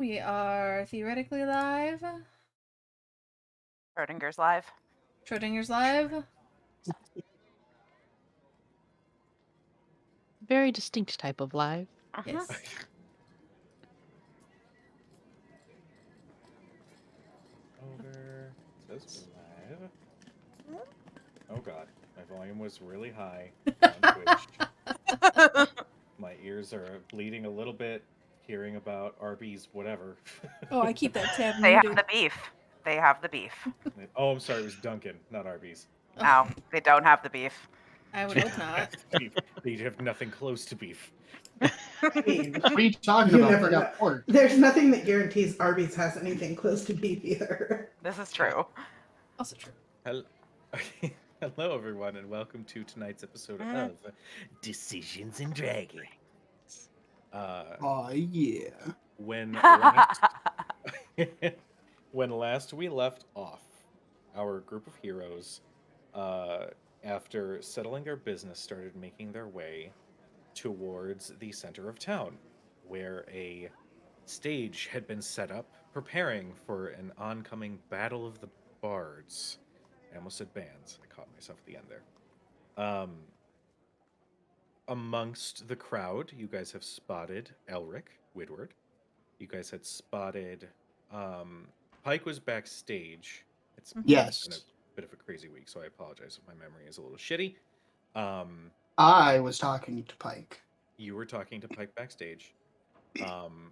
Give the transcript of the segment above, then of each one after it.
We are theoretically live. Schrodinger's live. Schrodinger's live. Very distinct type of live. Yes. Over. Says live. Oh god, my volume was really high on Twitch. My ears are bleeding a little bit hearing about Arby's whatever. Oh, I keep that tab They have muted. the beef. They have the beef. Oh, I'm sorry, it was Duncan, not Arby's. Oh, they don't have the beef. I would hope not. Beef. They have nothing close to beef. I mean, What are you talking you about? never They got know. pork. There's nothing that guarantees Arby's has anything close to beef either. This is true. Also true. Hello. Hello, everyone, and welcome to tonight's episode of Decisions and Dragons. Oh yeah. When last, when last we left off, our group of heroes, after settling their business, started making their way towards the center of town, where a stage had been set up, preparing for an oncoming Battle of the Bards. I almost said bands. I caught myself at the end there. Amongst the crowd, you guys have spotted Elric Woodward. You guys had spotted Pike was backstage. It's Yes. been a bit of a crazy week, so I apologize if my memory is a little shitty. I was talking to Pike. You were talking to Pike backstage.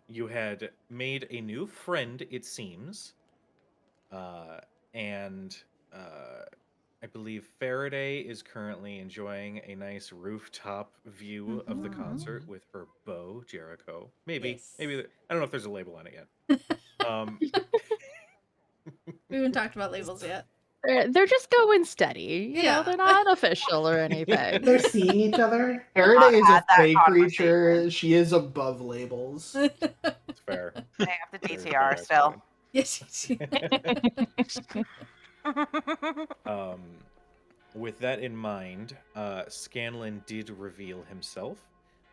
You had made a new friend, it seems. And I believe Faraday is currently enjoying a nice rooftop view of the concert with her beau, Jericho. Maybe, Yes. maybe I don't know if there's a label on it yet. We haven't talked about labels yet. They're just going steady. You know, they're not official or anything. They're seeing each other. Faraday is had a that fey conversation. creature. She is above labels. It's fair. They have the There's DTR that still. Yes. With that in mind, Scanlan did reveal himself,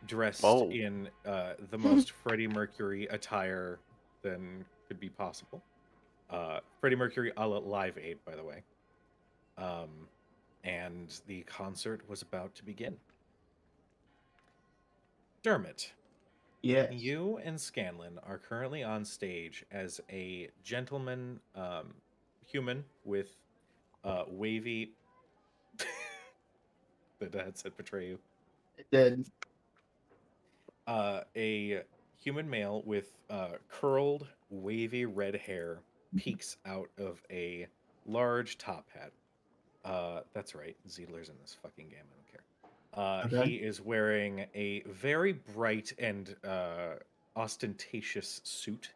dressed Whoa. in the most Freddie Mercury attire than could be possible. Freddie Mercury a la Live Aid, by the way. And the concert was about to begin. Dermot, Yes. you and Scanlan are currently on stage as a gentleman human with wavy... Did the headset betray you? It did. A human male with curled, wavy red hair peeks out of a large top hat. That's right, Ziedler's in this fucking game. I don't care. Okay. He is wearing a very bright and ostentatious suit,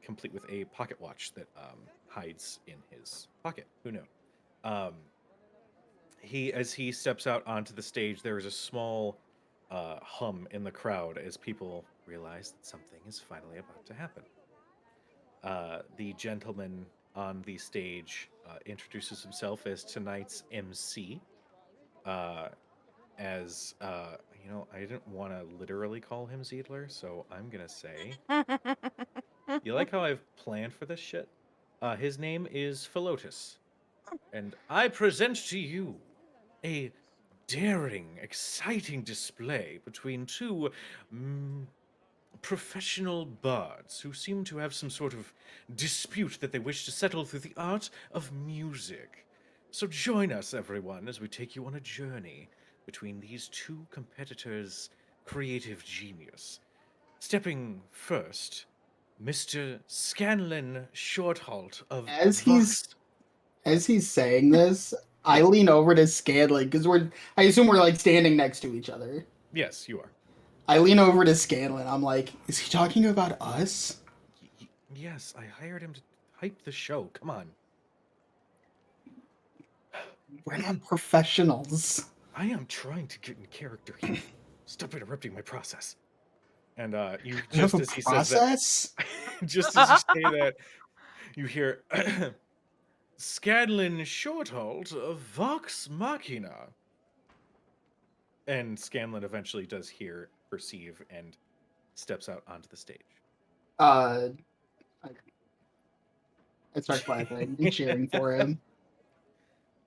complete with a pocket watch that hides in his pocket. Who knew? As he steps out onto the stage, there is a small hum in the crowd as people realize that something is finally about to happen. The gentleman on the stage introduces himself as tonight's MC. I didn't want to literally call him Ziedler, so I'm gonna say, you like how I've planned for this shit? His name is Philotus, and I present to you a daring, exciting display between two professional bards who seem to have some sort of dispute that they wish to settle through the art of music. So join us, everyone, as we take you on a journey between these two competitors' creative genius. Stepping first, Mr. Scanlan Shorthalt of As Vox. he's saying this, I lean over to Scanlan because I assume we're like standing next to each other. Yes, you are. I lean over to Scanlan. I'm like, is he talking about us? Yes, I hired him to hype the show. Come on. We're not professionals. I am trying to get in character here. Stop interrupting my process. And you You have just a as he says process? that, just as you say that, you hear Scanlan Shorthalt of Vox Machina. And Scanlan eventually does perceive, and steps out onto the stage. I start clapping and cheering for him.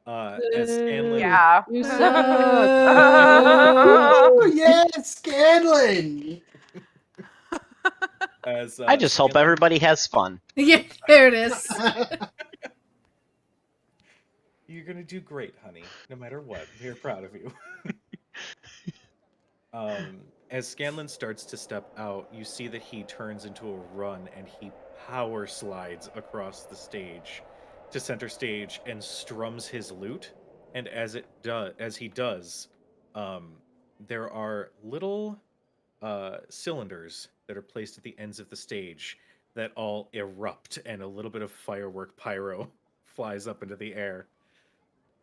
As Scanlan, Yeah. You suck. Oh yes, Scanlan. as I just hope Scanlan- everybody has fun. Yeah, there it is. You're gonna do great, honey. No matter what, we're proud of you. As Scanlan starts to step out, you see that he turns into a run and he power slides across the stage to center stage and strums his lute. And as he does, there are little cylinders that are placed at the ends of the stage that all erupt, and a little bit of firework pyro flies up into the air.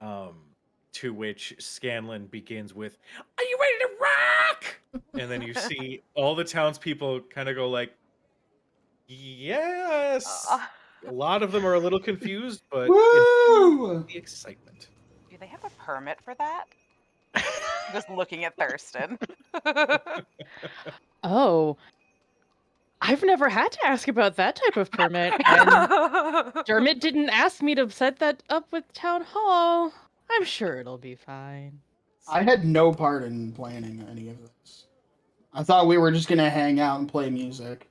To which Scanlan begins with, "Are you ready to rock?" And then you see all the townspeople kind of go like, "Yes." A lot of them are a little confused, but Woo! the excitement. Do they have a permit for that? Just looking at Thurston. Oh, I've never had to ask about that type of permit, and Dermot didn't ask me to set that up with Town Hall. I'm sure it'll be fine. I had no part in planning any of this. I thought we were just gonna hang out and play music.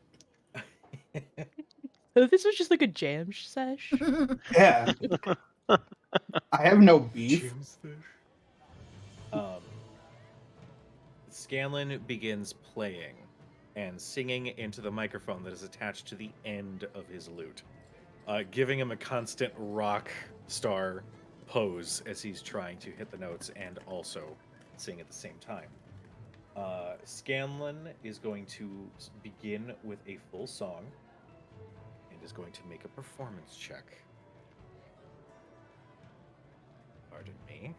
So this was just like a jam sesh. Yeah. I have no beef. Scanlan begins playing and singing into the microphone that is attached to the end of his lute, giving him a constant rock star pose as he's trying to hit the notes and also sing at the same time. Scanlan is going to begin with a full song and is going to make a performance check. Pardon me.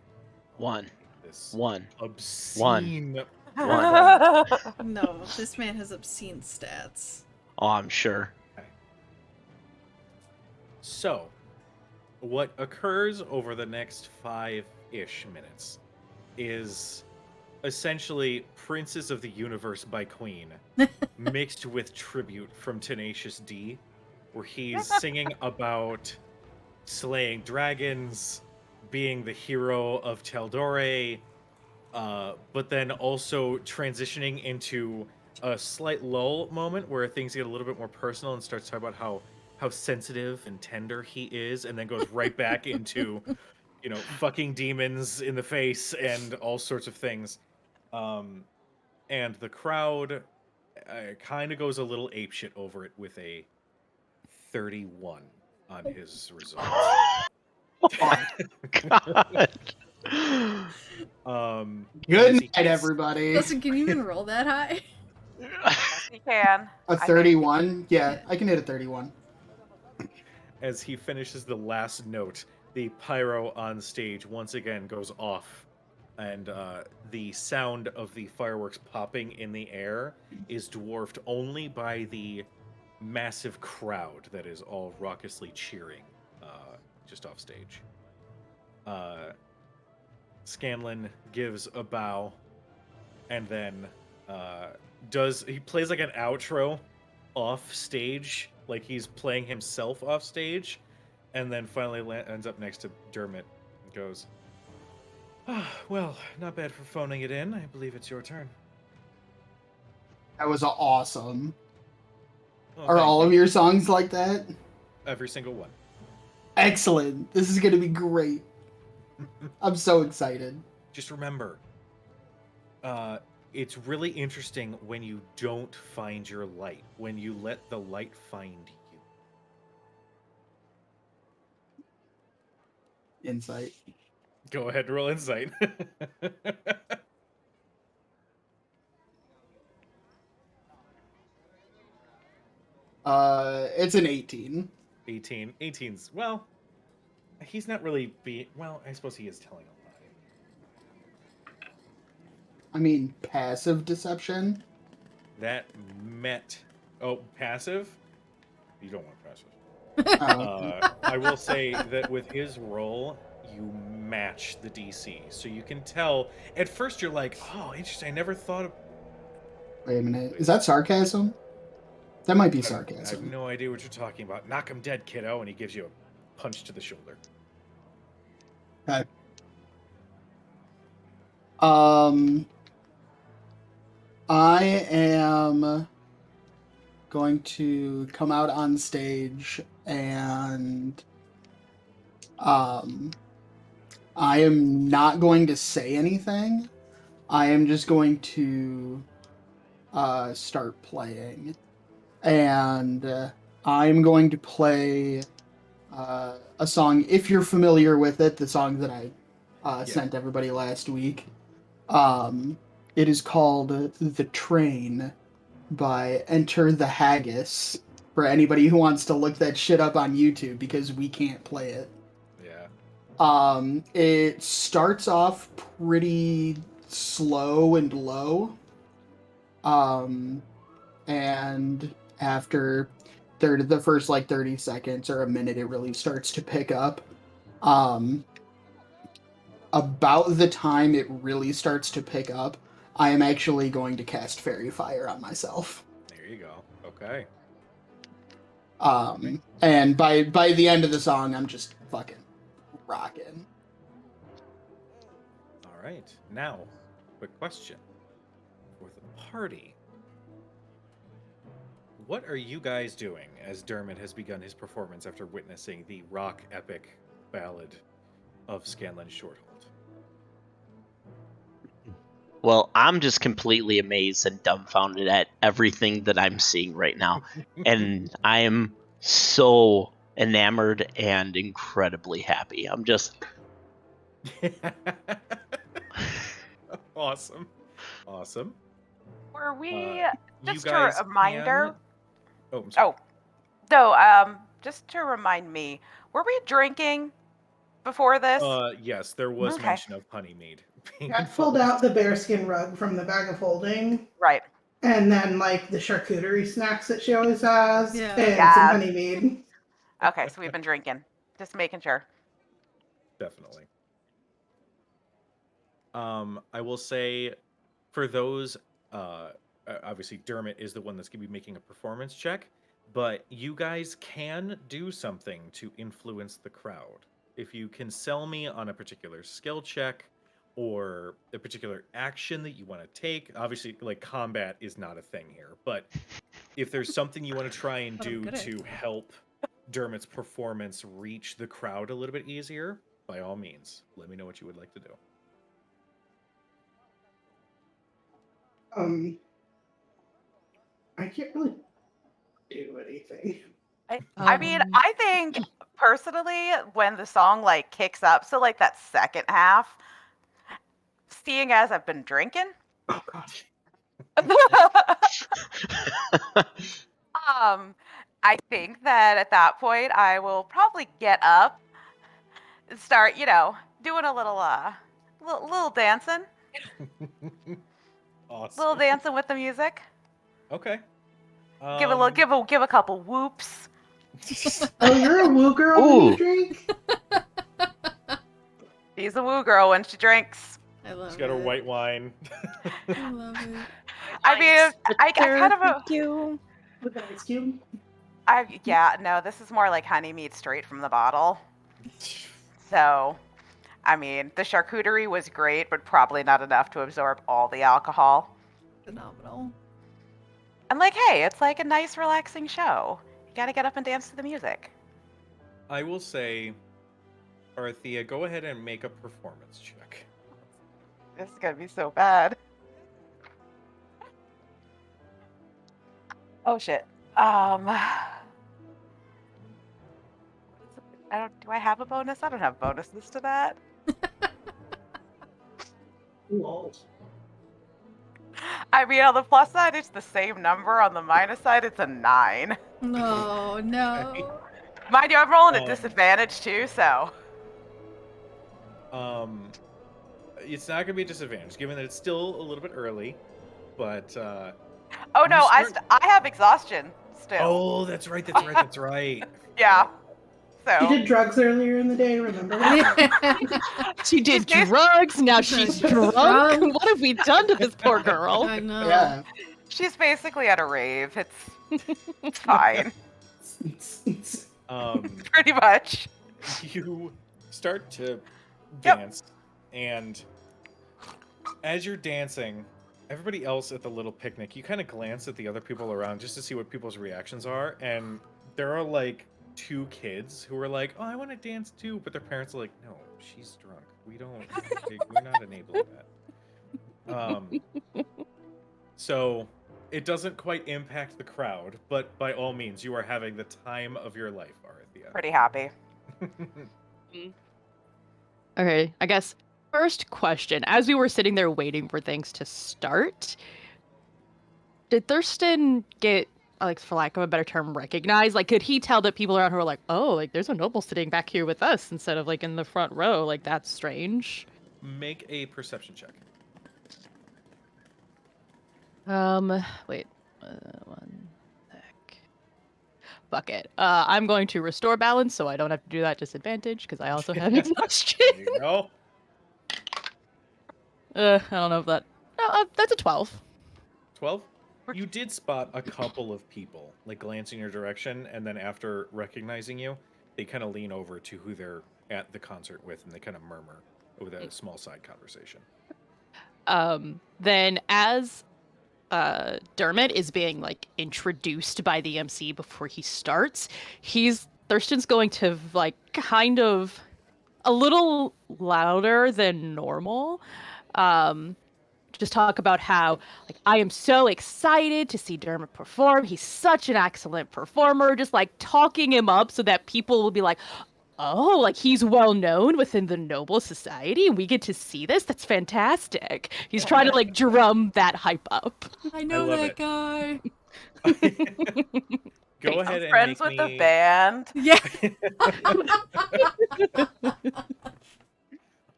One. This One. obscene. No, this man has obscene stats. Oh, I'm sure. So, what occurs over the next 5-ish minutes is essentially Princess of the Universe by Queen mixed with tribute from Tenacious D, where he's singing about slaying dragons, being the hero of Teldore, but then also transitioning into a slight lull moment where things get a little bit more personal and starts talking about how sensitive and tender he is, and then goes right back into, fucking demons in the face and all sorts of things. And the crowd kind of goes a little apeshit over it with a 31 on his results. God. Good as he night, gets- everybody. Listen, can you even roll that high? Yes, he can. A 31? Yeah, I can hit a 31. As he finishes the last note, the pyro on stage once again goes off, and the sound of the fireworks popping in the air is dwarfed only by the massive crowd that is all raucously cheering just off stage. Scanlan gives a bow, and then he plays like an outro off stage, like he's playing himself off stage, and then finally ends up next to Dermot and goes, well, not bad for phoning it in. I believe it's your turn. That was awesome. Oh, Are thank all you. of your songs like that? Every single one. Excellent. This is gonna be great. I'm so excited. Just remember, it's really interesting when you don't find your light, when you let the light find you. Insight. Go ahead and roll insight. It's an 18. 18. 18's, well, he's not really well, I suppose he is telling a lie. I mean, passive deception. That met... Oh, passive? You don't want passive. I will say that with his roll, you match the DC. So you can tell, at first you're like, oh, interesting, I never thought of... Wait a minute. Is that sarcasm? That might be I have sarcasm. no idea what you're talking about. Knock him dead, kiddo, and he gives you a punch to the shoulder. Okay. I am going to come out on stage and I am not going to say anything. I am just going to start playing. And I'm going to play a song, if you're familiar with it, the song that I sent everybody last week. It is called The Train by Enter the Haggis, for anybody who wants to look that shit up on YouTube, because we can't play it. Yeah. It starts off pretty slow and low. And after the first like 30 seconds or a minute, it really starts to pick up. About the time it really starts to pick up, I am actually going to cast Fairy Fire on myself. There you go. Okay. And by the end of the song, I'm just fucking rocking. All right. Now, quick question for the party. What are you guys doing as Dermot has begun his performance after witnessing the rock epic ballad of Scanlan Shorthold? Well, I'm just completely amazed and dumbfounded at everything that I'm seeing right now. And I am so enamored and incredibly happy. I'm just... Awesome. Awesome. Were we You just guys a reminder? can- Oh, I'm sorry. No, just to remind me, were we drinking before this? Yes, there was Okay. mention of honey mead being I pulled involved. out the bearskin rug from the bag of holding, Right. and then like the charcuterie snacks that she always has, Yeah. and Yeah. some honey mead. Okay, so we've been drinking. Just making sure. Definitely. I will say, for those, obviously Dermot is the one that's going to be making a performance check, but you guys can do something to influence the crowd. If you can sell me on a particular skill check or a particular action that you want to take, obviously, like, combat is not a thing here, but if there's something you want to try and But I'm do good at to help Dermot's performance reach the crowd a little bit easier, by all means, let me know what you would like to do. I can't really do anything. I mean, Um, I think personally, when the song like kicks up, so like that second half, seeing as I've been drinking, Oh god. I think that at that point I will probably get up and start, doing a little dancing, Awesome. little dancing with the music. Okay. Give a couple whoops. Oh, you're a woo girl when Ooh. you drink? She's a woo girl when she drinks. I love She's got her it. white wine. I love it. I mean, I kind of Thank you. With an ice cube? no, this is more like honey mead straight from the bottle. So, I mean, the charcuterie was great, but probably not enough to absorb all the alcohol. Phenomenal. And like, hey, it's like a nice, relaxing show. You gotta get up and dance to the music. I will say, Arthea, go ahead and make a performance check. This is gonna be so bad. Oh shit. Do I have a bonus? I don't have bonuses to that. Lol. I mean, on the plus side, it's the same number. On the minus side, it's a 9. No, no. Mind you, I'm rolling at Um, disadvantage too, so. It's not going to be a disadvantage, given that it's still a little bit early, but... Oh no, you start- I have exhaustion still. Oh, that's right, that's right, that's right. Yeah. She So. did drugs earlier in the day, remember? She did She's drugs. Now she's drunk. drunk. What have we done to this poor girl? I know. Yeah. She's basically at a rave. It's It's fine. Pretty much. You start to dance, and as you're dancing, everybody else at the little picnic, you kind of glance at the other people around just to see what people's reactions are, and there are like 2 kids who are like, "Oh, I want to dance too," but their parents are like, "No, she's drunk. We're not enabling that." So it doesn't quite impact the crowd, but by all means, you are having the time of your life, Arithia. Pretty happy. Okay, I guess first question. As we were sitting there waiting for things to start, did Thurston get, like, for lack of a better term, recognized? Like, could he tell that people around who were like, oh, like, there's a noble sitting back here with us instead of, like, in the front row? Like, that's strange. Make a perception check. Wait. One sec. Fuck it. I'm going to restore balance so I don't have to do that disadvantage because I also have exhaustion. There you go. I don't know if that... No, that's a 12. 12? You did spot a couple of people, like, glance in your direction, and then after recognizing you, they kind of lean over to who they're at the concert with, and they kind of murmur with a small side conversation. Then as Dermot is being, like, introduced by the MC before he starts, Thurston's going to, like, kind of a little louder than normal, just talk about how, like, I am so excited to see Dermot perform. He's such an excellent performer, just, like, talking him up so that people will be like, oh, like, he's well known within the noble society and we get to see this? That's fantastic. He's trying to, like, drum that hype up. I know love that it. guy. Go I'm ahead and friends make with me... the band. Yeah.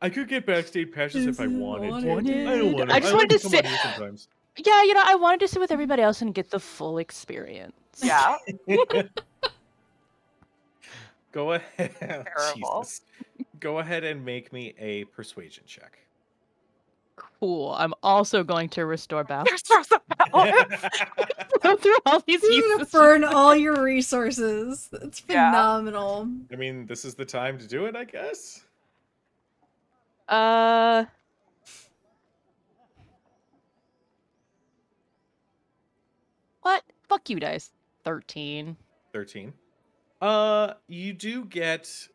I could get backstage passes if I wanted to. Wanted. I don't want to. I just wanted to come sit- on here sometimes. Yeah, you know, I wanted to sit with everybody else and get the full experience. Yeah. Go ahead. Terrible. Jesus. Go ahead and make me a persuasion check. Cool. I'm also going to restore balance. There's a balance. Go through all these You're gonna uses. burn all your resources. That's Yeah. phenomenal. I mean, this is the time to do it, I guess. What? Fuck you guys. 13. 13. You do get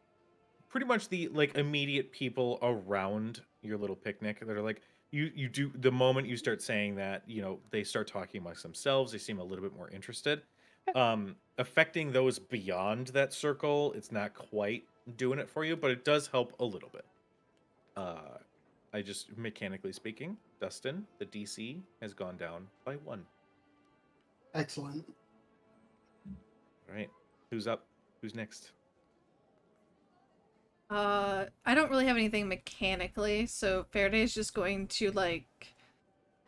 pretty much the, like, immediate people around your little picnic that are like, you do, the moment you start saying that, you know, they start talking amongst themselves, they seem a little bit more interested. Affecting those beyond that circle, it's not quite doing it for you, but it does help a little bit. I just, mechanically speaking, Dustin, the DC has gone down by 1. Excellent. All right, who's up? Who's next? I don't really have anything mechanically, so Faraday's just going to, like,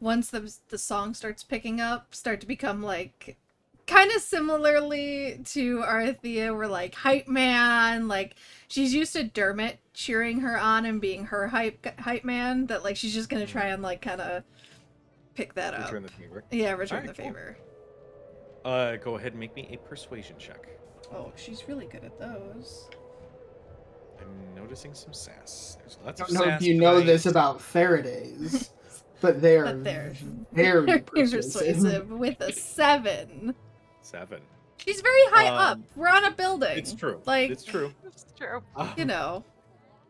once the song starts picking up, start to become, like, kind of similarly to Arithia, where, like, hype man, like, she's used to Dermot cheering her on and being her hype man, that, like, she's just gonna try and, like, kind of pick that up. Return the favor. Yeah, return Alright, the cool. favor. Go ahead and make me a persuasion check. Oh, she's really good at those. I'm noticing some sass. There's I lots don't of know sass. if you know tonight. this about Faraday's, but they're But they're very very persuasive. persuasive with a 7. 7. She's very high up. Um, We're on a building. It's true. Like, It's true. It's true. you know.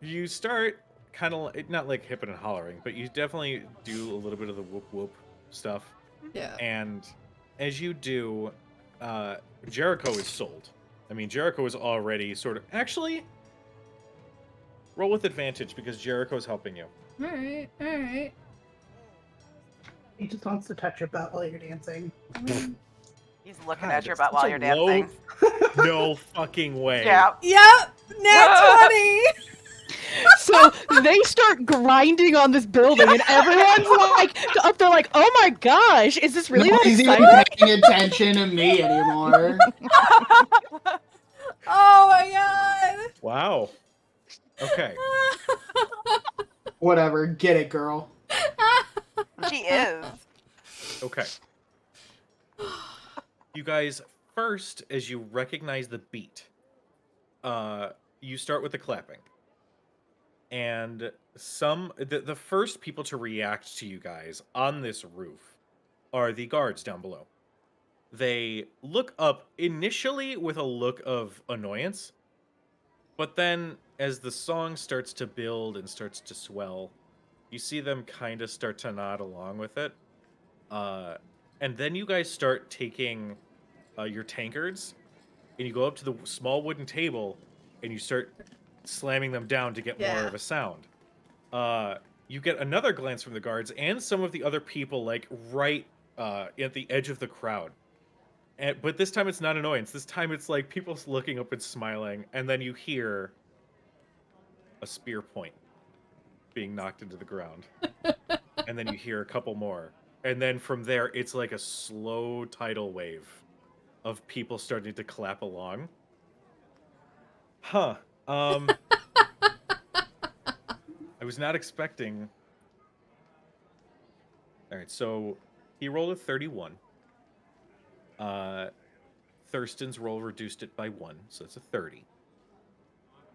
You start kind of not like hipping and hollering, but you definitely do a little bit of the whoop whoop stuff. Yeah. And as you do, Jericho is sold. I mean, Jericho is already sort of actually roll with advantage because Jericho is helping you. Alright, alright. He just wants to touch your butt while you're dancing. He's looking God, at your it's butt while such you're a low- dancing. No fucking way. Yeah. Yep! Nat 20! So they start grinding on this building, and everyone's like up there, like, "Oh my gosh, is this really that Nobody's even exciting?" paying attention to me anymore. Oh my Wow. Okay. god! Whatever, get it, girl. She is. Okay. You guys guys first, as you recognize the beat, you start with the clapping. And the first people to react to you guys on this roof are the guards down below. They look up initially with a look of annoyance, but then as the song starts to build and starts to swell, you see them kind of start to nod along with it. And then you guys start taking your tankards and you go up to the small wooden table and you start slamming them down to get more Yeah. of a sound. You get another glance from the guards and some of the other people, like right at the edge of the crowd. But this time it's not annoyance. This time it's like people looking up and smiling, and then you hear a spear point being knocked into the ground, and then you hear a couple more, and then from there it's like a slow tidal wave of people starting to clap along. Huh. I was not expecting. All right, so he rolled a 31. Thurston's roll reduced it by 1, so it's a 30.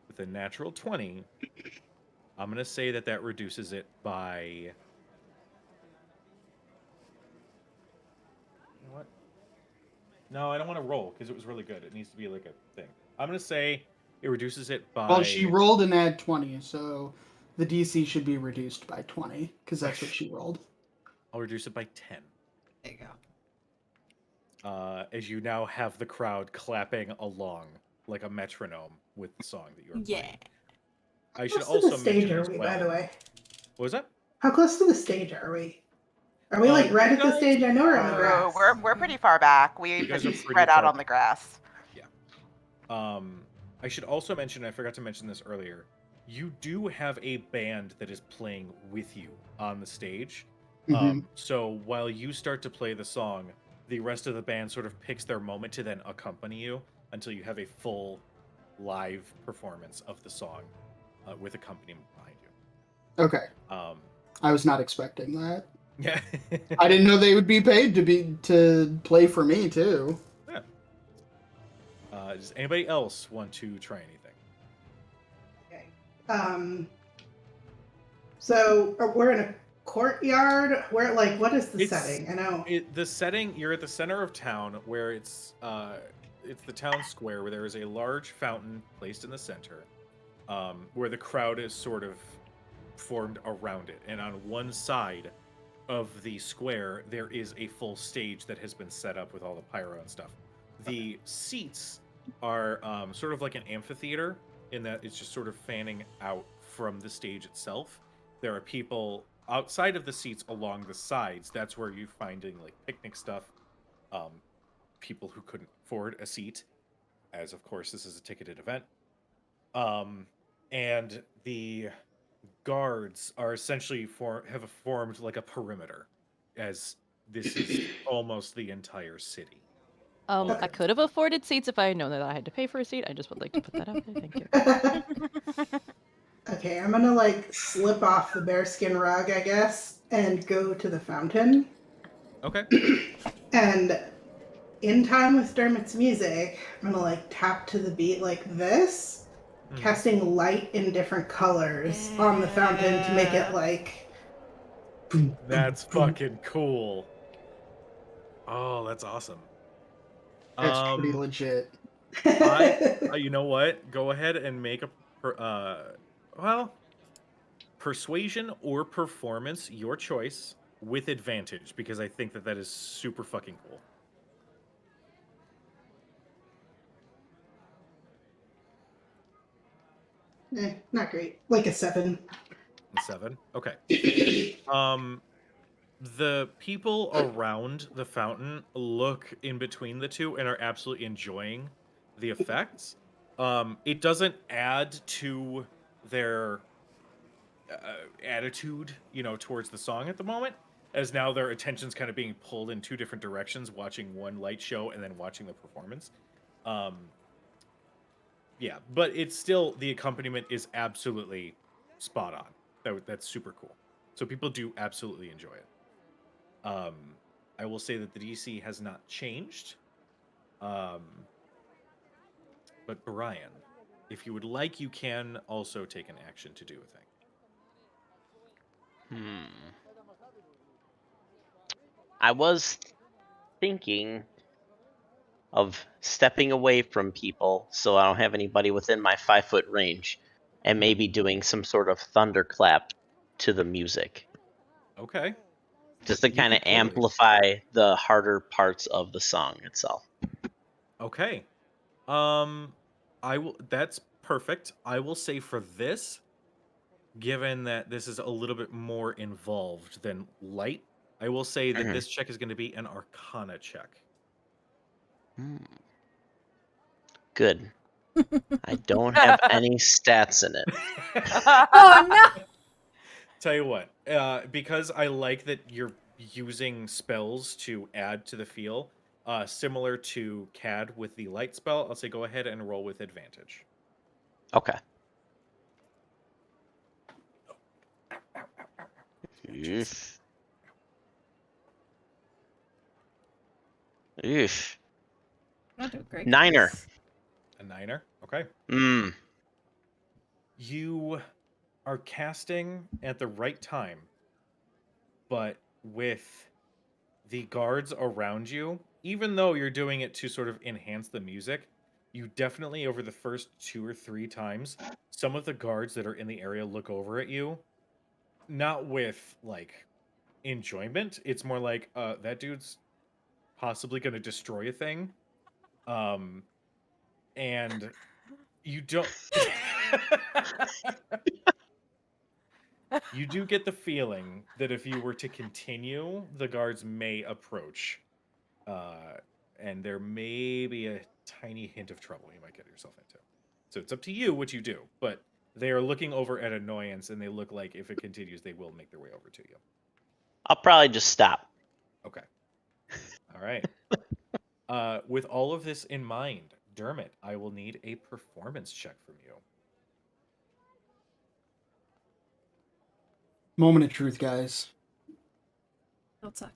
With a natural 20, I'm going to say that reduces it by... You know what? No, I don't want to roll, because it was really good. It needs to be like a thing. I'm going to say it reduces it by... Well, she rolled an add 20, so the DC should be reduced by 20, because that's what she rolled. I'll reduce it by 10. There you go. As you now have the crowd clapping along like a metronome with the song that you're playing. I should How close to also the stage mention are as we, well. by the way? What was that? How close to the stage are we? Are we like right you at the guys stage? I know we're on the Oh, grass. we're pretty far back. We You guys are pretty spread out far on the grass. I should also mention, I forgot to mention this earlier, you do have a band that is playing with you on the stage. Mhm. So while you start to play the song, the rest of the band sort of picks their moment to then accompany you until you have a full live performance of the song with accompaniment behind you. Okay. I was not expecting that. Yeah. I didn't know they would be paid to play for me too. Yeah. Does anybody else want to try anything? Okay. So we're in a courtyard. Where, like, what is the It's- setting? I know. The setting, you're at the center of town where it's the town square where there is a large fountain placed in the center, where the crowd is sort of formed around it. And on one side of the square, there is a full stage that has been set up with all the pyro and stuff. The seats are sort of like an amphitheater in that it's just sort of fanning out from the stage itself. There are people outside of the seats along the sides. That's where you're finding like picnic stuff, people who couldn't afford a seat, as of course this is a ticketed event. And the guards are essentially have formed like a perimeter, as this is almost the entire city. I could have afforded seats if I had known that I had to pay for a seat. I just would like to put that out there. Thank you. Okay, I'm gonna like slip off the bearskin rug, I guess, and go to the fountain. Okay. And in time with Dermot's music, I'm gonna like tap to the beat like this, casting light in different colors on the fountain to make it like. That's fucking cool. Oh, that's awesome. That's pretty legit. You know what? Go ahead and make a persuasion or performance, your choice, with advantage, because I think that is super fucking cool. Not great. Like a 7. 7. Okay. The people around the fountain look in between the two and are absolutely enjoying the effects. It doesn't add to their attitude, towards the song at the moment, as now their attention's kind of being pulled in two different directions, watching one light show and then watching the performance. Yeah, but it's still, the accompaniment is absolutely spot on. That's super cool. So people do absolutely enjoy it. I will say that the DC has not changed. Um, but Brian, if you would like, you can also take an action to do a thing. I was thinking of stepping away from people so I don't have anybody within my 5-foot range, and maybe doing some sort of thunderclap to the music, Okay. just to You kind of could totally. amplify the harder parts of the song itself. Okay. I will. That's perfect. I will say for this, given that this is a little bit more involved than light, I will say that Mhm. this check is going to be an Arcana check. Good. I don't have any stats in it. Oh no! Tell you what, because I like that you're using spells to add to the feel, similar to CAD with the light spell, I'll say go ahead and roll with advantage. Okay. Oof. Oof. Not doing great. Niner. guys. A 9er, okay. Mm. You are casting at the right time, but with the guards around you, even though you're doing it to sort of enhance the music, you definitely, over the first 2 or 3 times, some of the guards that are in the area look over at you, not with, like, enjoyment. It's more like, that dude's possibly going to destroy a thing. And you don't... You do get the feeling that if you were to continue, the guards may approach. And there may be a tiny hint of trouble you might get yourself into. So it's up to you what you do. But they are looking over at annoyance, and they look like if it continues, they will make their way over to you. I'll probably just stop. Okay. All right. With all of this in mind, Dermot, I will need a performance check from you. Moment of truth, guys. Don't suck.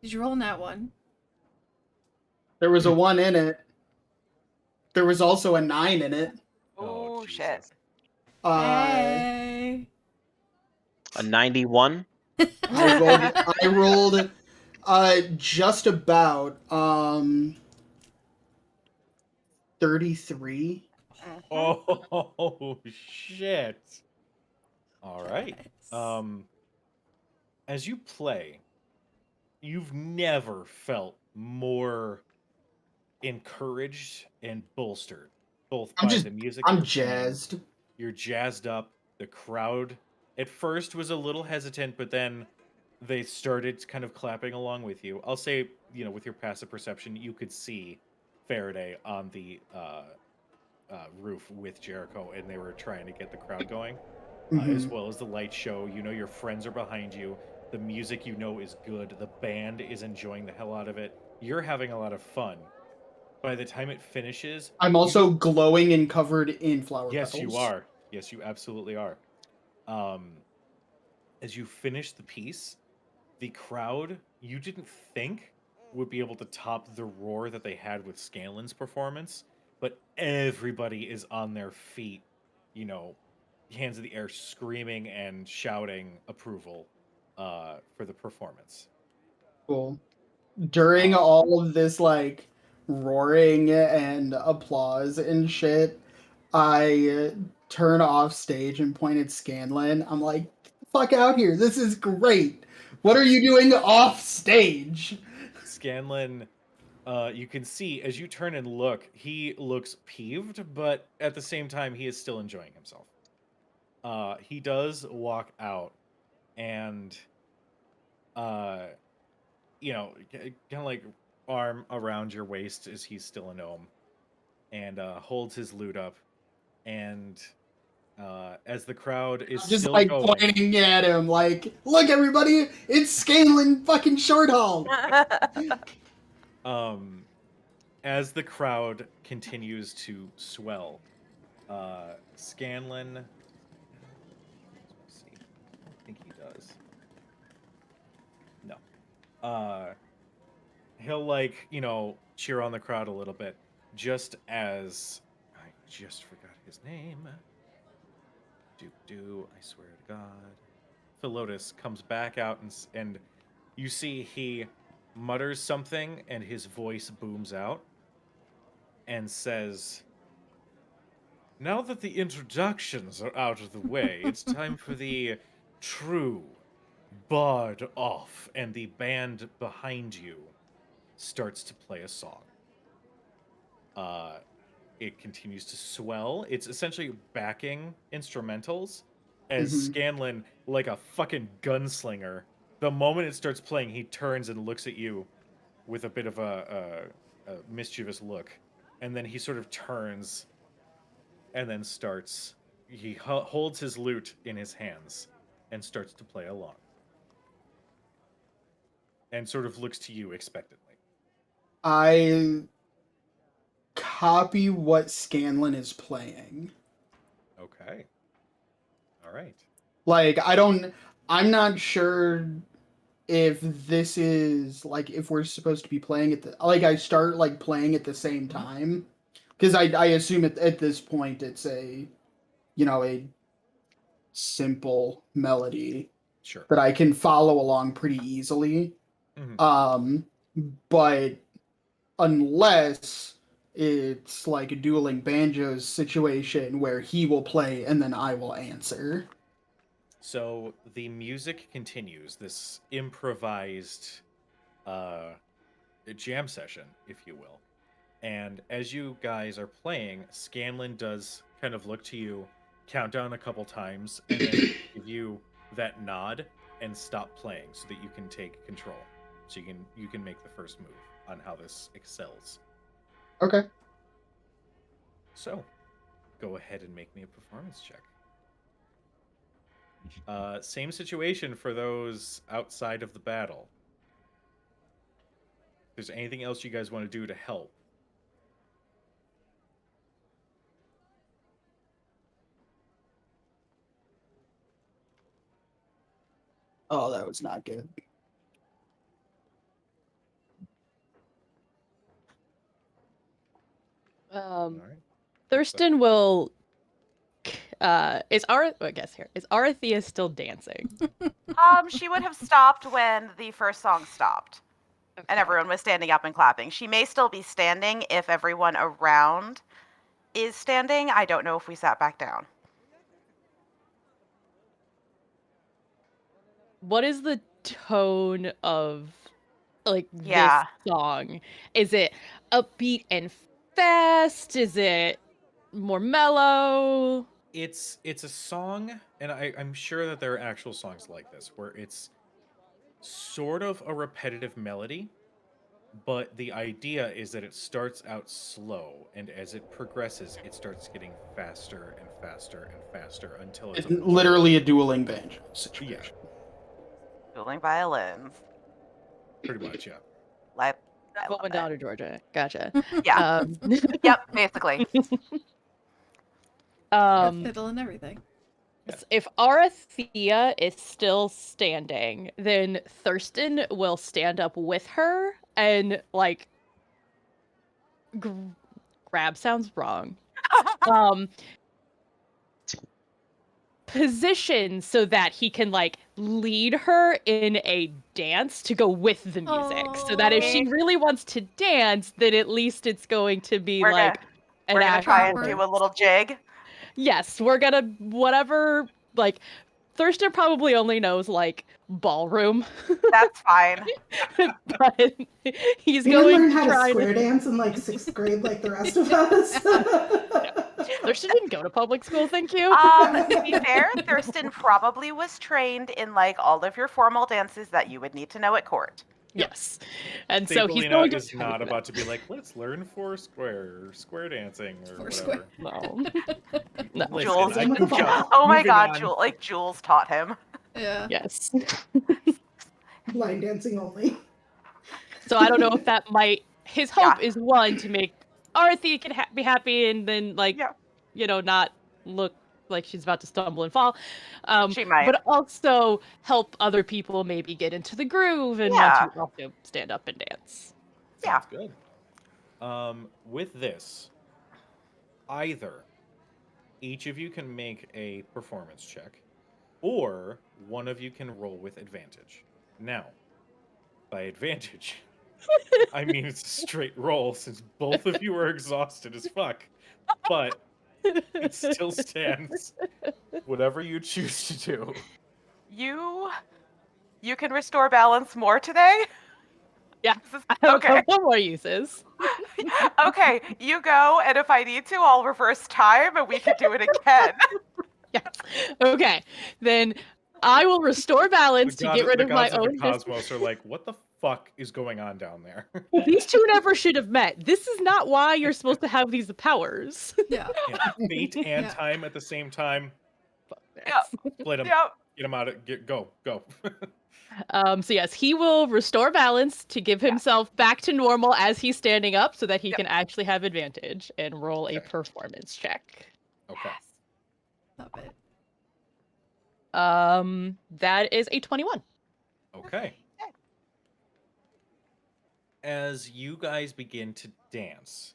Did you roll that one? There was a 1 in it. There was also a 9 in it. Oh, shit. Jesus. Hey. A 91. I rolled just about 33. Oh, shit. All right. Nice. As you play, you've never felt more encouraged and bolstered, both by the music I'm you're playing. jazzed. You're jazzed up. The crowd at first was a little hesitant, but then they started kind of clapping along with you. I'll say, with your passive perception, you could see Faraday on the roof with Jericho, and they were trying to get the crowd going, as well as the light show. Your friends are behind you. The music is good. The band is enjoying the hell out of it. You're having a lot of fun. By the time it finishes, I'm also glowing and covered in flower yes, petals. you are. Yes, you absolutely are. As you finish the piece, the crowd, you didn't think would be able to top the roar that they had with Scanlan's performance, but everybody is on their feet, hands in the air, screaming and shouting approval for the performance. Cool. During all of this, like, roaring and applause and shit, I turn off stage and point at Scanlan. I'm like, fuck out here. This is great. What are you doing off stage? Scanlan, you can see as you turn and look, he looks peeved, but at the same time, he is still enjoying himself. He does walk out and, kind of like arm around your waist as he's still a gnome, and holds his lute up. And as the crowd is I'm just still like going, pointing at him, like, look, everybody, it's Scanlan fucking Shorthall. as the crowd continues to swell, Scanlan. Let's see. I don't think he does. No. he'll like, cheer on the crowd a little bit, just as I just forgot his name. I swear to God. Philotus comes back out and you see he mutters something and his voice booms out and says, "Now that the introductions are out of the way, it's time for the true bard off." And the band behind you starts to play a song. It continues to swell. It's essentially backing instrumentals as Scanlan, like a fucking gunslinger, the moment it starts playing, he turns and looks at you with a bit of a mischievous look. And then he sort of turns and then starts... He holds his lute in his hands and starts to play along. And sort of looks to you expectantly. I copy what Scanlan is playing. Okay. All right. Like, I'm not sure if this is, like, if we're supposed to be playing it, I start, like, playing at the same time. Because I assume at this point it's a simple melody. Sure. That I can follow along pretty easily. But unless it's like a dueling banjos situation where he will play and then I will answer. So the music continues, this improvised jam session, if you will. And as you guys are playing, Scanlan does kind of look to you, count down a couple times, and then give you that nod and stop playing so that you can take control. So you can make the first move on how this excels. Okay. So, go ahead and make me a performance check. Same situation for those outside of the battle. If there's anything else you guys want to do to help. Oh, that was not good. All right. Thurston will. Is Arathea still dancing? She would have stopped when the first song stopped. And everyone was standing up and clapping. She may still be standing if everyone around is standing. I don't know if we sat back down. What is the tone of this song? Is it upbeat and fast? Is it more mellow? It's a song, and I'm sure that there are actual songs like this where it's sort of a repetitive melody, but the idea is that it starts out slow, and as it progresses, it starts getting faster and faster and faster until it's literally a dueling banjo situation. Yeah. Dueling violins. Pretty much, yeah. Going down to Georgia. Gotcha. Yeah. Yep, basically. Fiddle and everything. If Arathea is still standing, then Thurston will stand up with her and grab sounds wrong. Position so that he can lead her in a dance to go with the music. So that if she really wants to dance, then at least it's going to be we're gonna try and do a little jig. Yes, we're gonna whatever. Thurston probably only knows ballroom. That's fine. But he's we going didn't learn to how try to square dance in 6th grade like the rest of us. Thurston didn't go to public school, thank you. To be fair, Thurston probably was trained in all of your formal dances that you would need to know at court. Yes, and so he's going to. Is not about to be let's learn square dancing or Foursquare. whatever. No. Listen, Jules. I can jump. Oh my Moving God, on. Jules taught him. Yeah. Yes. Line dancing only. So I don't know if that might. His hope is one to make Arathea can be happy, and then not look like she's about to stumble and fall. She might. But also help other people maybe get into the groove and Yeah. want to also stand up and dance. Yeah. Sounds good. With this, either each of you can make a performance check, or one of you can roll with advantage. Now, by advantage, I mean it's a straight roll since both of you are exhausted as fuck. But it still stands. Whatever you choose to do. You can restore balance more today. Yeah, This is- I have a okay. couple more uses. Okay, you go, and if I need to, I'll reverse time, and we can do it again. Yes. Okay, then I will restore balance to get rid of my gods of own the cosmos are like, what the fuck is going on down there? These two never should have met. This is not why you're supposed to have these powers. Yeah. Yeah, fate and Yeah. time at the same time. Yep. Split them. Yep. Get them out. Go. So yes, he will restore balance to give himself back to normal as he's standing up, so that he can actually have advantage and roll a Okay. performance check. Okay. Love it. That is a 21. Okay. As you guys begin to dance,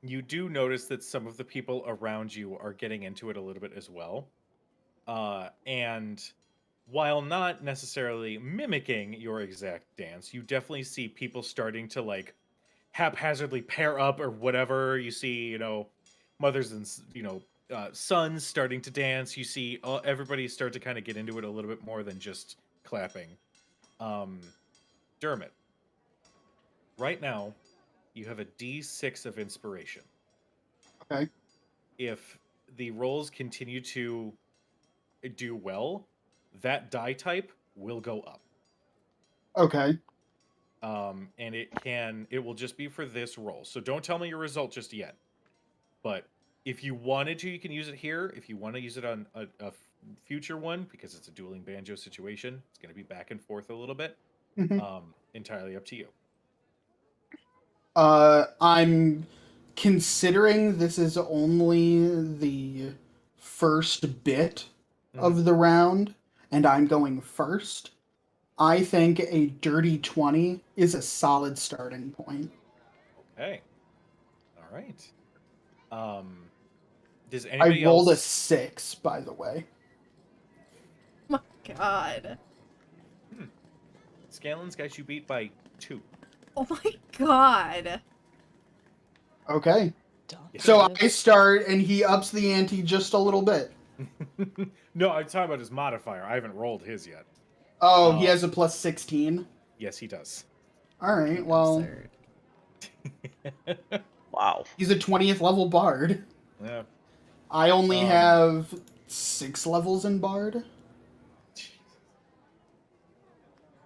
you do notice that some of the people around you are getting into it a little bit as well. And while not necessarily mimicking your exact dance, you definitely see people starting to like haphazardly pair up or whatever. You see, mothers and sons starting to dance. You see everybody start to kind of get into it a little bit more than just clapping. Dermot, right now you have a D6 of inspiration. Okay. If the rolls continue to do well, that die type will go up. Okay. And it will just be for this roll. So don't tell me your result just yet. But if you wanted to, you can use it here. If you want to use it on a future one, because it's a dueling banjo situation, it's going to be back and forth a little bit. Mhm. Entirely up to you. I'm considering this is only the first bit of the round, and I'm going first. I think a dirty 20 is a solid starting point. Okay. All right. Does I anybody rolled a else? 6, by the way. My God. Scanlan's got you beat by 2. Oh my God. Okay. Yeah. So I start, and he ups the ante just a little bit. No, I'm talking about his modifier. I haven't rolled his yet. Oh, he has a plus 16. Yes, he does. All right, well, Absurd. Wow. he's a 20th level bard. Yeah. I only have 6 levels in bard.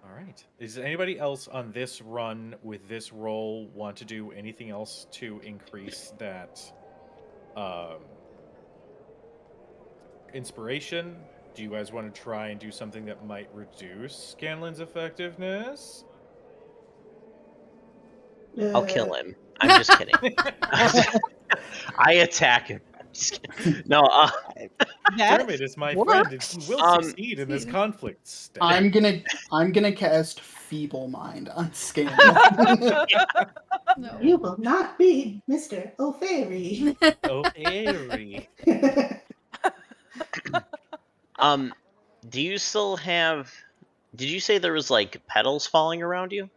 All right. Is anybody else on this run with this roll want to do anything else to increase that inspiration? Do you guys want to try and do something that might reduce Scanlan's effectiveness? I'll kill him. I'm just kidding. I attack him. I'm just kidding. No, Dermot is my friend, and he will Um, succeed in this conflict. Steph. I'm gonna cast Feeble Mind on Scanlan. No. You will not be Mr. O'Fairy. Oh, Airy. do you still have? Did you say there was like petals falling around you?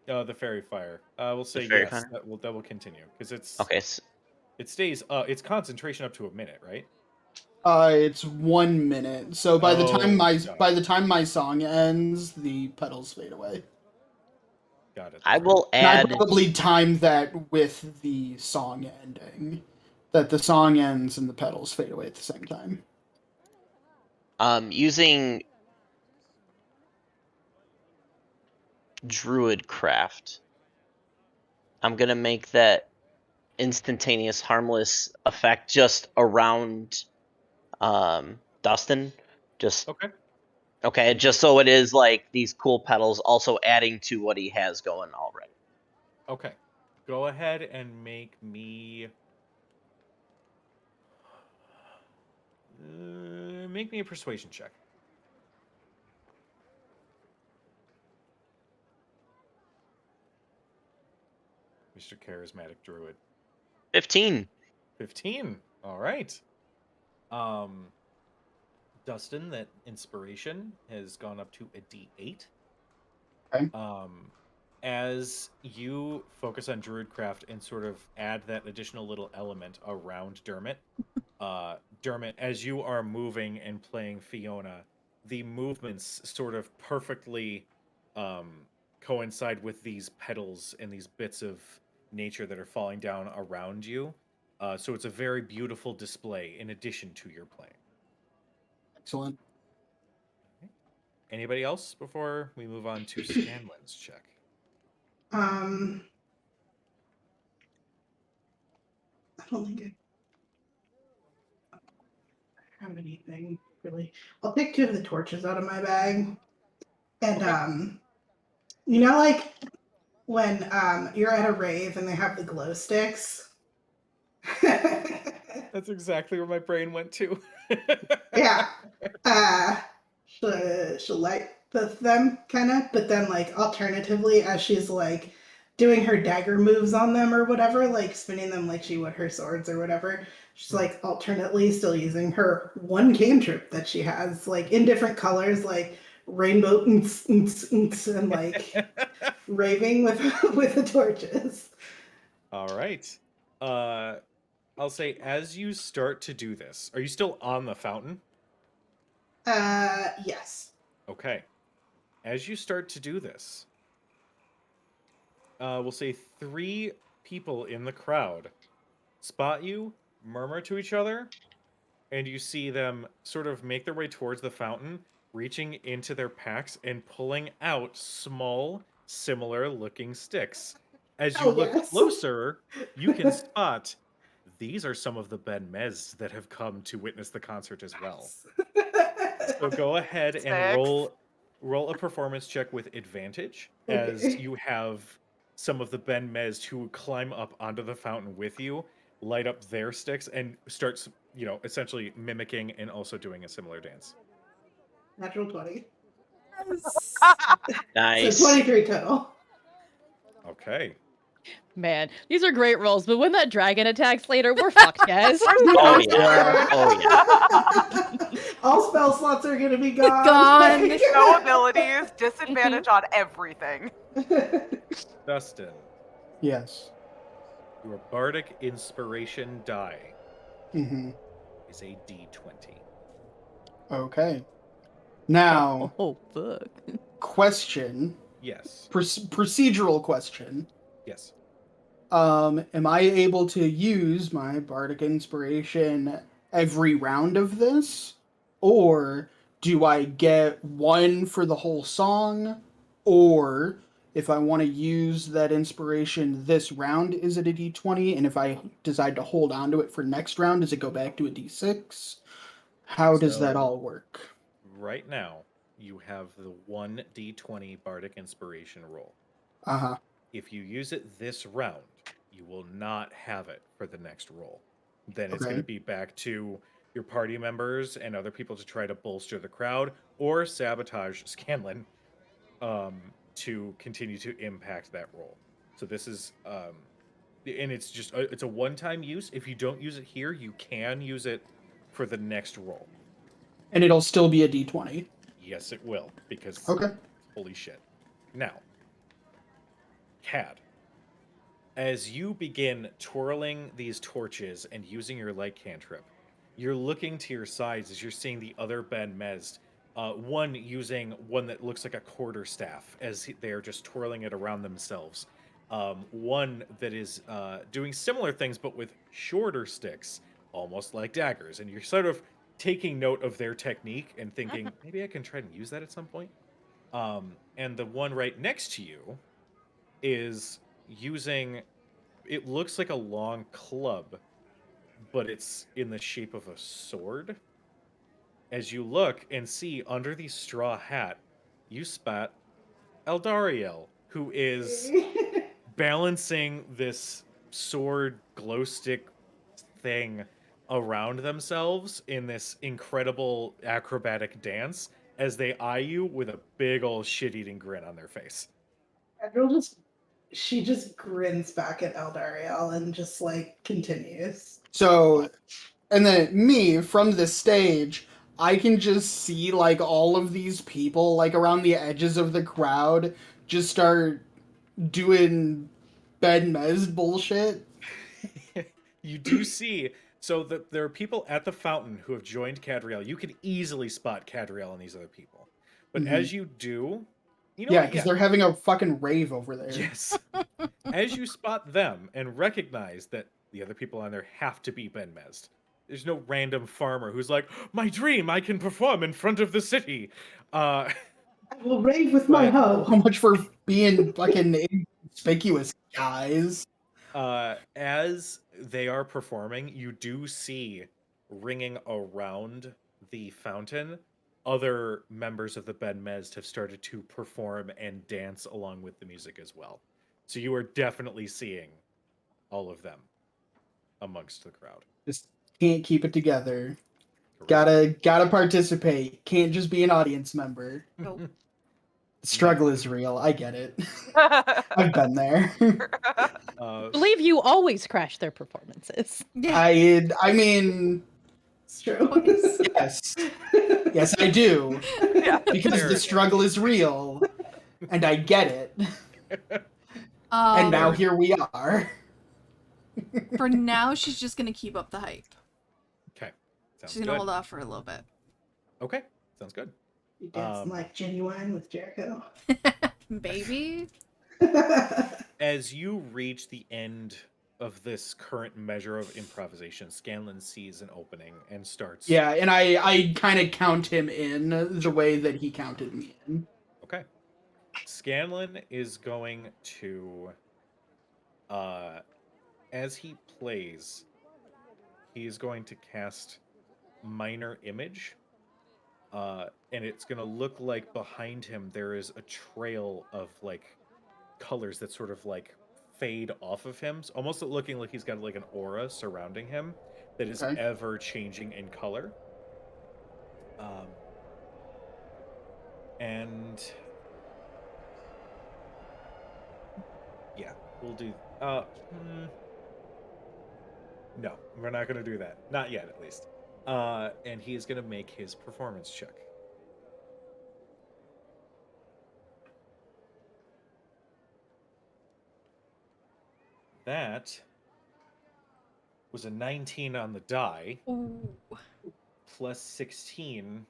The fairy fire. We'll say fairy yes. fire? That will continue because it's Okay. it stays. It's concentration up to a minute, right? It's 1 minute. So by the time my song ends, the petals fade away. Got it. I will And I add. probably timed that with the song ending. That the song ends and the petals fade away at the same time. Using Druidcraft, I'm gonna make that instantaneous harmless effect just around Dustin. Just Okay. just so it is like these cool petals also adding to what he has going already. Okay. Go ahead and make me Make me a persuasion check. Mr. Charismatic Druid. 15. 15. All right. Dustin, that inspiration has gone up to a D8. Okay. As you focus on Druidcraft and sort of add that additional little element around Dermot, Dermot, as you are moving and playing Fiona, the movements sort of perfectly coincide with these petals and these bits of nature that are falling down around you. So it's a very beautiful display in addition to your playing. Excellent. Anybody else before we move on to Scanlan's check? I don't think I have anything really. I'll pick 2 of the torches out of my bag. And you know, like when you're at a rave and they have the glow sticks. That's exactly where my brain went to. Yeah. She'll light them kind of, but then like alternatively, as she's like doing her dagger moves on them or whatever, like spinning them like she would her swords or whatever, she's like alternately still using her one cantrip that she has, like in different colors, like rainbow and like raving with the torches. All right. I'll say as you start to do this, are you still on the fountain? Yes. Okay. As you start to do this, we'll say 3 people in the crowd spot you, murmur to each other, and you see them sort of make their way towards the fountain, reaching into their packs and pulling out small, similar-looking sticks. As you look yes. closer, you can spot these are some of the Ben Mez that have come to witness the concert as well. So go ahead and Six. roll a performance check with advantage as Okay. you have some of the Ben Mez who climb up onto the fountain with you, light up their sticks, and starts, essentially mimicking and also doing a similar dance. Natural 20. Nice. So 23 total. Okay. Man, these are great rolls, but when that dragon attacks later, we're fucked, guys. Oh, yeah. Oh, yeah. All spell slots are gonna be gone. Gone. No abilities, disadvantage on everything. Dustin, Yes. your bardic inspiration die Mm-hmm. is a D20. Okay. Now, Oh, fuck. question. Yes. Procedural question. Yes. Am I able to use my bardic inspiration every round of this? Or do I get 1 for the whole song? Or if I want to use that inspiration this round, is it a D20? And if I decide to hold on to it for next round, does it go back to a D6? How does that So- all work? Right now, you have the 1 D20 bardic inspiration roll. Uh-huh. If you use it this round, you will not have it for the next roll. Then it's Okay. going to be back to your party members and other people to try to bolster the crowd or sabotage Scanlan to continue to impact that roll. So this is and it's just it's a one-time use. If you don't use it here, you can use it for the next roll. And it'll still be a D20. Yes, it will, because Okay. holy shit. Now, Cad, as you begin twirling these torches and using your light cantrip, you're looking to your sides as you're seeing the other Ben Mez. One using one that looks like a quarterstaff as they're just twirling it around themselves. One that is doing similar things but with shorter sticks, almost like daggers. And you're sort of taking note of their technique and thinking, maybe I can try and use that at some point. And the one right next to you is using, it looks like a long club, but it's in the shape of a sword. As you look and see under the straw hat, you spot Eldariel, who is balancing this sword glow stick thing around themselves in this incredible acrobatic dance as they eye you with a big old shit-eating grin on their face. She just grins back at Eldariel and just like continues. So, and then me from the stage, I can just see like all of these people like around the edges of the crowd just start doing Ben Mez bullshit. You do see, so that there are people at the fountain who have joined Cadriel. You can easily spot Cadriel and these other people. But Mhm. as you do, you know Yeah, what? because they're having a fucking rave over there. Yes. As you spot them and recognize that the other people on there have to be Ben Mezd. There's no random farmer who's like, my dream, I can perform in front of the city. I will rave with my But- hoe. How much for being fucking inconspicuous, guys? As they are performing, you do see ringing around the fountain, other members of the Ben Mezd have started to perform and dance along with the music as well. So you are definitely seeing all of them amongst the crowd. Just can't keep it together. Correct. Gotta participate. Can't just be an audience member. Nope. The struggle is real. I get it. I've been there. I believe you always crash their performances. Yeah. I mean, It's true. yes. Yes, I do. Yeah. Because There the it is. struggle is real. And I get it. Um, And now here we are. for now, she's just gonna keep up the hype. Okay. Sounds She's gonna good. hold off for a little bit. Okay. Sounds good. You dancing like Genuine with Jericho. Baby. As you reach the end of this current measure of improvisation, Scanlan sees an opening and starts. Yeah, and I kind of count him in the way that he counted me in. Okay. Scanlan is going to, as he plays, he is going to cast Minor Image. And it's going to look like behind him there is a trail of like colors that sort of like fade off of him, almost looking like he's got like an aura surrounding him that is Okay. ever changing in color. And yeah, we'll do. No, we're not going to do that. Not yet, at least. And he is going to make his performance check. That was a 19 on the die, Ooh. plus 16.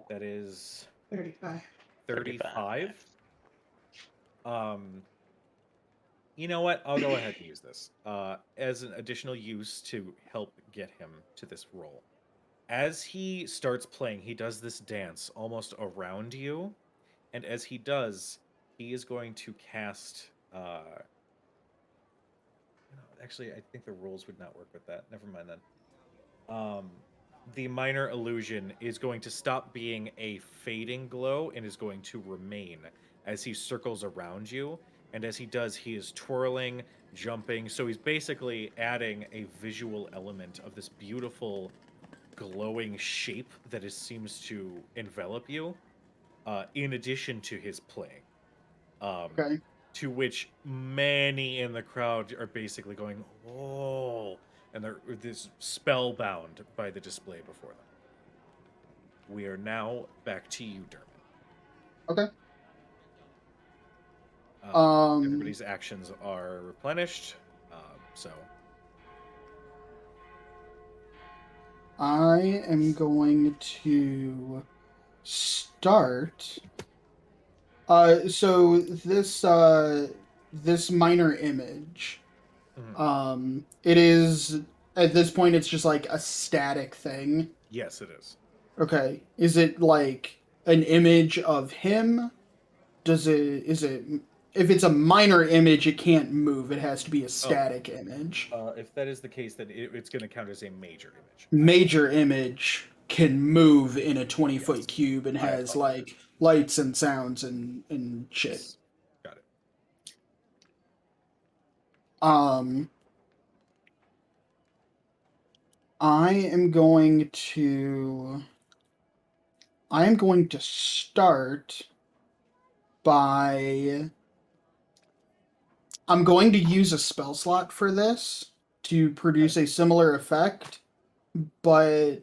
That is 35. 35. You know what? I'll go ahead and use this as an additional use to help get him to this role. As he starts playing, he does this dance almost around you, and as he does, he is going to cast. Actually, I think the rules would not work with that. Never mind then. The minor illusion is going to stop being a fading glow and is going to remain as he circles around you. And as he does, he is twirling, jumping. So he's basically adding a visual element of this beautiful glowing shape that seems to envelop you, in addition to his playing. Okay. To which many in the crowd are basically going, "Oh," and they're this spellbound by the display before them. We are now back to you, Dermot. Okay. Everybody's actions are replenished, so I am going to start. So this minor image, it is at this point it's just like a static thing. yes, it is. Okay, is it like an image of him? Is it if it's a minor image, it can't move. It has to be a static image. If that is the case, then it's going to count as a major image. Major image can move in a 20-foot Yes. cube and I has apologize. like lights and sounds and shit. Yes. Got it. I am going to start by I'm going to use a spell slot for this to produce a similar effect, but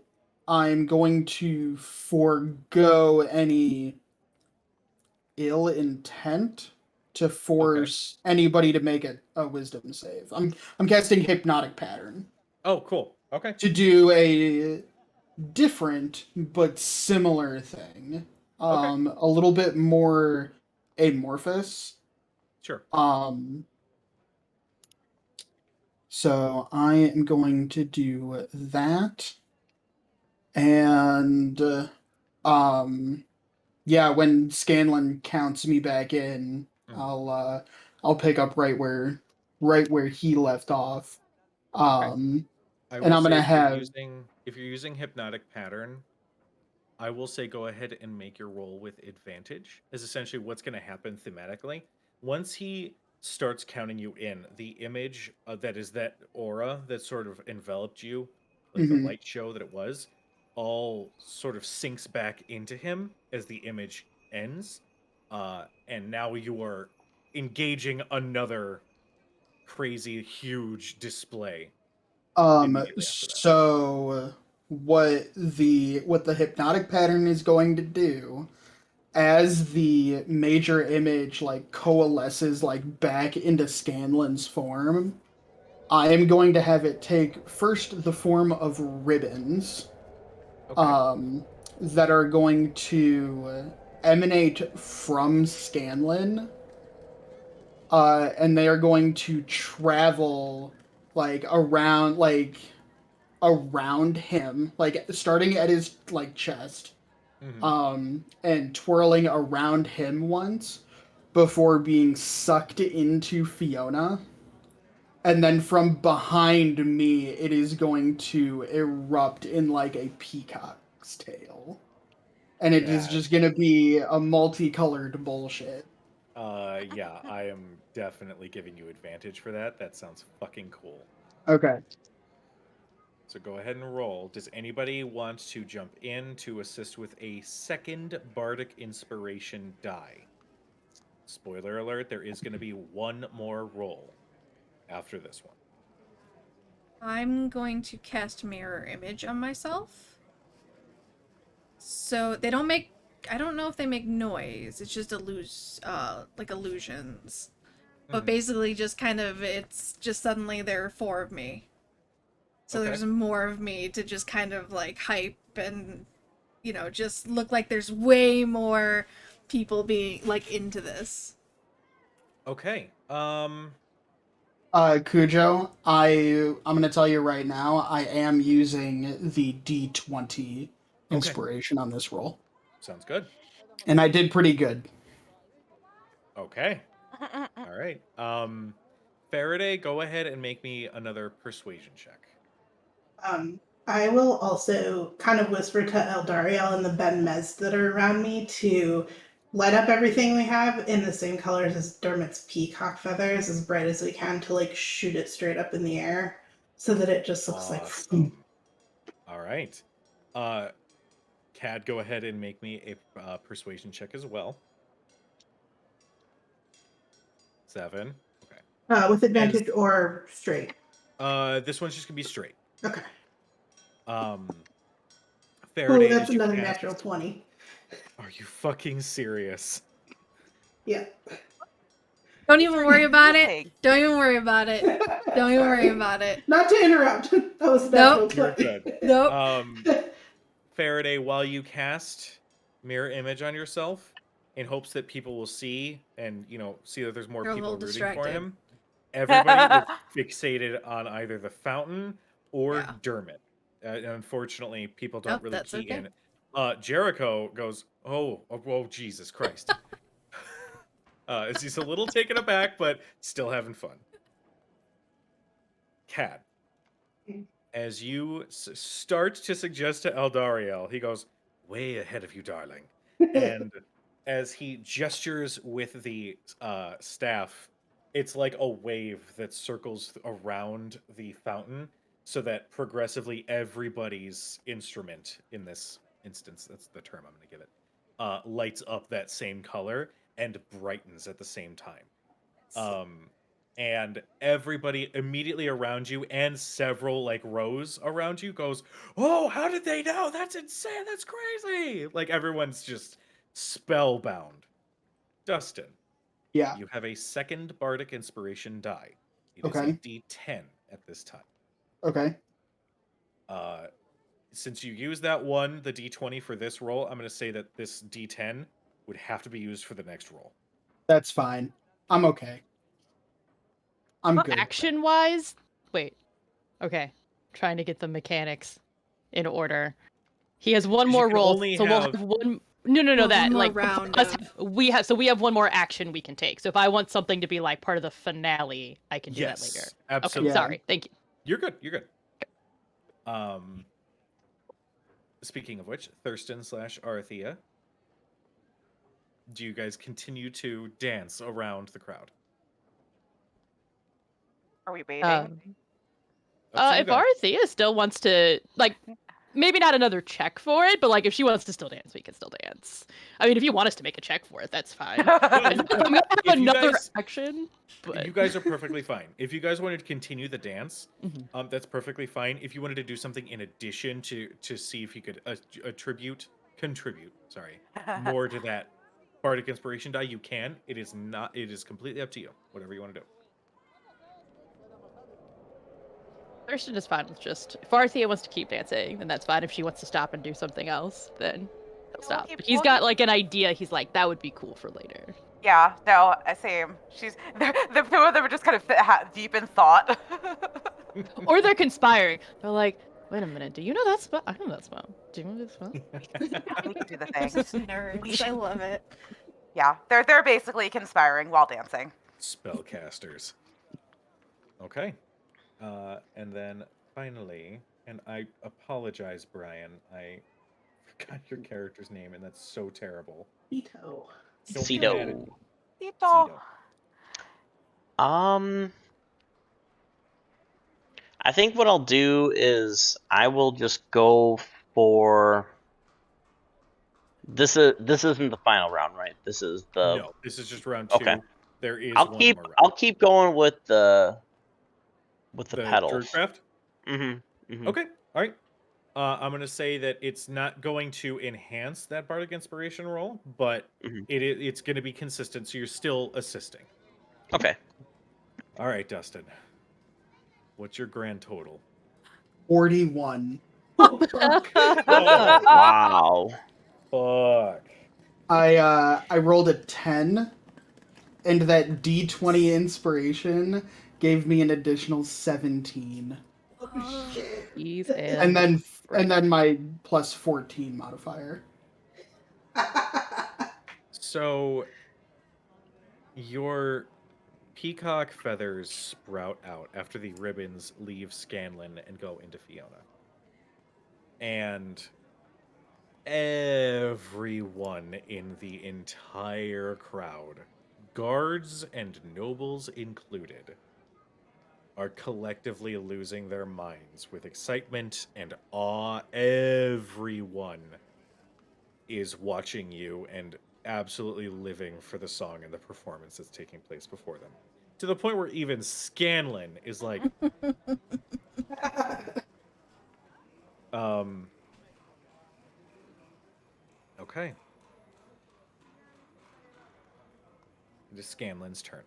I'm going to forego any ill intent to force anybody to make a wisdom save. I'm casting Hypnotic Pattern Oh, cool. Okay. to do a different but similar thing. A little bit more amorphous. Sure. So I am going to do that. And yeah, when Scanlan counts me back in, I'll pick up right where he left off. I And will I'm gonna say have if you're using hypnotic pattern, I will say go ahead and make your roll with advantage. Is essentially what's going to happen thematically. Once he starts counting you in, the image that aura that sort of enveloped you, like the Mhm. light show that it was, all sort of sinks back into him as the image ends. And now you are engaging another crazy, huge display immediately after that. So what the hypnotic pattern is going to do as the major image like coalesces like back into Scanlan's form, I am going to have it take first the form of ribbons Okay. that are going to emanate from Scanlan, and they are going to travel like around him, like starting at his like chest, Hmm. and twirling around him once before being sucked into Fiona. And then from behind me, it is going to erupt in like a peacock's tail. And it is That just gonna be a multicolored bullshit. Yeah, I am definitely giving you advantage for that. That sounds fucking cool. Okay. So go ahead and roll. Does anybody want to jump in to assist with a second bardic inspiration die? Spoiler alert, there is going to be one more roll after this one. I'm going to cast Mirror Image on myself. So they don't make. I don't know if they make noise. It's just like illusions. But Mhm. basically, just kind of, it's just suddenly there are 4 of me. So Okay. there's more of me to just kind of like hype and, just look like there's way more people being like into this. Okay. Cujo, I'm gonna tell you right now, I am using the D20 Okay. inspiration on this roll. Sounds good. And I did pretty good. Okay. All right. Faraday, go ahead and make me another persuasion check. I will also kind of whisper to Eldariel and the Ben Mez that are around me to light up everything we have in the same colors as Dermot's peacock feathers, as bright as we can, to like shoot it straight up in the air so that it just looks like. Awesome. All right. Cad, go ahead and make me a persuasion check as well. 7. Okay. With advantage or straight. This one's just gonna be straight. Okay. Faraday, that's as you another cast- natural 20. Are you fucking serious? Yeah. Don't even worry about it. Amazing. Don't even worry about it. Don't even worry about it. Not to interrupt. That was a natural Nope. You're 20. good. Nope. Faraday, while you cast mirror image on yourself, in hopes that people will see and see that there's more You're a people little rooting for distracted. him, everybody is fixated on either the fountain or Yeah. Dermot. And unfortunately, people don't Nope, really that's key okay. in. Jericho goes, oh, Jesus Christ. He's a little taken aback, but still having fun. Cad, as you start to suggest to Eldariel, he goes, way ahead of you, darling. And as he gestures with the staff, it's like a wave that circles around the fountain so that progressively everybody's instrument in this instance, that's the term I'm going to give it, lights up that same color and brightens at the same time. And everybody immediately around you and several like rows around you goes, "Oh, how did they know? That's insane. That's crazy." Like everyone's just spellbound. Dustin, Yeah. you have a second bardic inspiration die. It is a Okay. D10 at this time. Okay. Since you use that one, the D20 for this roll, I'm going to say that this D10 would have to be used for the next roll. That's fine. I'm okay. I'm good. Action wise, wait. Okay, trying to get the mechanics in order. He has one 'Cause you more can roll, only so we'll have- have one. No, Well, that one more like round us, of- we have. So we have one more action we can take. So if I want something to be like part of the finale, I can do that later. Yes, Okay, absolutely. Yeah. sorry. Thank you. You're good. You're good. Speaking of which, Thurston/Arthea, do you guys continue to dance around the crowd? Are we waiting? Up to you If guys. Arthea still wants to, like, maybe not another check for it, but like if she wants to still dance, we can still dance. I mean, if you want us to make a check for it, that's fine. I'm gonna have If you another guys- action, but You guys are perfectly fine. If you guys wanted to continue the dance, Mhm. that's perfectly fine. If you wanted to do something in addition to see if you could contribute, more to that bardic inspiration die, you can. It is not. It is completely up to you. Whatever you want to do. Thurston is fine with just if Arthea wants to keep dancing, then that's fine. If she wants to stop and do something else, then he'll stop. keep- But he's we'll got keep- like an idea. He's like, that would be cool for later. Yeah, no, same. The two of them are just kind of deep in thought. Or they're conspiring. They're like, wait a minute, do you know that spell? I know that spell. Do you know that spell? We can do the They're thing. such nerds. I love it. Yeah, they're basically conspiring while dancing. Spellcasters. Okay. And then finally, and I apologize, Brian, I forgot your character's name, and that's so terrible. Ito. Don't get mad at Cedo. me. Tito. Cedo. I think what I'll do is I will just go for this isn't the final round, right? This is the No, this is just round 2. Okay. There is I'll one keep more round. I'll keep going with the The pedals. Druidcraft? Mm-hmm. Okay, all right. I'm going to say that it's not going to enhance that bardic inspiration roll, but Mhm. it's going to be consistent, so you're still assisting. Okay. All right, Dustin. What's your grand total? 41. Wow. Fuck. I rolled a 10, and that D20 inspiration gave me an additional 17, He's and then my plus 14 modifier. So your peacock feathers sprout out after the ribbons leave Scanlan and go into Fiona. And everyone in the entire crowd, guards and nobles included, are collectively losing their minds with excitement and awe. Everyone is watching you and absolutely living for the song and the performance that's taking place before them. To the point where even Scanlan is like, okay. It is Scanlan's turn.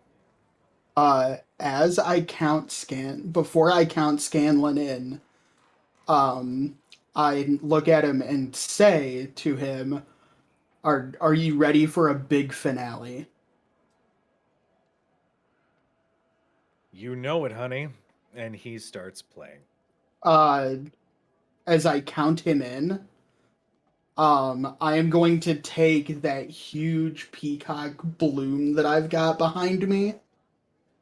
As I count before I count Scanlan in, I look at him and say to him, "Are you ready for a big finale?" You know it, honey. And he starts playing. As I count him in, I am going to take that huge peacock bloom that I've got behind me.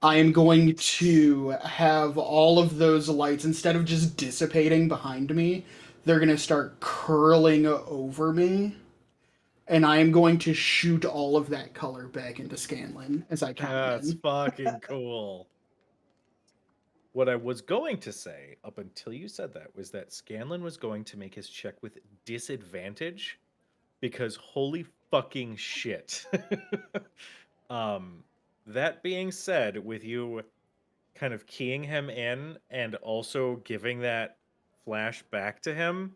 I am going to have all of those lights, instead of just dissipating behind me, they're going to start curling over me. And I am going to shoot all of that color back into Scanlan as I count That's in. fucking cool. What I was going to say up until you said that was that Scanlan was going to make his check with disadvantage because holy fucking shit. That being said, with you kind of keying him in and also giving that flash back to him,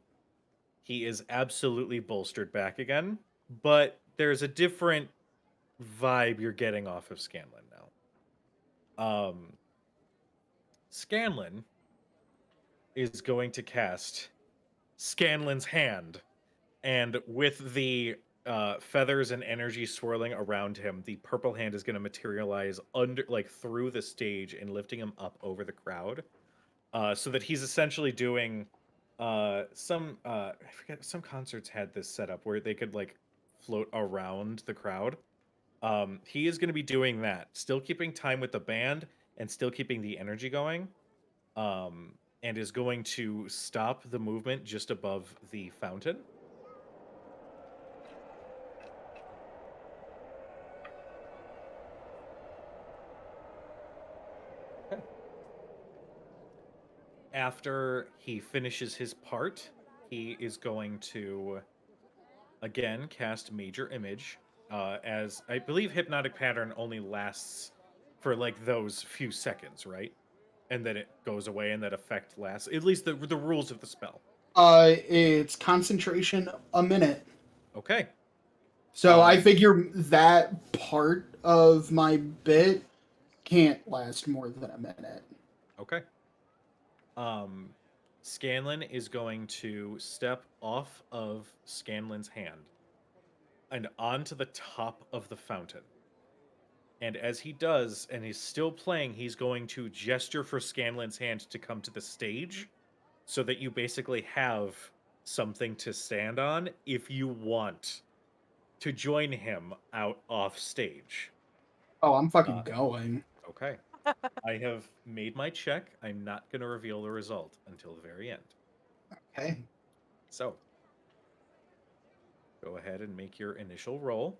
he is absolutely bolstered back again. But there's a different vibe you're getting off of Scanlan now. Scanlan is going to cast Scanlan's Hand, and with the feathers and energy swirling around him, the purple hand is going to materialize through the stage and lifting him up over the crowd, so that he's essentially doing I forget, some concerts had this setup where they could like float around the crowd. He is going to be doing that, still keeping time with the band and still keeping the energy going. And is going to stop the movement just above the fountain. Okay. After he finishes his part, he is going to again cast Major Image. As I believe Hypnotic Pattern only lasts for like those few seconds, right? And then it goes away, and that effect lasts. At least the rules of the spell. It's concentration a minute. Okay. So I figure that part of my bit can't last more than a minute. Okay. Scanlan is going to step off of Scanlan's hand and onto the top of the fountain. And as he does, and he's still playing, he's going to gesture for Scanlan's hand to come to the stage so that you basically have something to stand on if you want to join him out off stage. Oh, I'm fucking going. Okay. I have made my check. I'm not going to reveal the result until the very end. Okay. So, go ahead and make your initial roll.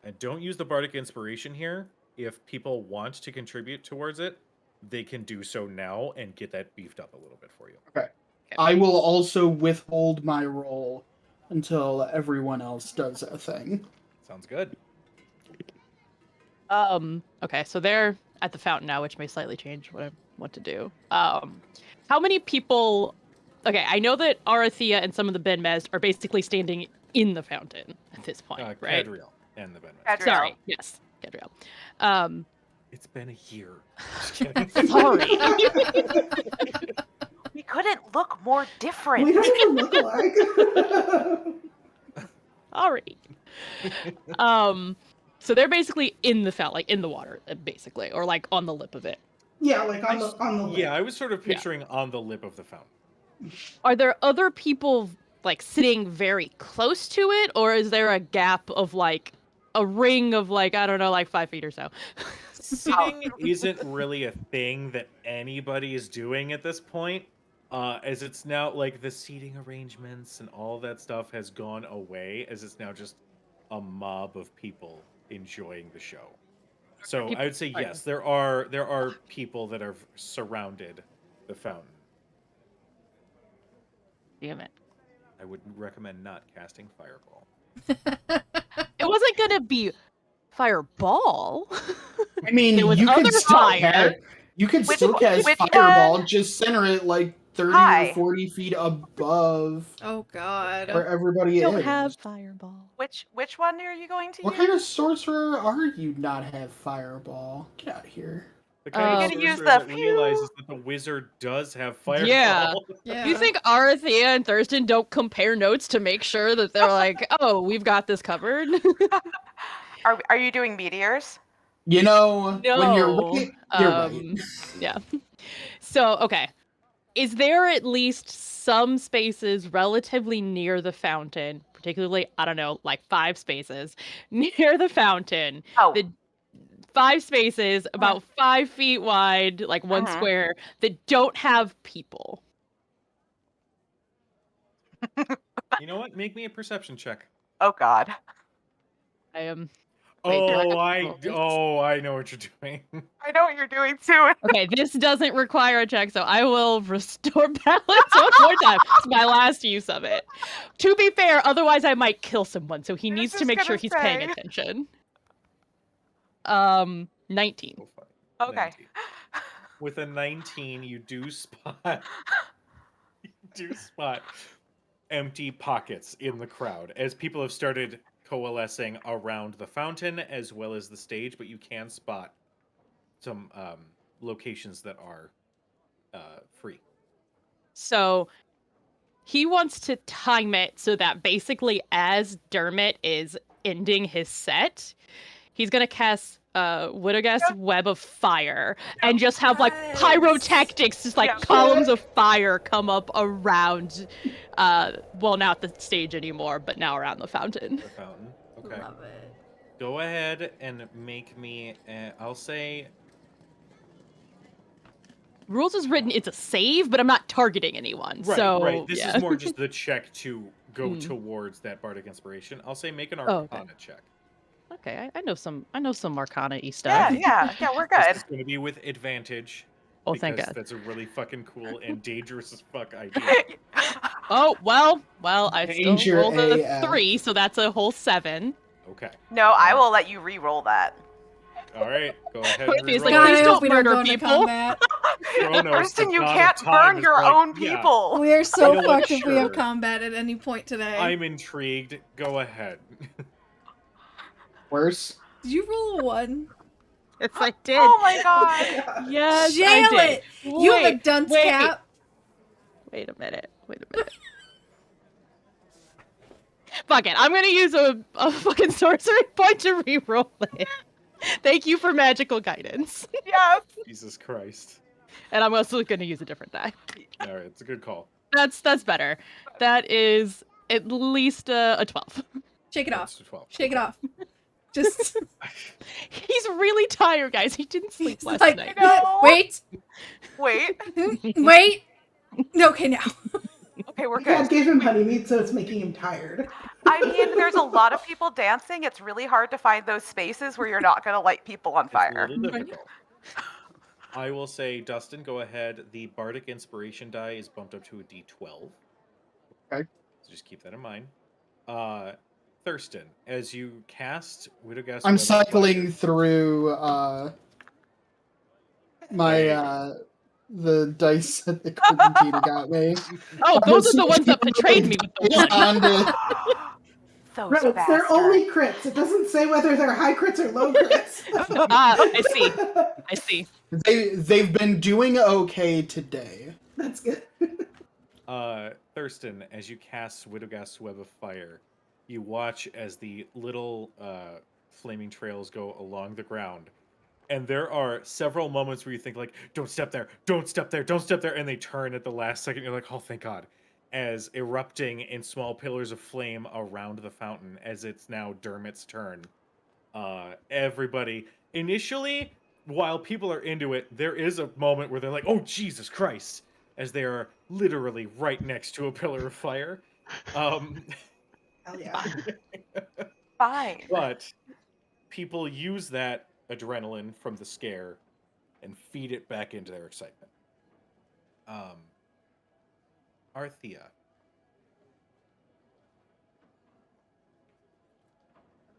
And don't use the Bardic Inspiration here. If people want to contribute towards it, they can do so now and get that beefed up a little bit for you. Okay. I will also withhold my roll until everyone else does a thing. Sounds good. Okay, so they're at the fountain now, which may slightly change what I want to do. How many people... Okay, I know that Arathea and some of the Ben Mez are basically standing in the fountain at this point, right? Cadriel and the Ben. Cadriel. Sorry, yes, Cadriel. It's been a year. Just kidding. Sorry. We couldn't look more different. We don't even look alike. Sorry. So they're basically in the fountain, like in the water, basically, or like on the lip of it. Yeah, like on the lip. Yeah, I was sort of picturing on the lip of the fountain. Are there other people like sitting very close to it, or is there a gap of like a ring of like, I don't know, like 5 feet or so? Sitting isn't really a thing that anybody is doing at this point, as it's now like the seating arrangements and all that stuff has gone away, as it's now just a mob of people enjoying the show. So I would say yes, there are people that have surrounded the fountain. Damn it. I would recommend not casting Fireball. It wasn't gonna be fireball. I mean, There was you can other still fire. cast fireball. Just center it like 30 Hi. or 40 feet above Oh god. where everybody Don't is. have fireball. Which one are you going to What use? kind of sorcerer are you not have fireball? Get out of here. The kind You're of gonna use sorcerer the that realizes that the wizard does have fireball. Yeah. Yeah. You think Arathea and Thurston don't compare notes to make sure that they're like, oh, we've got this covered? Are you doing meteors? You know, when you're No. right, you're right. Yeah. So, okay. Is there at least some spaces relatively near the fountain, particularly, I don't know, like 5 spaces near the fountain? Oh, The 5 spaces about 5 feet wide, like one square, that don't have people. You know what? Make me a perception check. oh God. I am. Wait, do I have Oh, to I roll this? I know what you're doing. I know what you're doing too. Okay, this doesn't require a check, so I will restore balance one more time. It's my last use of it. To be fair, otherwise I might kill someone, so he I was needs to just make sure gonna he's paying say. attention. 19. Oh, fine. Okay. 19. With a 19, you do spot empty pockets in the crowd as people have started coalescing around the fountain as well as the stage, but you can spot some locations that are free. So he wants to time it so that basically as Dermot is ending his set, he's gonna cast Widogast's Web of Fire and just have like Yes. pyrotechnics, just like Yeah. columns of fire come up around well, not the stage anymore, but now around the fountain. The fountain. Okay. Love it. Go ahead and make me I'll say Rules is written it's a save, but I'm not targeting anyone. right, so right. This yeah. is more just the check to go Mm. towards that bardic inspiration. I'll say make an Oh, okay. Arcana check. Okay, I know some Arcana-y Yeah, stuff. yeah, we're This good. is going to be with advantage. Oh, thank because God. that's a really fucking cool and dangerous as fuck idea. Oh, well, I Danger still rolled a AF. 3, so that's a whole 7. Okay. No, I will let you re-roll that. All right. Go ahead Wait, and he's reroll. like, God, please I don't hope we don't murder go into people. combat. Kronos, Kristen, the you god of can't time, burn is your like, own yeah, people. We are so You know what, fucked if we sure. have combat at any point today. I'm intrigued. Go ahead. Worse. Did you roll a 1? Yes, I did. Oh my god. Yes, I Jail did. it! You have a dunce wait. cap. Wait a minute. Fuck it. I'm gonna use a fucking sorcery point to reroll it. Thank you for magical guidance. Yes. Jesus Christ. And I'm also gonna use a different die. All right, it's a good call. That's better. That is at least a 12. Shake it off. That's 12. Shake it off. Just He's really tired, guys. He didn't sleep He's last like, night. No. wait, Wait. wait. Okay, now. Okay, we're God good. gave him honeymeat, so it's making him tired. I mean, there's a lot of people dancing. It's really hard to find those spaces where you're not going to light people on It's fire. a little difficult. I will say, Dustin, go ahead. The bardic inspiration die is bumped up to a D12. Okay. So just keep that in mind. Thurston, as you cast Widogast, I'm cycling through my the dice that the Quintina got me. Oh, those are the ones that betrayed me with the one. And, Those Right, they're bastards. only crits. It doesn't say whether they're high crits or low crits. Ah, I see. they've been doing okay today. That's good. Thurston, as you cast Widogast's Web of Fire, you watch as the little flaming trails go along the ground. And there are several moments where you think, like, don't step there, don't step there, don't step there. And they turn at the last second. You're like, oh, thank God. As erupting in small pillars of flame around the fountain, as it's now Dermot's turn. Everybody, initially, while people are into it, there is a moment where they're like, oh, Jesus Christ, as they are literally right next to a pillar of fire. Hell yeah. Fine. But people use that adrenaline from the scare and feed it back into their excitement. Arthea.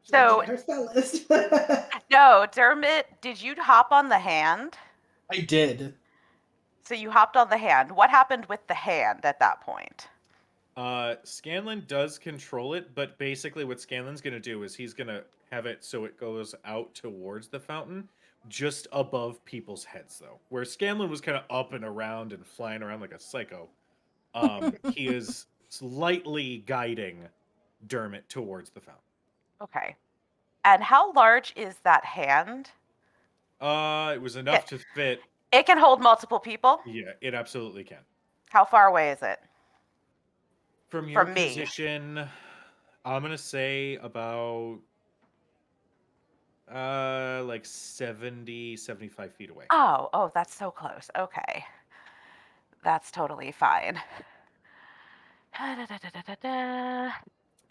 So- Her spell list. No, Dermot, did you hop on the hand? I did. So you hopped on the hand. What happened with the hand at that point? Scanlan does control it, but basically what Scanlan's going to do is he's going to have it so it goes out towards the fountain, just above people's heads, though. Where Scanlan was kind of up and around and flying around like a psycho, he is slightly guiding Dermot towards the fountain. Okay. And how large is that hand? It was enough to fit. It can hold multiple people. Yeah, it absolutely can. How far away is it? From your From me. position, I'm gonna say about like 70, 75 feet away. Oh, that's so close. Okay. That's totally fine.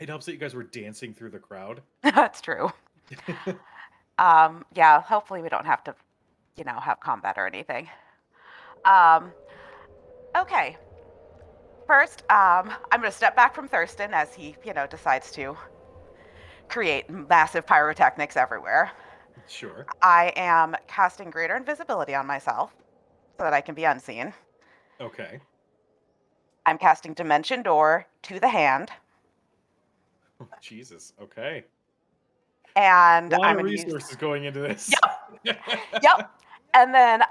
It helps that you guys were dancing through the crowd. That's true. Yeah, hopefully we don't have to, have combat or anything. Okay. First, I'm going to step back from Thurston as he, decides to create massive pyrotechnics everywhere. Sure. I am casting greater invisibility on myself so that I can be unseen. Okay. I'm casting Dimension Door to the hand, Oh, Jesus. Okay. and A lot I'm of going to use. resources going into this. Yep. And then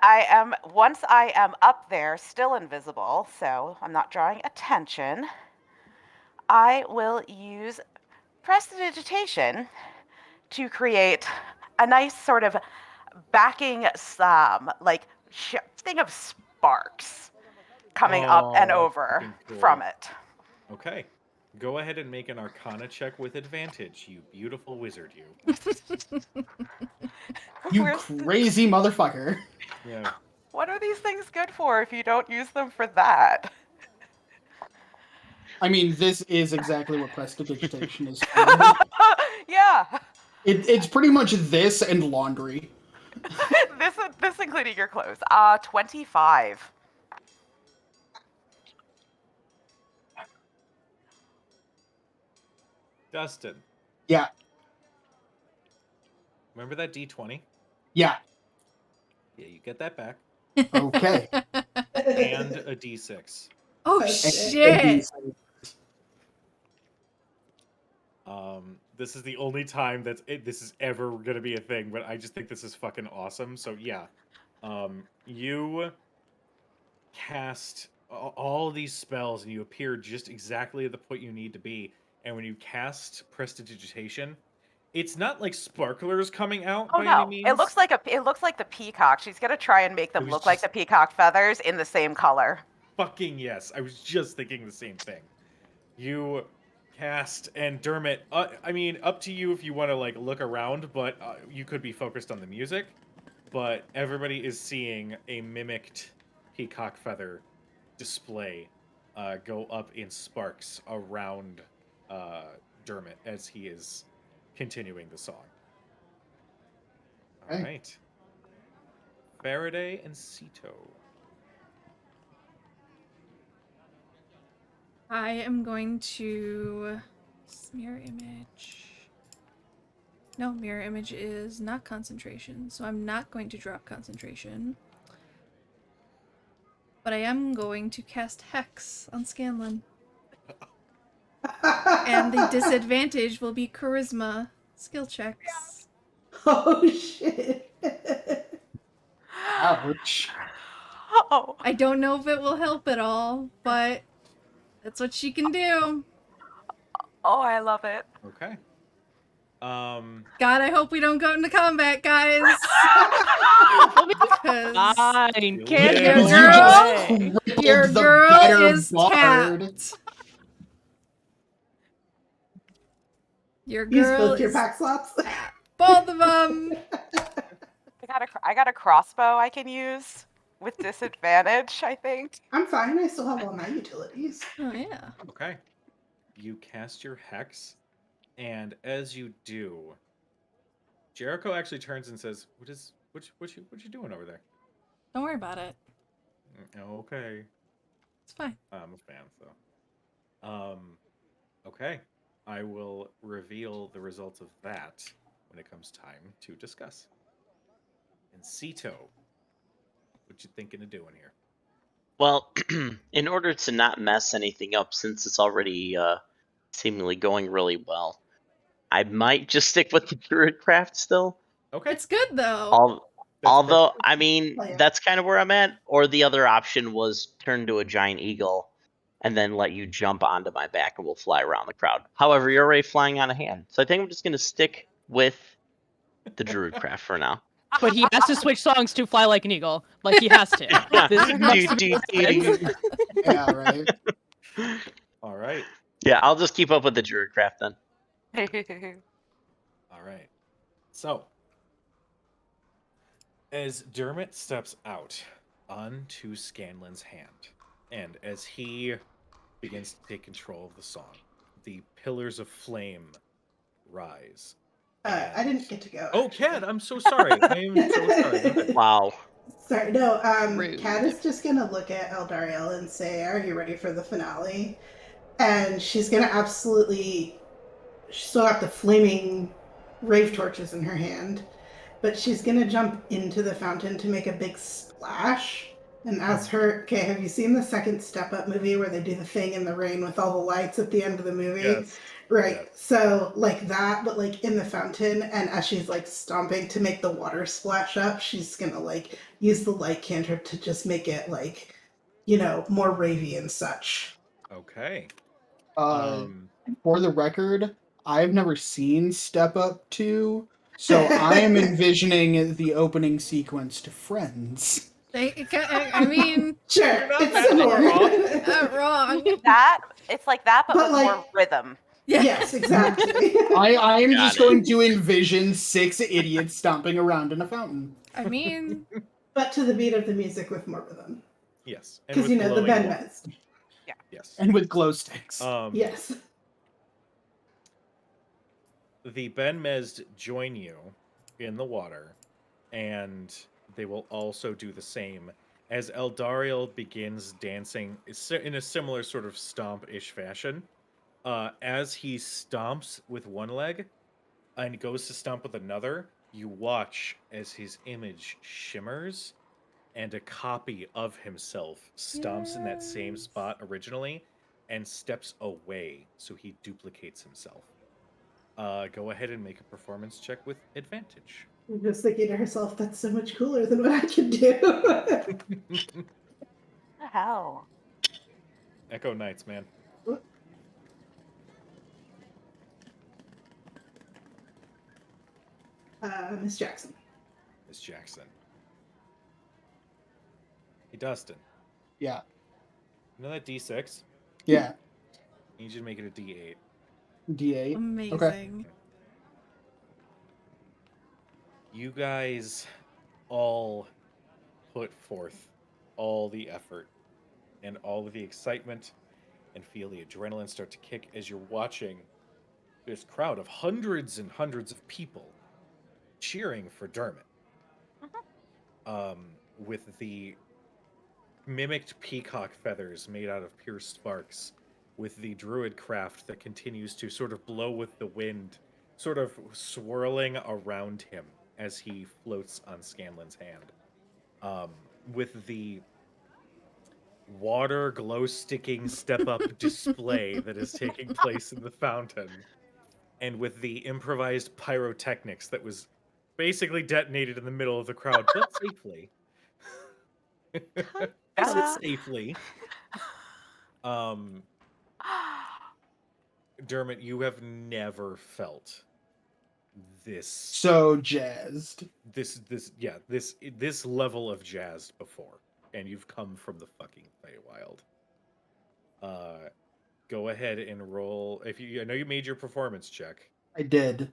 once I am up there, still invisible, so I'm not drawing attention, I will use Prestidigitation to create a nice sort of backing, thing of sparks coming up and Oh, that's over fucking cool. from it. Okay. Go ahead and make an Arcana check with advantage, you beautiful wizard, you. You Where's- crazy motherfucker. Yeah. What are these things good for if you don't use them for that? I mean, this is exactly what prestidigitation is for. Yeah. It's pretty much this and laundry. This including your clothes. 25. Dustin, Yeah, remember that D20? yeah. Yeah, you get that back. Okay. And a D6. Oh Okay. shit! This is the only time this is ever gonna be a thing, but I just think this is fucking awesome. So yeah, you cast all these spells and you appear just exactly at the point you need to be. And when you cast Prestidigitation, it's not like sparklers coming out Oh by any no! means. It looks like the peacock. She's gonna try and make them was look like the just- peacock feathers in the same color. Fucking yes, I was just thinking the same thing. You cast, and Dermot, I mean, up to you if you want to like look around, but you could be focused on the music. But everybody is seeing a mimicked peacock feather display go up in sparks around Dermot as he is continuing the song. All Okay. right. Faraday and Sito. I am going to mirror image. No, mirror image is not concentration, so I'm not going to drop concentration. But I am going to cast Hex on Scanlan. And the disadvantage will be Charisma skill checks. Oh shit. Ouch. Oh. I don't know if it will help at all, but that's what she can do. Oh, I love it. Okay. God, I hope we don't go into combat, guys. Because Fine. You Can't will. get Your your girl- way. your The girl better is bard. tapped. Your Use girl both your is pack slots. both of them. I got a crossbow I can use with disadvantage, I think. I'm fine. I still have all my utilities. Oh yeah. Okay. You cast your hex, and as you do, Jericho actually turns and says, what you doing over there?" Don't worry about it. Okay. It's fine. I'm a fan, so. Okay. I will reveal the results of that when it comes time to discuss. And Sito, what you thinking of doing here? Well, in order to not mess anything up, since it's already seemingly going really well, I might just stick with the Druidcraft still. Okay. It's good though. That's Although, perfect. I mean, Plan. that's kind of where I'm at. Or the other option was turn into a giant eagle and then let you jump onto my back and we'll fly around the crowd. However, you're already flying on a hand. So I think I'm just going to stick with the Druidcraft for now. But he has to switch songs to Fly Like an Eagle. Like he has to. This must be respected. Yeah, right. All right. Yeah, I'll just keep up with the Druidcraft then. All right. So, as Dermot steps out onto Scanlan's hand, and as he begins to take control of the song, the pillars of flame rise, I didn't get to go. Oh, actually. Kat, I'm so sorry. I am so sorry. Go ahead. Wow. Sorry, no, Rude. Kat is just gonna look at Eldariel and say, "Are you ready for the finale?" And she's gonna absolutely. She's still got the flaming rave torches in her hand, but she's gonna jump into the fountain to make a big splash. And as her, okay, have you seen the second Step Up movie where they do the thing in the rain with all the lights at the end of the movie? Yes. Right. Yes. So like that, but like in the fountain, and as she's like stomping to make the water splash up, she's gonna like use the light cantrip to just make it like, more ravey and such. Okay. Uh, for the record, I've never seen Step Up 2, so I am envisioning the opening sequence to Friends. I mean, Sure, You're not it's that far similar. not wrong. It's like that, but But, with more like- rhythm. Yeah. Yes, exactly. I am Got just it. going to envision 6 idiots stomping around in a fountain. I mean, But to the beat of the music with more rhythm. Yes. And Because, with the glowing Ben water. Mez. Yes. And with glow sticks. Yes. The Ben Mez join you in the water, and they will also do the same as Eldariel begins dancing in a similar sort of stomp-ish fashion. As he stomps with one leg and goes to stomp with another, you watch as his image shimmers and a copy of himself stomps in that same spot originally and steps away so he duplicates himself. Go ahead and make a performance check with advantage. I'm just thinking to herself, that's so much cooler than what I can do. What the hell? Echo Knights, man. Miss Jackson. Miss Jackson. Hey, Dustin. Yeah. You know that D6? Yeah. I need you to make it a D8. D8. amazing. Okay. You guys all put forth all the effort and all of the excitement and feel the adrenaline start to kick as you're watching this crowd of hundreds and hundreds of people cheering for Dermot. With the mimicked peacock feathers made out of pure sparks, with the druid craft that continues to sort of blow with the wind, sort of swirling around him as he floats on Scanlan's hand. With the water glow sticking step up display that is taking place in the fountain, and with the improvised pyrotechnics that was basically detonated in the middle of the crowd, but safely. I said safely. Dermot, you have never felt this So jazzed. this level of jazzed before, and you've come from the fucking Feywild. Go ahead and roll. I know you made your performance check. I did.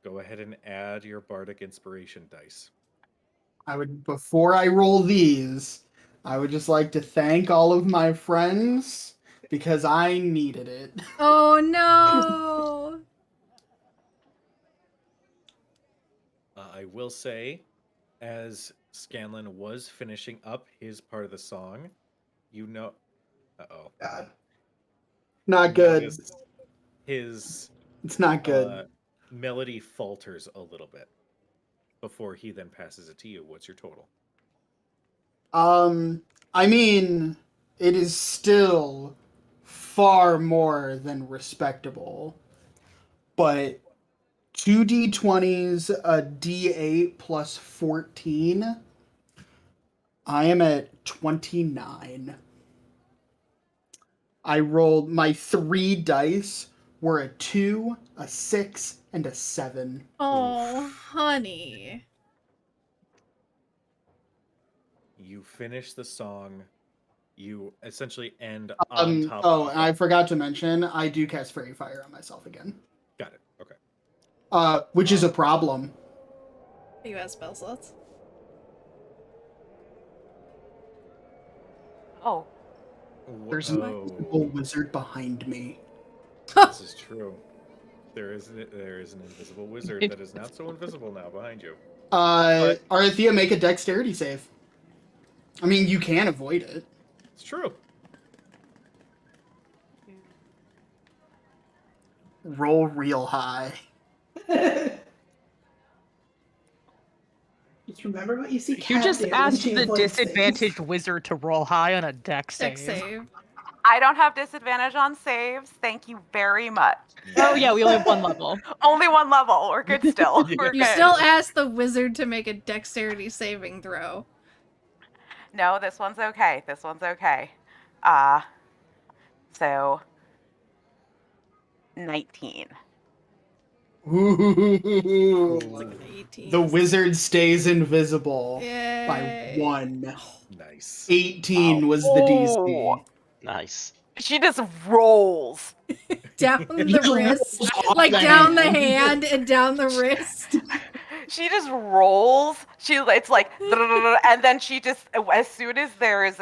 Go ahead and add your bardic inspiration dice. Before I roll these, I would just like to thank all of my friends because I needed it. Oh no! I will say, as Scanlan was finishing up his part of the song, uh-oh. God. Not good. His It's not good. melody falters a little bit before he then passes it to you. What's your total? I mean, it is still far more than respectable. But 2 d20s, a d8 plus 14. I am at 29. I rolled my 3 dice were a 2, a 6, and a 7. Oh, honey. You finish the song. You essentially end on top. Oh, and I forgot to mention, I do cast Fairy Fire on myself again. Got it. Okay. Which is a problem. You have spell slots. Oh, There's an invisible wizard behind me. This is true. There is an invisible wizard that is not so invisible now behind you. Arithia, make a dexterity save. I mean, you can avoid it. It's true. Roll real high. Just remember what you see. You just Cat do when asked she the avoids things. disadvantaged wizard to roll high on a dex save. Dex save. I don't have disadvantage on saves. Thank you very much. Oh yeah, we only have one level. Only one level. We're good still. Yeah. We're You good. still ask the wizard to make a dexterity saving throw. No, this one's okay. This one's okay. So 19. Ooh. It's like an 18. The wizard stays invisible Yay. by 1. Nice. 18 was the DC. Nice. She just rolls. Down the Just wrist. rolls off Like the down the hand. hand and down the wrist. She just rolls. It's like, and then she just, as soon as there is,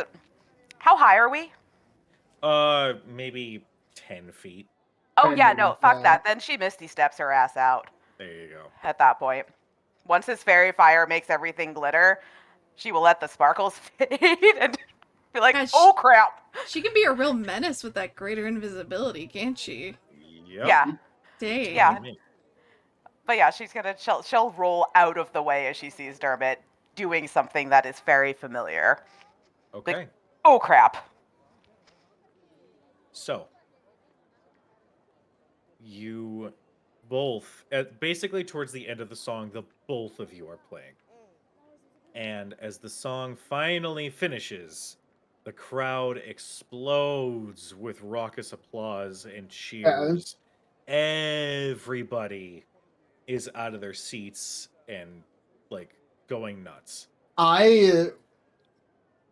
how high are we? Maybe 10 feet. Oh And yeah, then, no, fuck that. Then she Misty steps her ass out There you go. at that point. Once his fairy fire makes everything glitter, she will let the sparkles fade and be like, Gosh. oh crap. She can be a real menace with that greater invisibility, can't she? Yep. Yeah. Dang. Yeah. But yeah, she'll roll out of the way as she sees Dermot doing something that is very familiar. Okay. Oh crap. So, you both, basically towards the end of the song, the both of you are playing. And as the song finally finishes, the crowd explodes with raucous applause and cheers. Everybody is out of their seats and, like, going nuts. I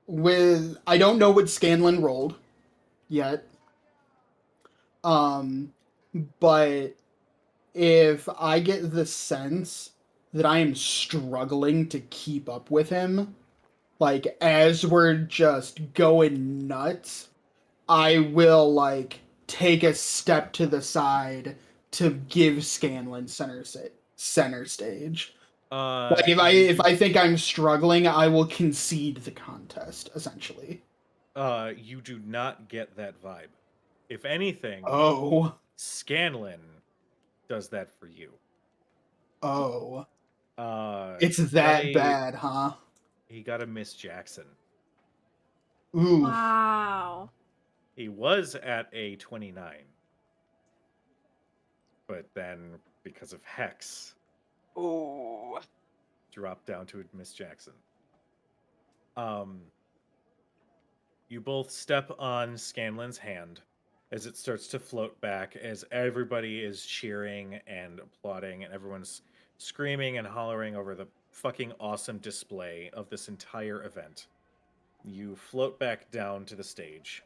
don't know what Scanlan rolled yet. But if I get the sense that I am struggling to keep up with him, like as we're just going nuts, I will like take a step to the side to give Scanlan center stage. Like if I think I'm struggling, I will concede the contest, essentially. You do not get that vibe. If anything, Oh. Scanlan does that for you. Oh. Uh, It's that bad, huh? He got a Miss Jackson. Ooh. Wow. He was at a 29. But then, because of Hex, Ooh. dropped down to a Miss Jackson. You both step on Scanlan's hand as it starts to float back, as everybody is cheering and applauding, and everyone's screaming and hollering over the fucking awesome display of this entire event. You float back down to the stage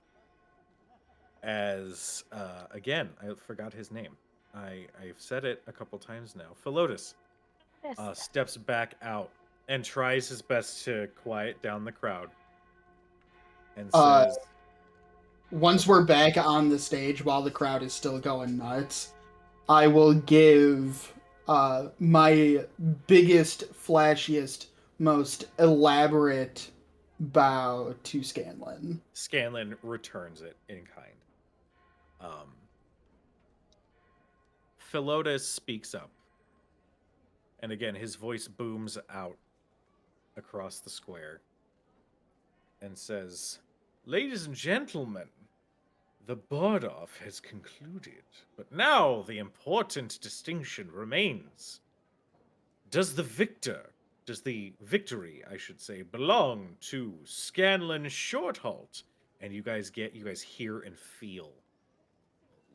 as, again, I forgot his name. I've said it a couple times now. Philotus steps back out and tries his best to quiet down the crowd and says, Once we're back on the stage while the crowd is still going nuts, I will give my biggest, flashiest, most elaborate bow to Scanlan. Scanlan returns it in kind. Philotus speaks up. And again, his voice booms out across the square and says, "Ladies and gentlemen, the board-off has concluded, but now the important distinction remains. Does the victory, I should say, belong to Scanlan Shorthalt?" And you guys hear and feel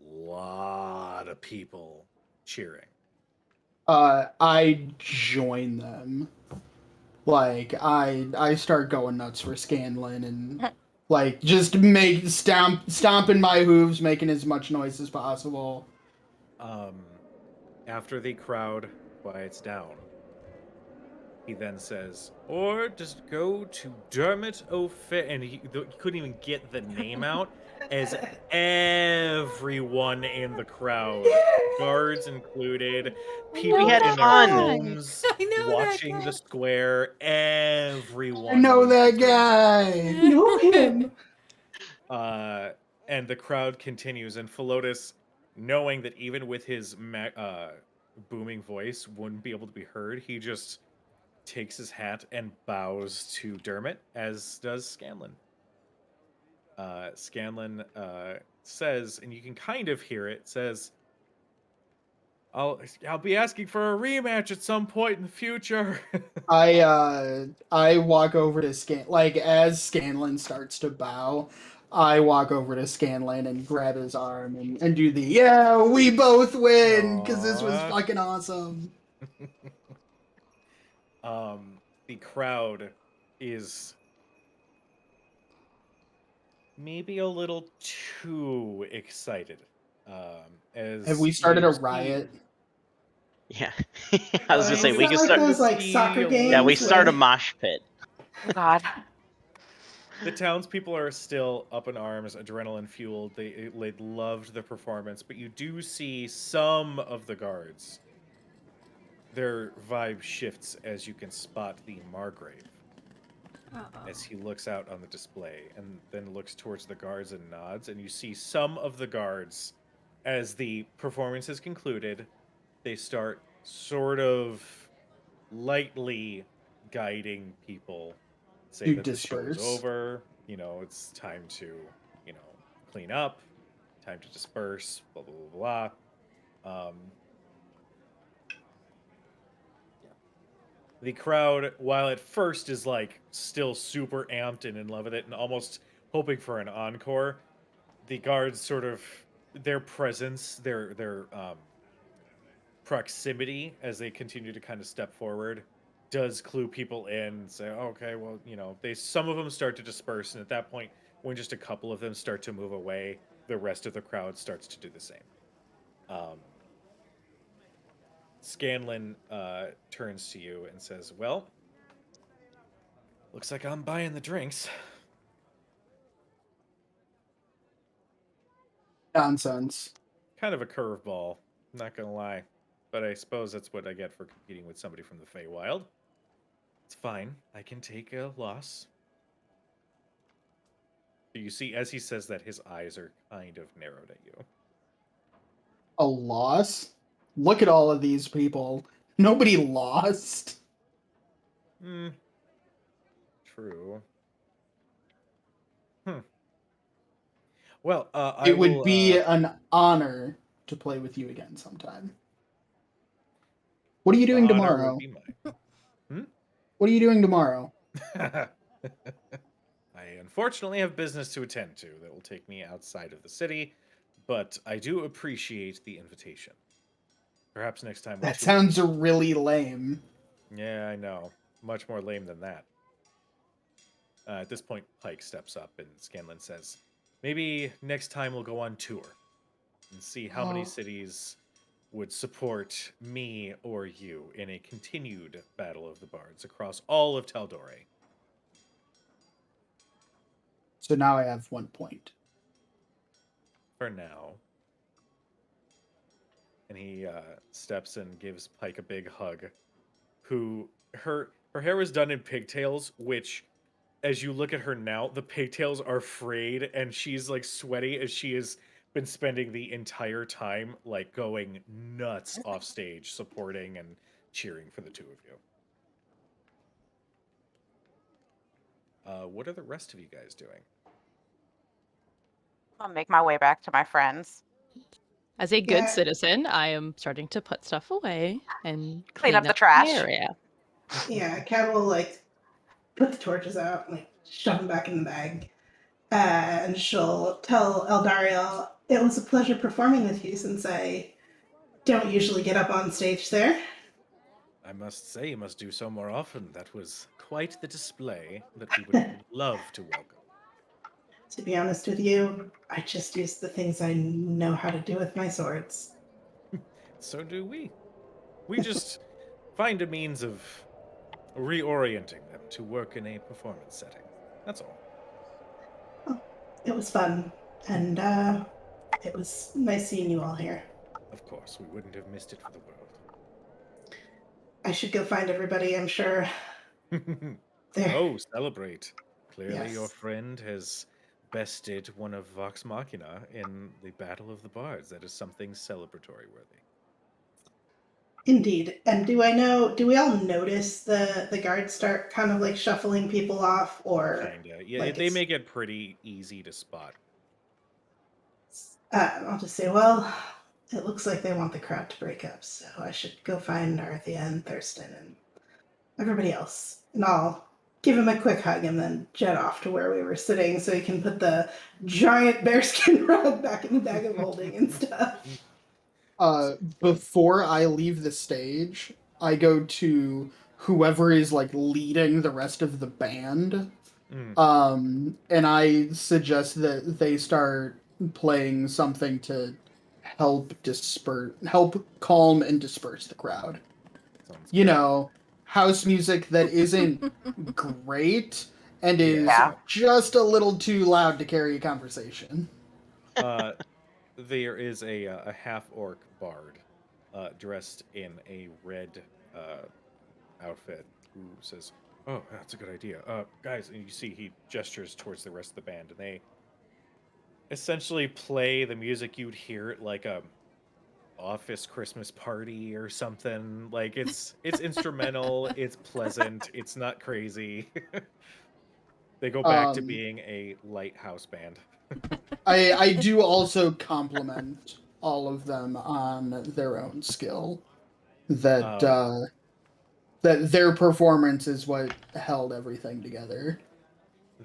a lot of people cheering. I join them. Like, I start going nuts for Scanlan and like just stomping my hooves, making as much noise as possible. After the crowd quiets down, He then says, or just go to Dermot O'Fair, and he couldn't even get the name out, as everyone in the crowd, guards included, people had in their fun. homes, I know that watching guy. the square, everyone. I know was that there. guy. Know him. And the crowd continues, and Philotis, knowing that even with his booming voice wouldn't be able to be heard, he just takes his hat and bows to Dermot, as does Scanlan. Scanlan says, and you can kind of hear it, says, I'll be asking for a rematch at some point in the future. I walk over to as Scanlan starts to bow, I walk over to Scanlan and grab his arm and do the yeah, we both win because this was Aw. fucking awesome. The crowd is maybe a little too excited. As Have we started you a see- riot? Yeah. I was gonna say Is we that can like start. those like see soccer a- games? Yeah, we start a where- mosh pit. Oh God. The townspeople are still up in arms, adrenaline fueled. They loved the performance, but you do see some of the guards. Their vibe shifts as you can spot the Margrave as he looks out on the display and then looks towards the guards and nods, and you see some of the guards, as the performance is concluded, they start sort of lightly guiding people, say To that the show is disperse. over, it's time to, clean up, time to disperse, blah blah blah blah. The crowd, while at first is like still super amped and in love with it and almost hoping for an encore, the guards sort of their presence, their proximity as they continue to kind of step forward does clue people in and say, okay, well, some of them start to disperse, and at that point, when just a couple of them start to move away, the rest of the crowd starts to do the same. Scanlan turns to you and says, well, looks like I'm buying the drinks. Nonsense. Kind of a curveball, not gonna lie. But I suppose that's what I get for competing with somebody from the Feywild. It's fine. I can take a loss. You see, as he says that, his eyes are kind of narrowed at you. A loss? Look at all of these people. Nobody lost. True. Well, It would be an honor to play with you again sometime. What are you doing tomorrow? Would be mine. What are you doing tomorrow? I unfortunately have business to attend to that will take me outside of the city, but I do appreciate the invitation. Perhaps next time. That sounds really lame. Yeah, I know. Much more lame than that. At this point, Pike steps up and Scanlan says, maybe next time we'll go on tour and see how many cities would support me or you in a continued Battle of the Bards across all of Tal'Dorei. So now I have 1 point. For now. And he steps and gives Pike a big hug. Her hair was done in pigtails, which, as you look at her now, the pigtails are frayed, and she's like sweaty as she has been spending the entire time like going nuts off stage, supporting and cheering for the two of you. What are the rest of you guys doing? I'll make my way back to my friends. As a good Yeah. citizen, I am starting to put stuff away and Clean up the trash. area. Yeah, Kat will like put the torches out, like shove them back in the bag, and she'll tell Eldariel, "It was a pleasure performing with you since I don't usually get up on stage there." I must say, you must do so more often. That was quite the display that we would love to welcome. To be honest with you, I just use the things I know how to do with my swords. So do we. We just find a means of reorienting them to work in a performance setting. That's all. It was fun, and it was nice seeing you all here. Of course, we wouldn't have missed it for the I should go find everybody, I'm sure. world. There. Oh, celebrate. Clearly your Yes. friend has bested one of Vox Machina in the Battle of the Bards. That is something celebratory worthy. Indeed. And do we all notice the guards start kind of like shuffling people off, or Kinda. Yeah, like they it's- make it pretty easy to spot. I'll just say, well, it looks like they want the crowd to break up, so I should go find Arthea and Thurston and everybody else. And I'll give him a quick hug and then jet off to where we were sitting so he can put the giant bearskin rug back in the bag of holding and stuff. Before I leave the stage, I go to whoever is like leading the rest of the band. And I suggest that they start playing something to help calm and disperse the crowd. Sounds You good. know, house music that isn't great and is Yeah. just a little too loud to carry a conversation. There is a half-orc bard dressed in a red outfit who says, "Oh, that's a good idea. Guys," and you see he gestures towards the rest of the band, and they essentially play the music you'd hear at like a office Christmas party or something. Like it's instrumental, it's pleasant, it's not crazy. They go back to being a light house band. I do also compliment all of them on their own skill. That that their performance is what held everything together.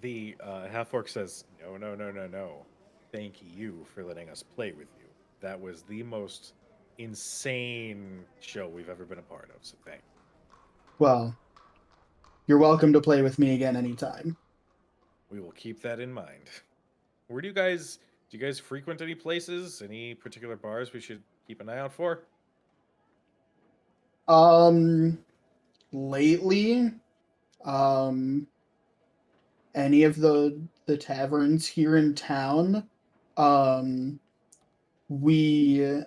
The half-orc says, "No, no, no, no, no. Thank you for letting us play with you. That was the most insane show we've ever been a part of, so thank you." Well, you're welcome to play with me again anytime. We will keep that in mind. Where do you guys frequent any places? Any particular bars we should keep an eye out for? Lately, any of the taverns here in town, we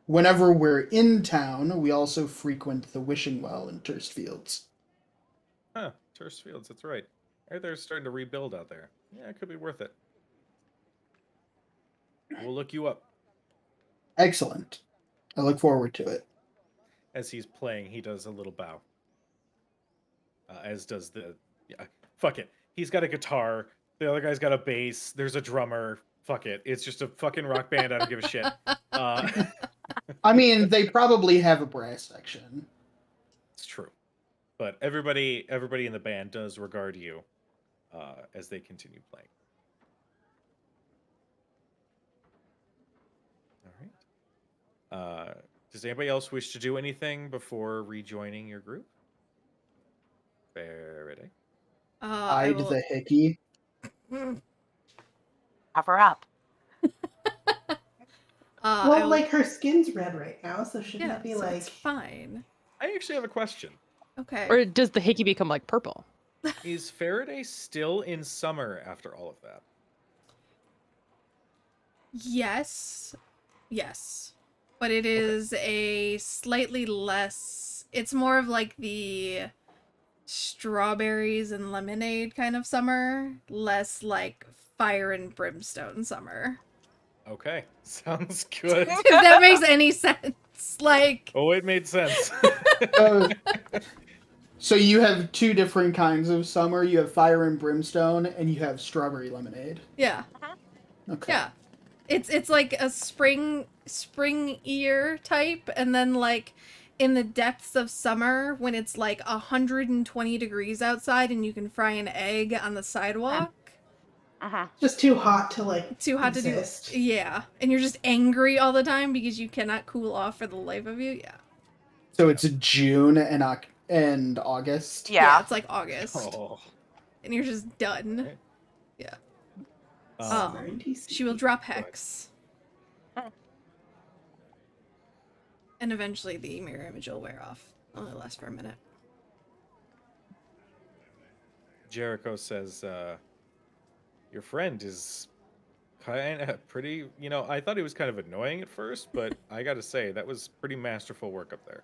whenever we're in town, we also frequent the Wishing Well in Turstfields. Huh, Turst Fields, that's right. They're starting to rebuild out there. Yeah, it could be worth it. We'll look you up. Excellent. I look forward to it. As he's playing, he does a little bow. As does the... Yeah, fuck it. He's got a guitar. The other guy's got a bass. There's a drummer. Fuck it. It's just a fucking rock band. I don't give a shit. I mean, they probably have a brass section. It's true. But everybody in the band does regard you as they continue playing. All right. Does anybody else wish to do anything before rejoining your group? Faraday. I Hide will- the hickey. Cover up. I Well, will- like her skin's red right now, so shouldn't yeah, it be so like it's fine. I actually have a question. Okay. Or does the hickey become like purple? Is Faraday still in summer after all of that? Yes. But it is a slightly less. It's more of like the strawberries and lemonade kind of summer, less like fire and brimstone summer. Okay, sounds good. If that makes any sense. Like, Oh, it made sense. Uh, so you have two different kinds of summer. You have fire and brimstone, and you have strawberry lemonade. yeah. Okay. Yeah. It's like a spring year type, and then like in the depths of summer when it's like 120 degrees outside and you can fry an egg on the sidewalk. Uh-huh. just too hot to like Too hot exist. to do. Yeah. And you're just angry all the time because you cannot cool off for the life of you. Yeah. So it's June and August. Yeah. It's like August. Oh. And you're just done. Okay. Yeah. Summer in DC. She will drop Hex. And eventually the mirror image will wear off. Only lasts for a minute. Jericho says, your friend is kind of pretty, I thought he was kind of annoying at first, but I gotta say, that was pretty masterful work up there.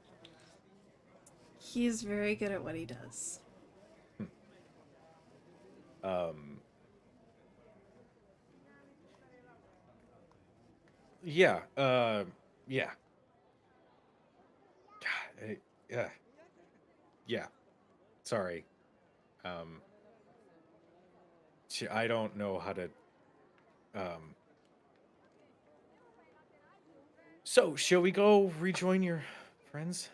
He's very good at what he does. Yeah, yeah. God, yeah. Sorry. I don't know how to, So, shall we go rejoin your friends?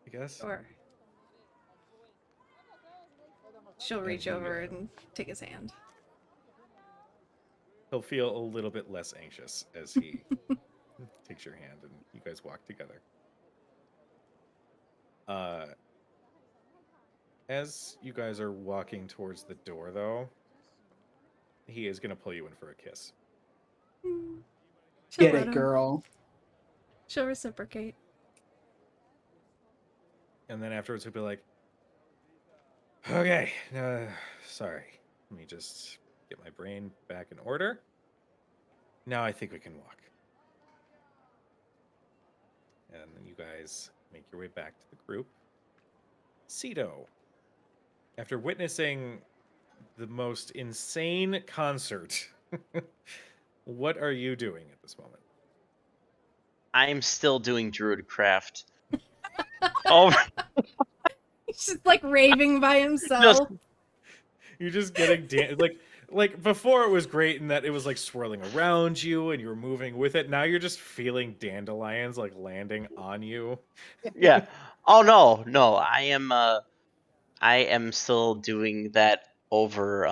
I guess. Or she'll reach he, over and take his hand. He'll feel a little bit less anxious as he takes your hand and you guys walk together. As you guys are walking towards the door, though, he is going to pull you in for a kiss. She'll Get let it, him. girl. She'll reciprocate. And then afterwards he'll be like, okay, sorry. Let me just get my brain back in order. Now I think we can walk. And then you guys make your way back to the group. Cedo, after witnessing the most insane concert, what are you doing at this moment? I'm still doing Druidcraft. Oh, He's just like raving by himself. You're just getting like before it was great in that it was like swirling around you and you were moving with it. Now you're just feeling dandelions like landing on you. yeah. Oh no. I am still doing that over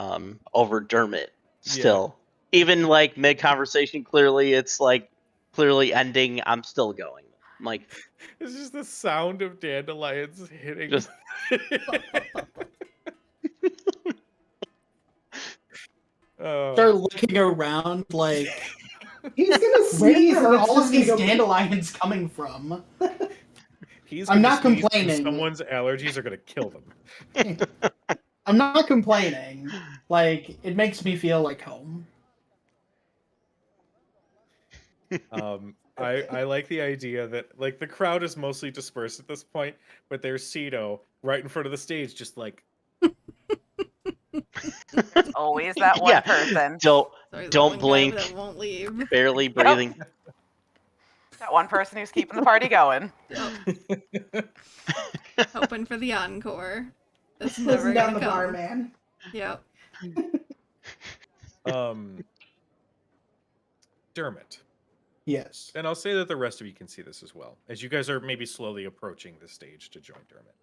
Dermot still. Even like mid conversation, clearly ending. I'm still going. I'm like, It's just the sound of dandelions hitting. Just- Start looking around like, He's gonna where sneeze and are it's all of just these gonna go dandelions coming from? He's I'm gonna not sneeze and complaining. Someone's allergies are gonna kill them. I'm not complaining. Like, it makes me feel like home. I like the idea that like the crowd is mostly dispersed at this point, but there's Cedo right in front of the stage, just like Always that one yeah. person. Don't Sorry, that don't one guy blink. that won't leave. Barely breathing. That one person who's keeping the party going. Yep. Hoping for the encore. That's closing never down gonna the come. bar, man. Yep. Dermot. Yes. And I'll say that the rest of you can see this as well, as you guys are maybe slowly approaching the stage to join Dermot.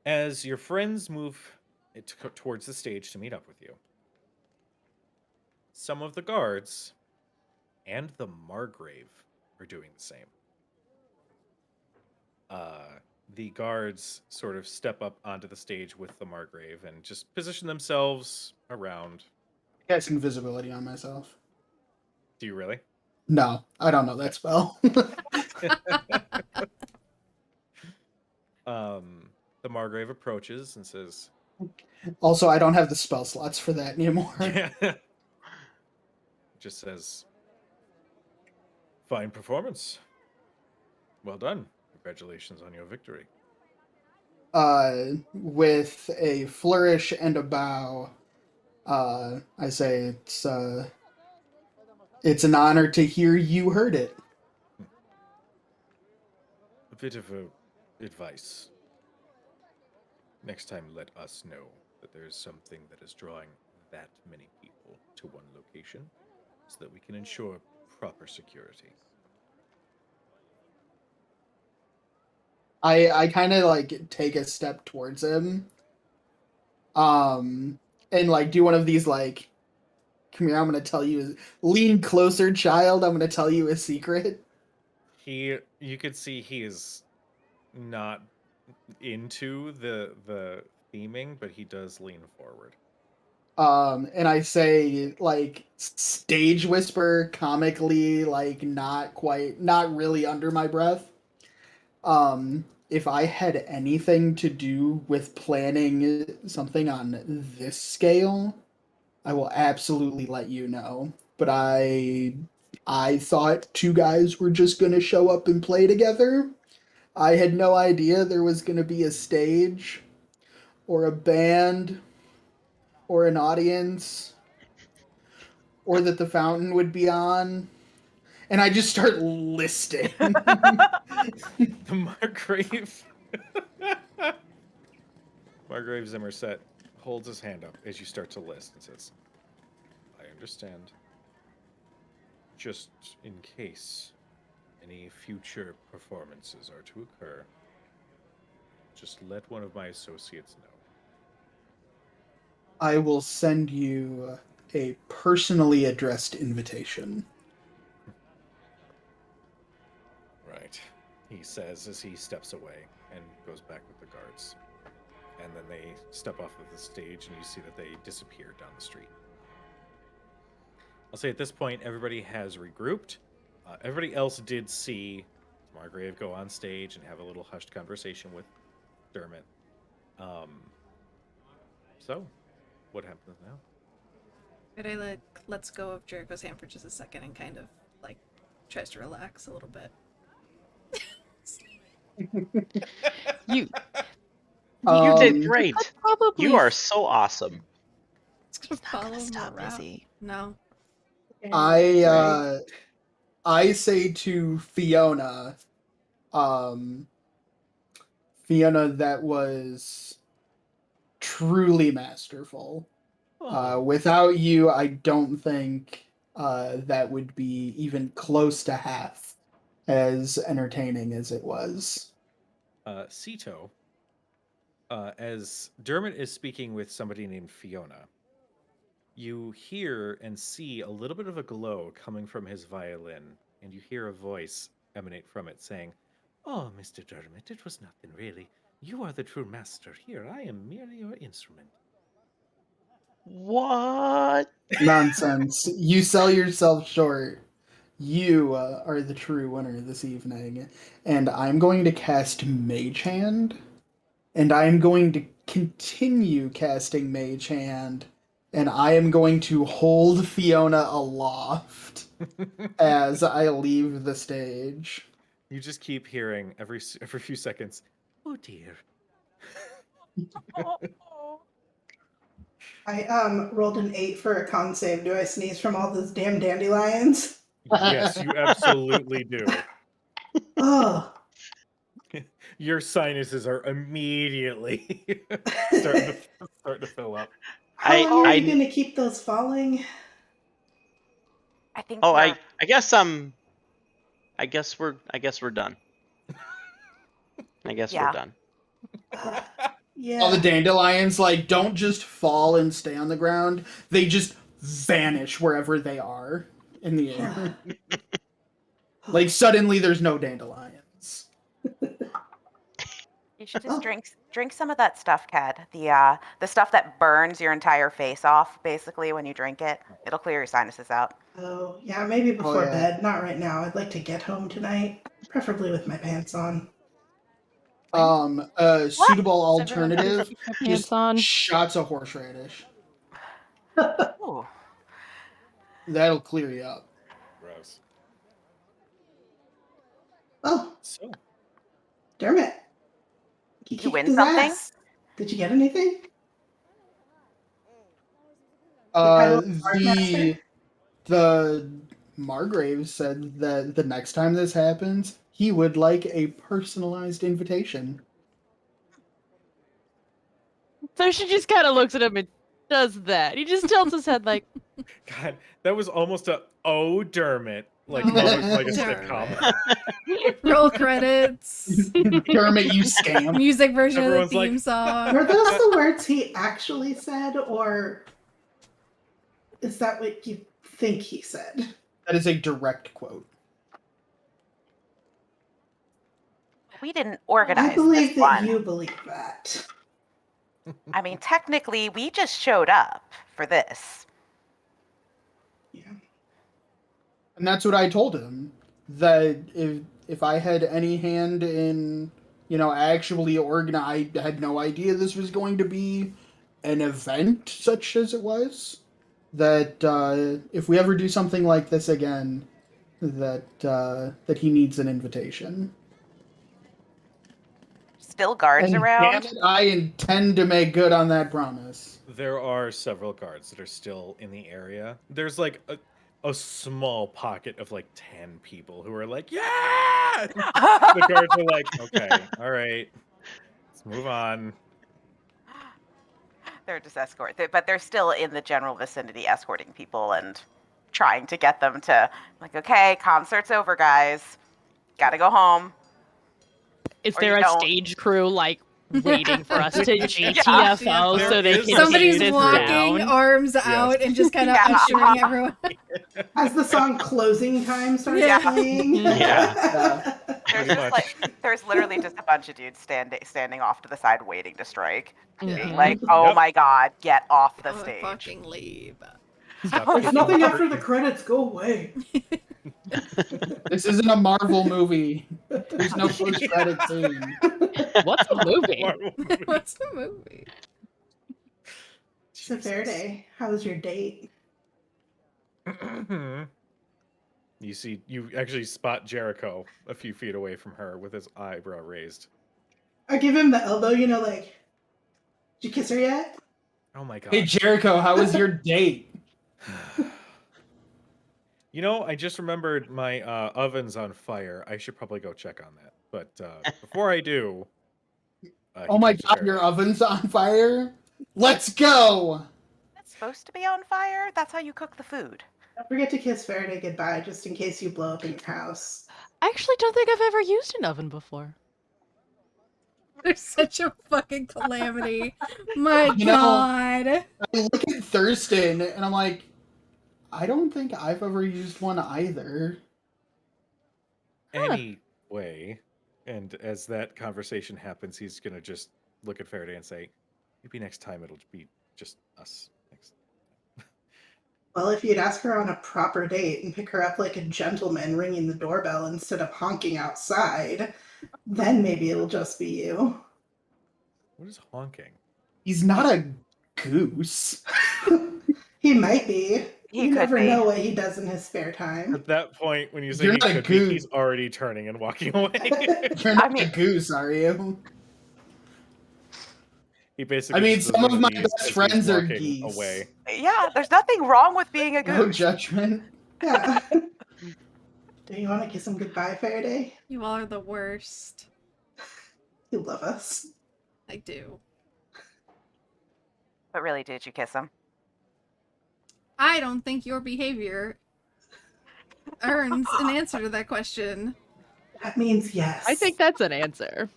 As your friends move towards the stage to meet up with you, some of the guards and the Margrave are doing the same. The guards sort of step up onto the stage with the Margrave and just position themselves around. Cast invisibility on myself. Do you really? No, I don't know that spell. The Margrave approaches and says, Also, I don't have the spell slots for that anymore. just says, fine performance. Well done. Congratulations on your victory. With a flourish and a bow, I say it's an honor to hear you heard it. A bit of advice. Next time, let us know that there is something that is drawing that many people to one location so that we can ensure proper security. I kind of like take a step towards him, and like do one of these like, come here, I'm gonna tell you, lean closer, child, I'm gonna tell you a secret. You could see he is not into the theming, but he does lean forward. And I say like stage whisper, comically, like not really under my breath. if I had anything to do with planning something on this scale, I will absolutely let you know. But I thought two guys were just gonna show up and play together. I had no idea there was gonna be a stage or a band or an audience or that the fountain would be on. And I just start listing. The Margrave. Margrave Zimmerset holds his hand up as you start to list and says, I understand. Just in case any future performances are to occur, just let one of my associates know. I will send you a personally addressed invitation. Right, he says as he steps away and goes back with the guards. And then they step off of the stage and you see that they disappear down the street. I'll say at this point, everybody has regrouped. Everybody else did see Margrave go on stage and have a little hushed conversation with Dermot. So, what happens now? But I lets go of Jericho's hand for just a second and kind of like tries to relax a little bit. You You did Um, great. probably You are so awesome. It's gonna not gonna follow him stop, around. is he? No. I say to Fiona, Fiona, that was truly masterful. Without you, I don't think that would be even close to half as entertaining as it was. Sito, as Dermot is speaking with somebody named Fiona, you hear and see a little bit of a glow coming from his violin, and you hear a voice emanate from it saying, Oh, Mr. Dermot, it was nothing really. You are the true master here. I am merely your instrument. What? Nonsense. You sell yourself short. You are the true winner this evening. And I'm going to cast Mage Hand. And I'm going to continue casting Mage Hand. And I am going to hold Fiona aloft as I leave the stage. You just keep hearing every few seconds, oh dear. I rolled an 8 for a con save. Do I sneeze from all those damn dandelions? Yes, you absolutely do. Oh, Your sinuses are immediately starting to fill up. how I- long are I- you gonna keep those falling? I think. Oh, we're- I guess I guess we're done. I guess Yeah. we're done. Yeah. All the dandelions don't just fall and stay on the ground. They just vanish wherever they are in the air. Suddenly there's no dandelions. You should just drink some of that stuff, Cad. The stuff that burns your entire face off, basically, when you drink it. It'll clear your sinuses out. Oh, yeah, maybe before yeah. bed. Not right now. I'd like to get home tonight, preferably with my pants on. A suitable Does everyone have to alternative, keep their just pants on? shots of horseradish. Ooh. That'll clear you up. Gross. Oh, So, Dermot. Did you win kicked his something? ass. Did you get anything? title of Art Master? The Margrave said that the next time this happens, he would like a personalized invitation. So she just kind of looks at him and does that. He just tilts his head like, God, that was almost a Dermot, like Oh, almost like a Dermot. sitcom. Roll credits. Dermot, you scam. Music version Everyone's of the theme like- song. Were those the words he actually said, or is that what you think he said? That is a direct quote. We didn't organize I believe this that one. you believe that. I mean, technically, we just showed up for this. Yeah. And that's what I told him. That if I had any hand in actually organize. I had no idea this was going to be an event such as it was. That if we ever do something like this again, that he needs an invitation. Still guards And around. damn it, I intend to make good on that promise. There are several guards that are still in the area. There's like a small pocket of like 10 people who are like, yeah! The guards are like, okay, all right, let's move on. They're just but they're still in the general vicinity escorting people and trying to get them to, like, okay, concert's over, guys. Gotta go home. Is Or there you a don't. stage crew like waiting for us to GTFO There so they is can Somebody's shoot us walking, down? arms out, and just kind of Yeah. ushering everyone. As the song "Closing Time" starts Yeah. playing. Yeah. There's Pretty just much. like there's literally just a bunch of dudes standing off to the side waiting to strike, being Mhm. like, "Oh Yep. my god, get off the Oh, stage!" fucking leave. Stop There's kicking nothing the after the curtain. credits. Go away. This isn't a Marvel movie. There's no post-credit scene. What's a movie? Marvel movie. What's the movie? So Faraday, how was your date? You actually spot Jericho a few feet away from her with his eyebrow raised. I give him the elbow, like, did you kiss her yet? Oh my god. Hey Jericho, how was your date? I just remembered my oven's on fire. I should probably go check on that. But before I do, Oh my god, your oven's on fire? Let's go! It's supposed to be on fire. That's how you cook the food. Don't forget to kiss Faraday goodbye, just in case you blow up in your house. I actually don't think I've ever used an oven before. There's such a fucking calamity. My You know- god. I look at Thurston and I'm like, I don't think I've ever used one either. Anyway, and as that conversation happens, he's gonna just look at Faraday and say, "Maybe next time it'll be just us." Next. Well, if you'd ask her on a proper date and pick her up like a gentleman ringing the doorbell instead of honking outside, then maybe it'll just be you. What is honking? He's not a goose. He might be. He You could never be. know what he does in his spare time. At that point, when you say You're he not a could be, goose. he's already turning and walking away. You're not I mean- a goose, are you? He basically. I mean, just some does of one my these best as he's friends are walking geese. Away. Yeah, there's nothing wrong with being a No goose. judgment. Yeah. Do you want to kiss him goodbye, Faraday? You all are the worst. You love us. I do. But really, did you kiss him? I don't think your behavior earns an answer to that question. That means yes. I think that's an answer.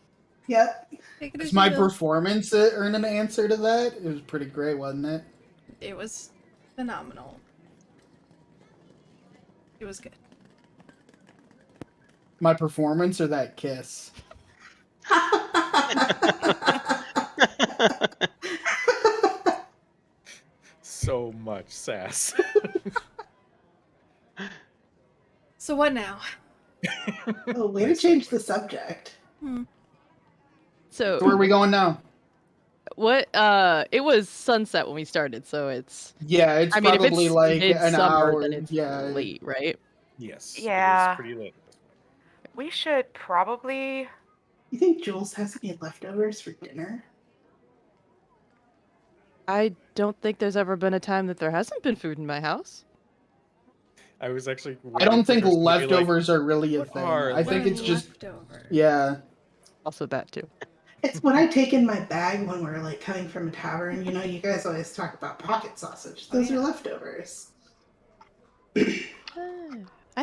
Yep. Take it It's as my you will. performance that earned an answer to that. It was pretty great, wasn't it? It was phenomenal. It was good. My performance or that kiss? So much sass. So what now? Oh, way to change the subject. So So where are we going now? what? It was sunset when we started, so it's. Yeah, it's I mean, if probably it's like an midsummer, hour. then it's yeah. late, right? Yes. it is Yeah. pretty late. We should probably. You think Jules has any leftovers for dinner? I don't think there's ever been a time that there hasn't been food in my house. I was actually. I don't think waiting for Chris to be like, leftovers are really a "What thing. are I think What it's are just leftovers? yeah. Also, that too. It's what I take in my bag when we're like coming from a tavern. You guys always talk about pocket sausage. Those Oh, yeah. are leftovers. I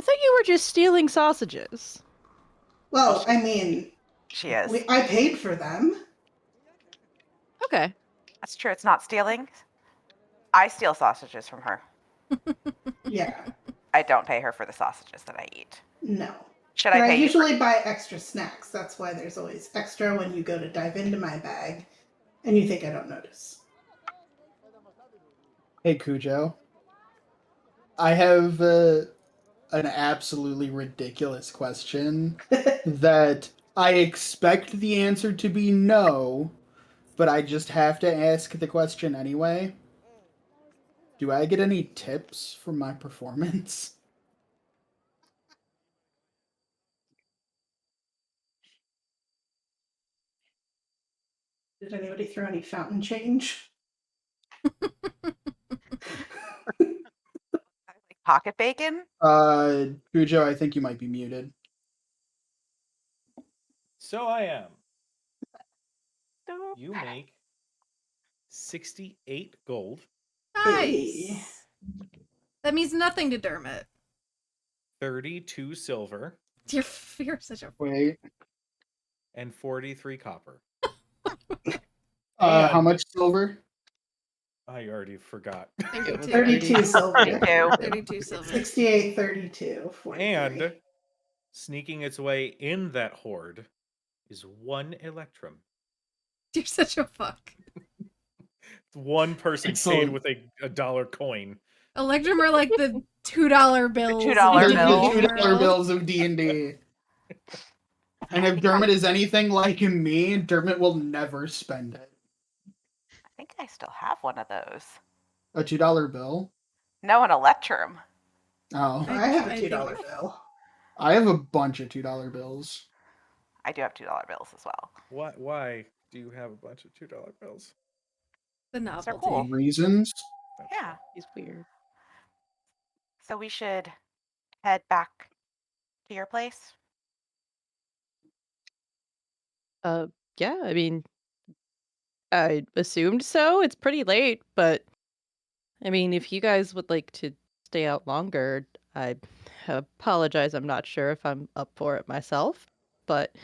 thought you were just stealing sausages. Well, I mean, She is. I paid for them. Okay. That's true. It's not stealing. I steal sausages from her. Yeah. I don't pay her for the sausages that I eat. No. Should But I I pay you? usually buy extra snacks. That's why there's always extra when you go to dive into my bag and you think I don't notice. Hey Cujo. I have an absolutely ridiculous question that I expect the answer to be no, but I just have to ask the question anyway. Do I get any tips from my performance? Did anybody throw any fountain change? Pocket bacon? Cujo, I think you might be muted. So I am. You make 68 gold, Nice. That means nothing to Dermot. 32 silver, You're such a. Wait. and 43 copper. How And- much silver? I already forgot. 32 silver. 32. 32 silver. 68, 32, 43. And sneaking its way in that hoard is 1 electrum. You're such a fuck. One person Excellent. paid with a dollar coin. Electrum are like the $2 bills. $2 of The bill. D&D $2 world. bills of D&D. And if Dermot is anything like me, Dermot will never spend it. I think I still have one of those. A $2 bill? No, an Electrum. Oh. I have a I $2 think- bill. I have a bunch of $2 bills. I do have $2 bills as well. Why do you have a bunch of $2 bills? The They're novelty. cool. Reasons? That's Yeah. He's weird. So we should head back to your place. Yeah, I mean, I assumed so. It's pretty late, but I mean, if you guys would like to stay out longer, I apologize. I'm not sure if I'm up for it myself, but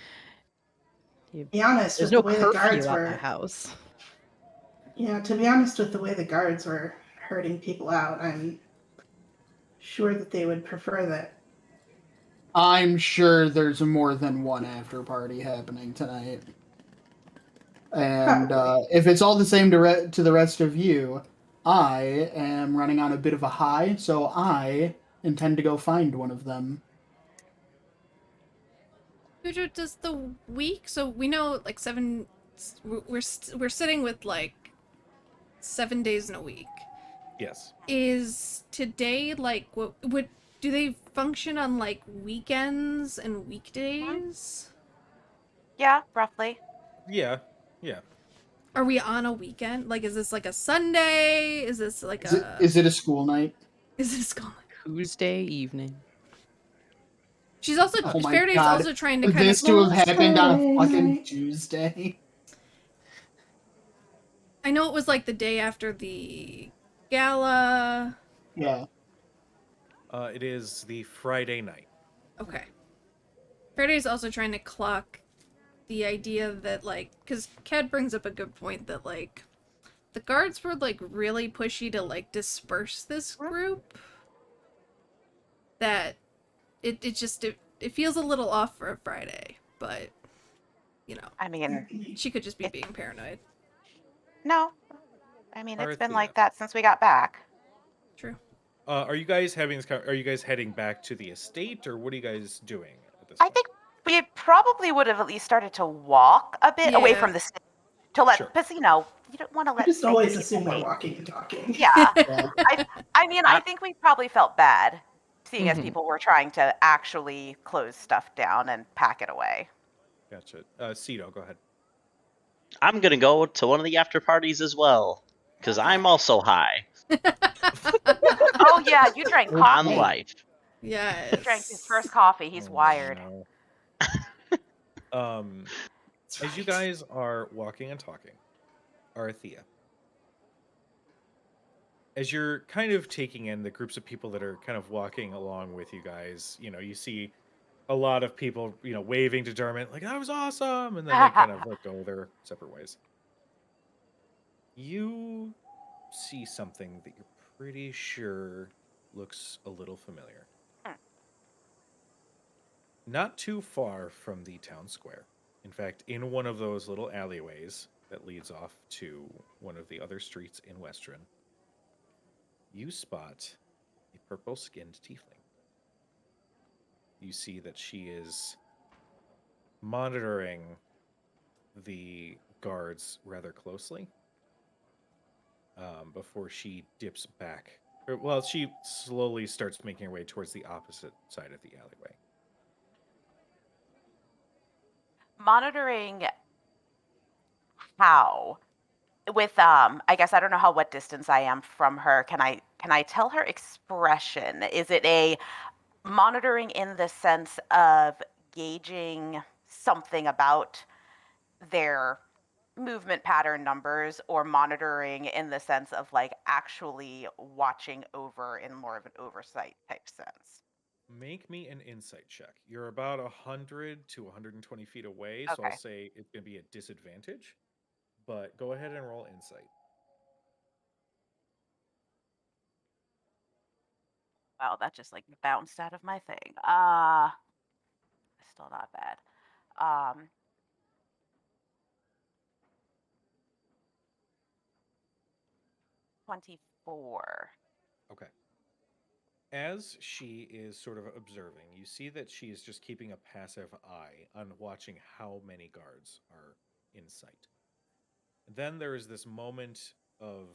Be honest, there's with no the way the guards curfew at my were, house. to be honest, with the way the guards were herding people out, I'm sure that they would prefer that. I'm sure there's more than one after party happening tonight. And if it's all the same to the rest of you, I am running on a bit of a high, so I intend to go find one of them. Cujo, does the week, so we know like we're sitting with like 7 days in a week. Yes. Is today like what would do they function on like weekends and weekdays? Yeah, roughly. Yeah. Yeah. Are we on a weekend? Like, is this like a Sunday? Is this like Is it a school night? Is this going? Tuesday evening. She's also Oh my Faraday's God. also trying to For kind this of. to have happened on a Sunday fucking night. Tuesday. I know it was like the day after the gala. Yeah. It is the Friday night. Okay. Faraday's also trying to clock the idea that like, because Ked brings up a good point that like, the guards were like really pushy to like disperse this group. That it feels a little off for a Friday, but you know, I mean, she could just be being paranoid. no. I mean, it's been Arthea. like that since we got back. True. Are you guys having this? Are you guys heading back to the estate, or what are you guys doing at this I point? think we probably would have at least started to walk a bit away Yeah. from the city to let, Sure. because you don't want to I let. just sick always people assume we're wait. walking and talking. Yeah. Yeah. I mean, I think we probably felt bad seeing as Mhm. people were trying to actually close stuff down and pack it away. Gotcha. Cito, go ahead. I'm gonna go to one of the after parties as well, because I'm also high Oh yeah, you drank Oh, coffee. on life. Yes. He drank his first coffee. He's Oh, wired. no. As you guys are walking and talking, Arthea, as you're kind of taking in the groups of people that are kind of walking along with you guys, you see a lot of people, waving to Dermot, like, that was awesome, and then they kind of like go their separate ways. You see something that you're pretty sure looks a little familiar. Not too far from the town square. In fact, in one of those little alleyways that leads off to one of the other streets in Western, you spot a purple-skinned tiefling. You see that she is monitoring the guards rather closely before she dips back. Well, she slowly starts making her way towards the opposite side of the alleyway. Monitoring how? With I guess I don't know what distance I am from her. Can I tell her expression? Is it a monitoring in the sense of gauging something about their movement pattern numbers, or monitoring in the sense of like actually watching over in more of an oversight type sense? Make me an insight check. You're about 100 to 120 feet away, so I'll Okay. say it's going to be a disadvantage. But go ahead and roll insight. Wow, that just like bounced out of my thing. Still not bad. 24. Okay. As she is sort of observing, you see that she is just keeping a passive eye on watching how many guards are in sight. Then there is this moment of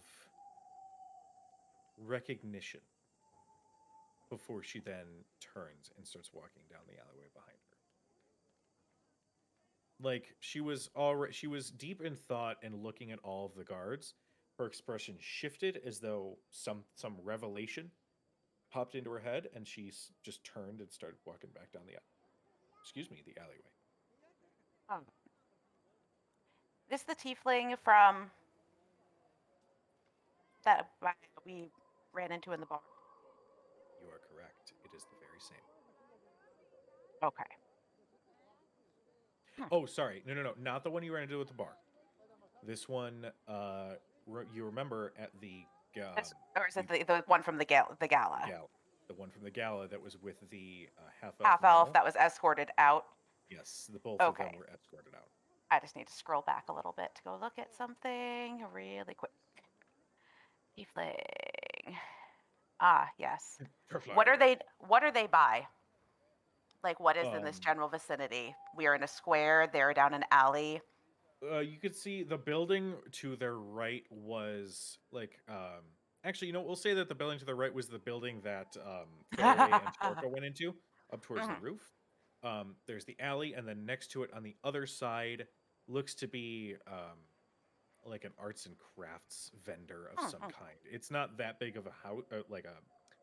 recognition before she then turns and starts walking down the alleyway behind her. Like she was deep in thought and looking at all of the guards. Her expression shifted as though some revelation popped into her head, and she just turned and started walking back down the alleyway. Um, this the tiefling from that we ran into in the bar. You are correct. It is the very same. Okay. Oh, sorry. No. Not the one you ran into at the bar. This one, you remember at the Or is it the one from the gala? the one from the gala that was with the half Elf that was escorted out. Yes, both of them Okay. were escorted out. I just need to scroll back a little bit to go look at something really quick. Tiefling. Ah, yes. What are they by? Like, what is in this general vicinity? We are in a square. They're down an alley. You could see the building to their right was like actually, we'll say that the building to the right was the building that Faraday and Torka went into up towards the roof. There's the alley, and then next to it on the other side looks to be like an arts and crafts vendor of some kind. It's not that big of a house, like a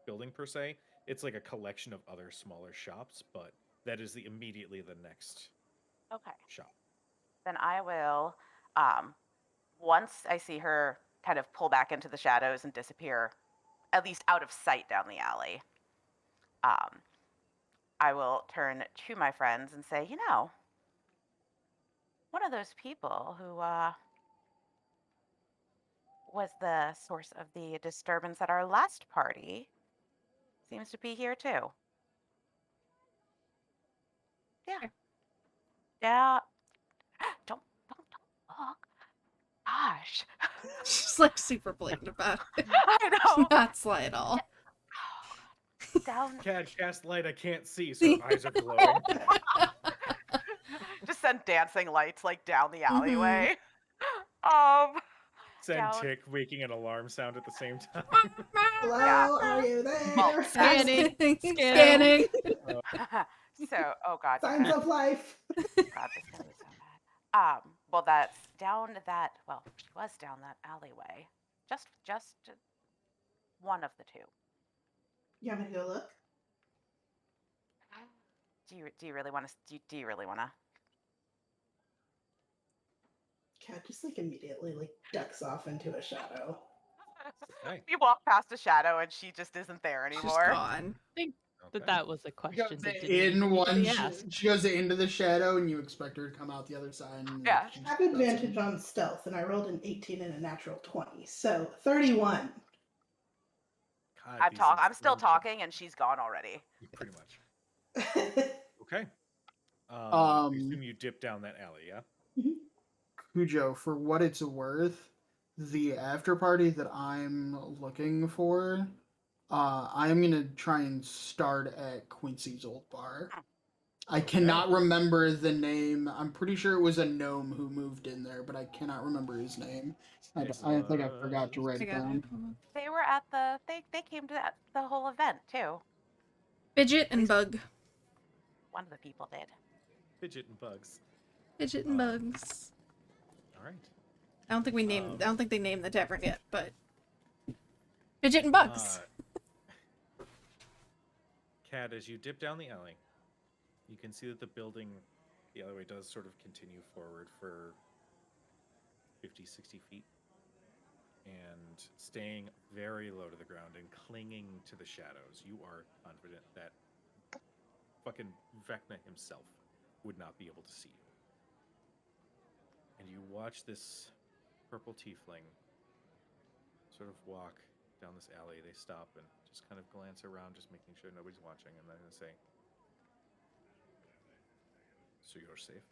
building per se. It's like a collection of other smaller shops, but that is immediately the next shop. Then I will, once I see her kind of pull back into the shadows and disappear, at least out of sight down the alley, I will turn to my friends and say, one of those people who was the source of the disturbance at our last party seems to be here too. Yeah. Yeah. Don't look. Gosh. She's like super blatant about it. I know. Not sly at all. Down. Cad, cast light. I can't see, so her eyes are glowing. Just send dancing lights like down the alleyway. Send down. Tick making an alarm sound at the same time. Hello, are you there? Well, Scanning. So, oh god. Signs of life. God, this is gonna be so bad. Well, that's down that. Well, she was down that alleyway. Just one of the two. You want me to go look? Do you really want to? Do you really want to? Cat just like immediately like ducks off into a shadow. Okay. You walk past a shadow and she just isn't there She's anymore. gone. That was a She question goes that didn't in need one. to be She, asked. she goes into the shadow, and you expect her to come out the other side. And Yeah. she I have just advantage doesn't. on stealth, and I rolled an 18 and a natural 20, so 31. God, I'm still talking and she's gone already. Pretty much. Okay. I assume you dip down that alley, yeah? Cujo, for what it's worth, the after party that I'm looking for, I'm gonna try and start at Quincy's old bar. I cannot remember the name. I'm pretty sure it was a gnome who moved in there, but I cannot remember his name. I think I forgot to write I it got down. it. Hold on. They were at the they came to the whole event too. Fidget and Bug. One of the people did. Fidget and Bugs. Fidget and Bugs. All right. I don't think we named. I don't think they named the tavern yet, but Fidget and Bugs. Cad, as you dip down the alley, you can see that the alleyway does sort of continue forward for 50, 60 feet. And staying very low to the ground and clinging to the shadows, you are confident that fucking Vecna himself would not be able to see you. And you watch this purple tiefling sort of walk down this alley. They stop and just kind of glance around, just making sure nobody's watching, and then they say, "So you're safe?"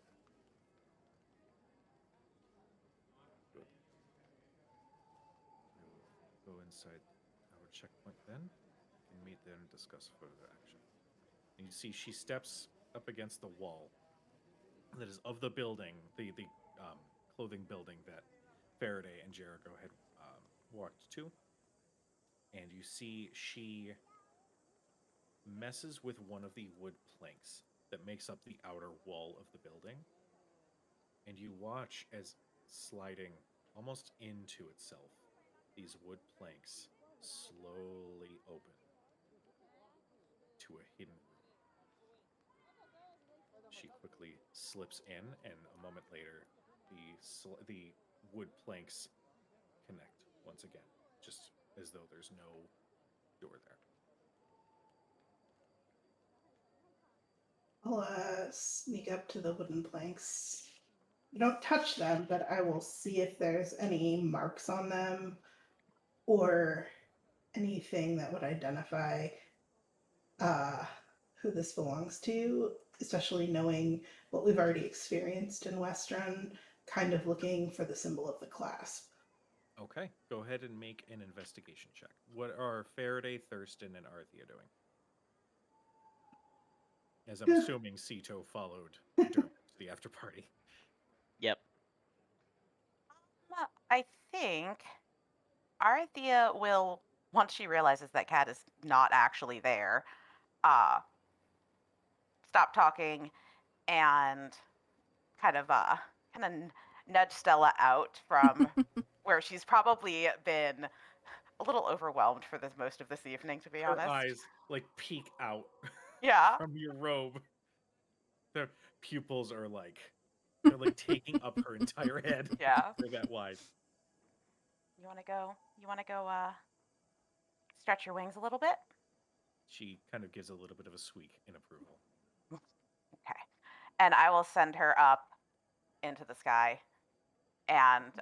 Good. We'll go inside our checkpoint then, and meet there and discuss further action. And you see she steps up against the wall that is of the building, the clothing building that Faraday and Jericho had walked to. And you see she messes with one of the wood planks that makes up the outer wall of the building. And you watch as sliding almost into itself, these wood planks slowly open to a hidden room. She quickly slips in, and a moment later, the wood planks connect once again, just as though there's no door there. I'll sneak up to the wooden planks. I don't touch them, but I will see if there's any marks on them or anything that would identify who this belongs to, especially knowing what we've already experienced in Western, kind of looking for the symbol of the clasp. Okay, go ahead and make an investigation check. What are Faraday, Thurston, and Arthea doing? As I'm assuming Sito followed Dermot to the after party. Yep. I think Arthea will, once she realizes that Kat is not actually there, stop talking and kind of nudge Stella out from where she's probably been a little overwhelmed for most of this evening, to be Her honest. eyes like peek out Yeah. from your robe. The pupils are they're taking up her entire head. Yeah. They're that wide. You want to go? Stretch your wings a little bit? She kind of gives a little bit of a squeak in approval. Okay. And I will send her up into the sky and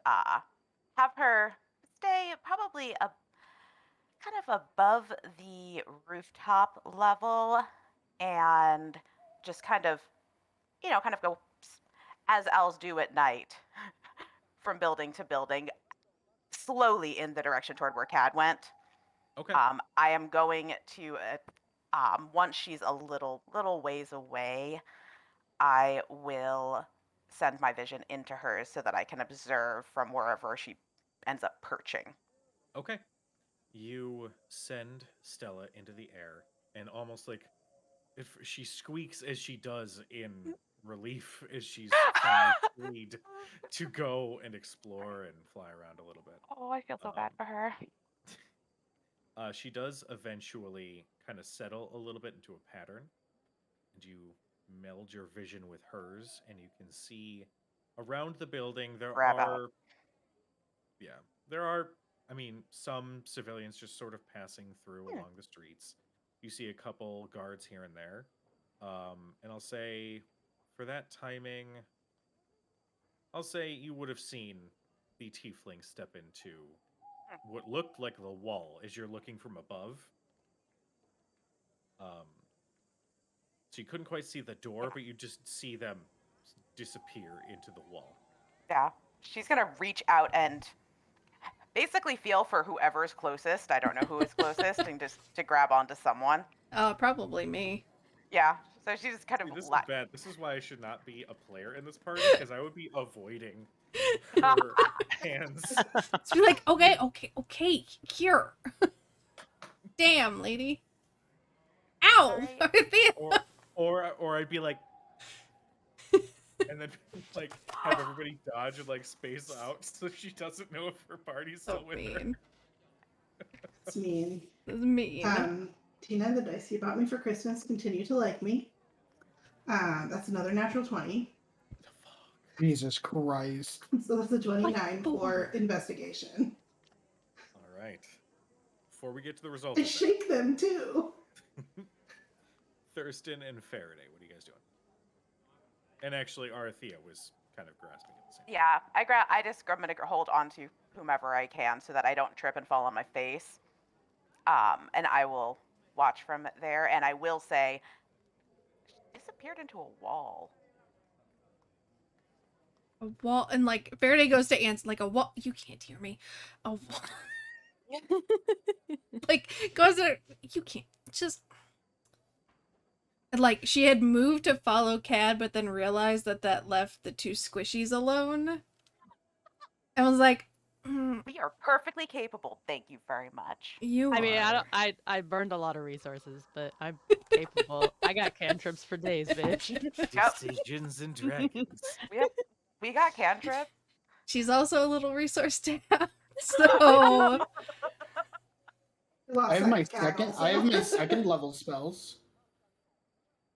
have her stay probably kind of above the rooftop level and just kind of go as owls do at night from building to building, slowly in the direction toward where Cad went. Okay. I am going to, once she's a little ways away, I will send my vision into hers so that I can observe from wherever she ends up perching. Okay. You send Stella into the air, and almost if she squeaks as she does in relief as she's finally freed to go and explore and fly around a little bit. Oh, I feel so bad for her. She does eventually kind of settle a little bit into a pattern, and you meld your vision with hers, and you can see around the building there are some civilians just sort of passing through along the streets. You see a couple guards here and there, and I'll say for that timing, I'll say you would have seen the tiefling step into what looked like the wall as you're looking from above. So you couldn't quite see the door, but you just see them disappear into the wall. Yeah. She's going to reach out and basically feel for whoever's closest. I don't know who is closest, and just to grab onto someone. Probably me. Yeah. So she just kind See, of this is left. bad. This is why I should not be a player in this party, because I would be avoiding her hands. Just be like, okay, here. Damn, lady. Ow! Alright. Arthea! Or I'd be like, and then like have everybody dodge and like space out so she doesn't know if her party's still So with her. mean. It's mean. This is mean. Tina, the dice you bought me for Christmas continue to like me. That's another natural 20. Jesus Christ. So that's a 29 Like, for investigation. All right. Before we get to the results, I of that, shake them too. Thurston and Faraday, what are you guys doing? And actually, Arthea was kind of grasping at the same. Yeah, I'm gonna hold on to whomever I can so that I don't trip and fall on my face. And I will watch from there, and I will say, she disappeared into a wall. A wall, and like Faraday goes to answer like a wall. You can't hear me. A wall. Like goes to you can't just. And like she had moved to follow Cad, but then realized that left the two squishies alone. And was like, We are perfectly capable. Thank you very much. you. I mean, are. I burned a lot of resources, but I'm capable. I got cantrips for days, bitch. Yep. Decisions and dragons. We got cantrip. She's also a little resource tab. So I have my second level spells.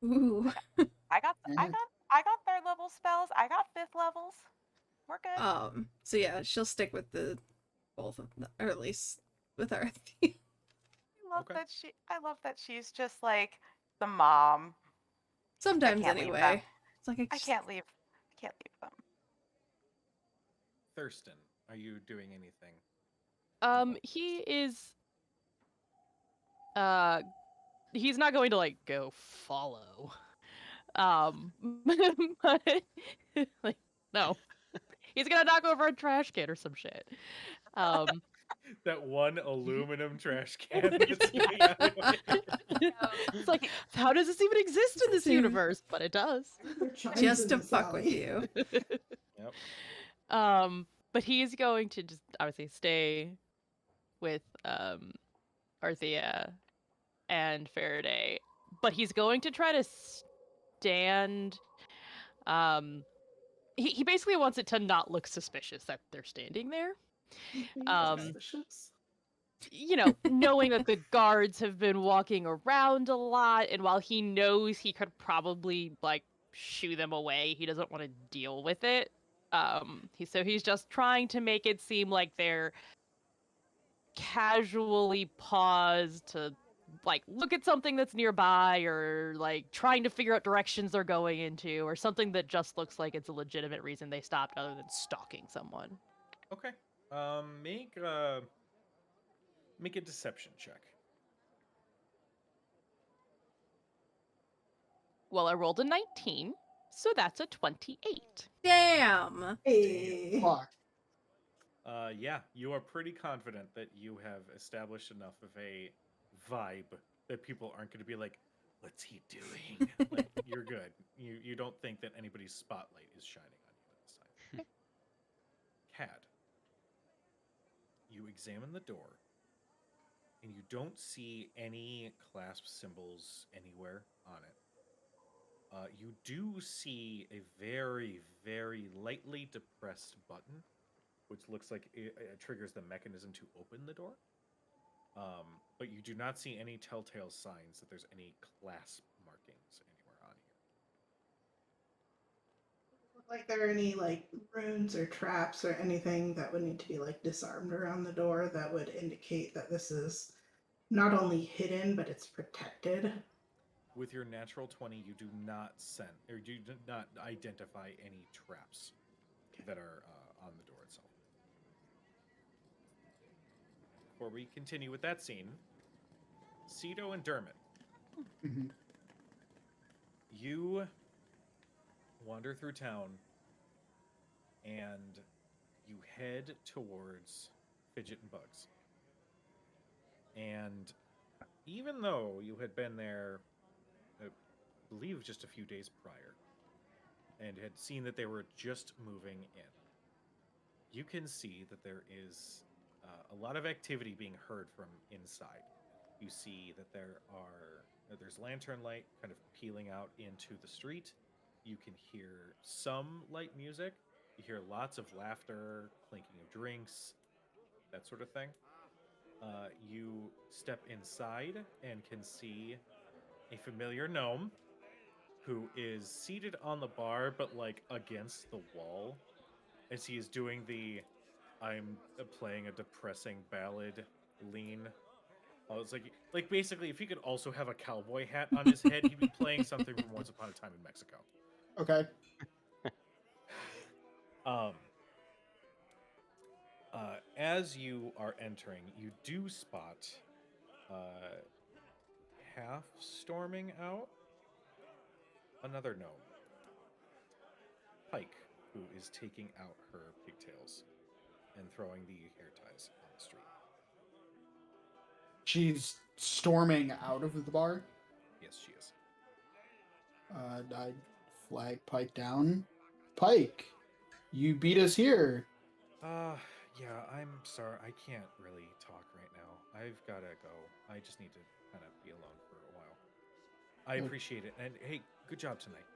ooh. I got third level spells. I got fifth levels. We're good. So yeah, she'll stick with the both of them, or at least with Arthur. I love Okay. that she's just like the mom. Sometimes can't leave them. anyway. It's like I can't leave them. Thurston, are you doing anything? He is. He's not going to like go follow. But like no, he's gonna knock over a trash can or some shit. That one aluminum trash can that's sticking out of it. It's like, how does this even exist in this Same. universe? But it does. just to fuck with you. Yep. But he's going to just obviously stay with Arthea and Faraday, but he's going to try to stand. He basically wants it to not look suspicious that they're standing there. Suspicious. You know, knowing that the guards have been walking around a lot, and while he knows he could probably like shoo them away, he doesn't want to deal with it. He's just trying to make it seem like they're casually paused to like look at something that's nearby, or like trying to figure out directions they're going into, or something that just looks like it's a legitimate reason they stopped other than stalking someone. Okay. Make a deception check. Well, I rolled a 19, so that's a 28. Damn. Hey. Fuck. Yeah, you are pretty confident that you have established enough of a vibe that people aren't going to be like, "What's he doing?" Like, you're good. You don't think that anybody's spotlight is shining on you at this time. Cad, you examine the door, and you don't see any clasp symbols anywhere on it. You do see a very, very lightly depressed button, which looks like it triggers the mechanism to open the door. But you do not see any telltale signs that there's any clasp markings anywhere on here. Look like there are any like runes or traps or anything that would need to be like disarmed around the door that would indicate that this is not only hidden but it's protected. With your natural 20, you do not you do not identify any traps that are on the door itself. Before we continue with that scene, Cedo and Dermot, Mhm. you wander through town and you head towards Fidget and Bugs. And even though you had been there believe, just a few days prior, and had seen that they were just moving in. You can see that there is a lot of activity being heard from inside. You see that there's lantern light kind of peeling out into the street. You can hear some light music. You hear lots of laughter, clinking of drinks, that sort of thing. You step inside and can see a familiar gnome who is seated on the bar, but like against the wall, as he is doing the "I'm playing a depressing ballad" lean. I was like basically, if he could also have a cowboy hat on his head, he'd be playing something from Once Upon a Time in Mexico. Okay. As you are entering, you do spot half storming out another gnome, Pike, who is taking out her pigtails and throwing the hair ties on the street. She's storming out of the bar. Yes, she is. I flag Pike down. Pike, you beat us here. Yeah, I'm sorry. I can't really talk right now. I've gotta go. I just need to kind of be alone for a while. I appreciate it. And hey, good job tonight.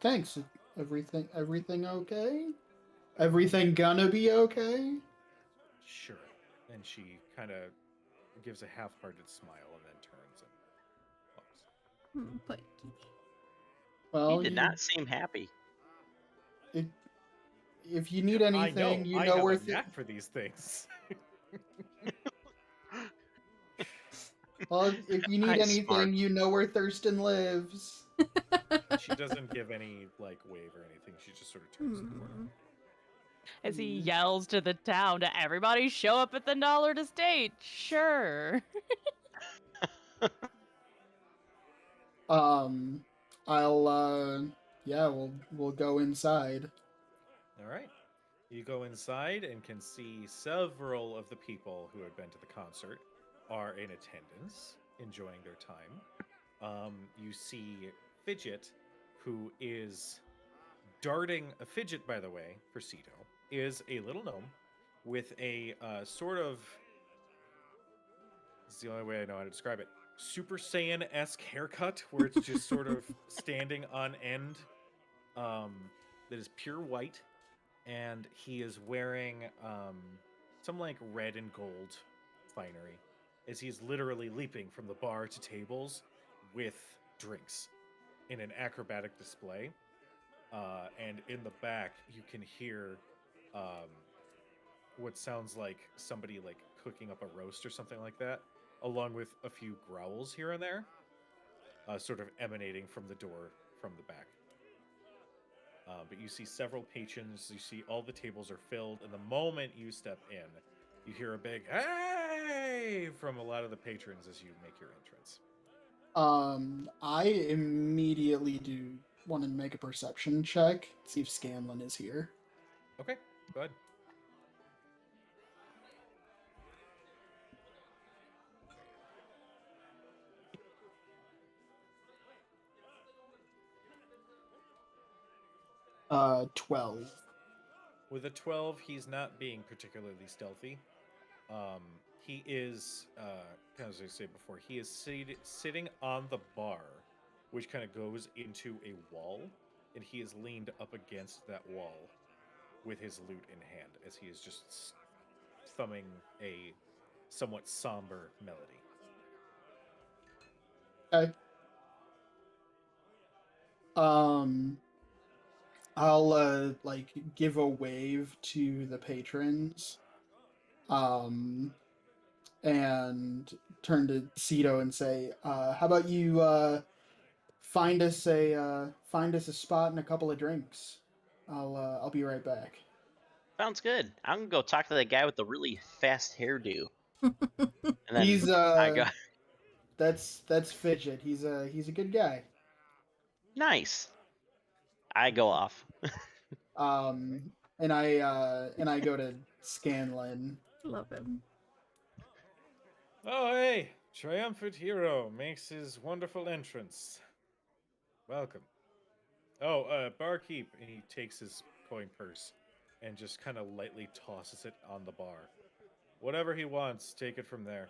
Thanks. Everything okay? Everything gonna be okay? Sure. And she kind of gives a half-hearted smile and then turns and walks. Pikey. Well, He did not seem happy. If you need anything, you know I where. have a knack for these things. Well, if you need Nice, anything, Mark. you know where Thurston lives. She doesn't give any like wave or anything. She just sort of turns to the corner. As he yells to the town to everybody show up at the Nollard Estate. Sure. We'll go inside. All right. You go inside and can see several of the people who had been to the concert are in attendance, enjoying their time. You see Fidget, who is darting. A Fidget, by the way, for Cito, is a little gnome with a sort of. It's the only way I know how to describe it. Super Saiyan-esque haircut, where it's just sort of standing on end. That is pure white. And he is wearing some like red and gold finery, as he's literally leaping from the bar to tables with drinks in an acrobatic display. And in the back, you can hear what sounds like somebody like cooking up a roast or something like that, along with a few growls here and there, sort of emanating from the door from the back. But you see several patrons, you see all the tables are filled, and the moment you step in, you hear a big "Hey!" from a lot of the patrons as you make your entrance. I immediately do want to make a perception check, see if Scanlan is here. Okay, go ahead. Uh, 12. With a 12, he's not being particularly stealthy. He is, as I said before, he is sitting on the bar, which kind of goes into a wall, and he is leaned up against that wall with his lute in hand, as he is just thumbing a somewhat somber melody. Okay. I'll give a wave to the patrons. And turn to Cito and say, how about you find us a spot and a couple of drinks. I'll be right back. Sounds good. I'm gonna go talk to that guy with the really fast hairdo. And then He's I go, that's Fidget. He's a good guy. nice. I go off. And I go to Scanlan. Love him. Oh, hey! triumphant hero makes his wonderful entrance. Welcome. Oh, barkeep. And he takes his coin purse and just kind of lightly tosses it on the bar. Whatever he wants, take it from there.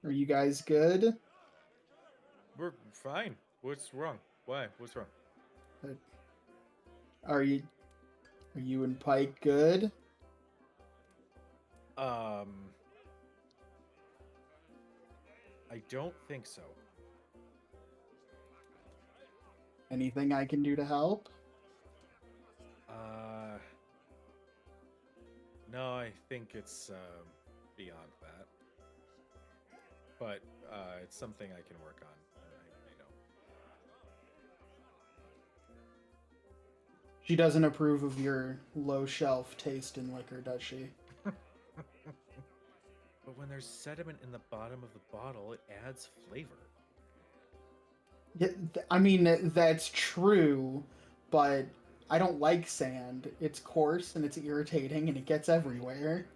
Are you guys good? We're fine. What's wrong? Why? What's wrong? Are you and Pike good? I don't think so. Anything I can do to help? No, I think it's beyond that. But it's something I can work on. I know. She doesn't approve of your low shelf taste in liquor, does she? But when there's sediment in the bottom of the bottle, it adds flavor. Yeah, I mean, that's true, but I don't like sand. It's coarse and it's irritating and it gets everywhere.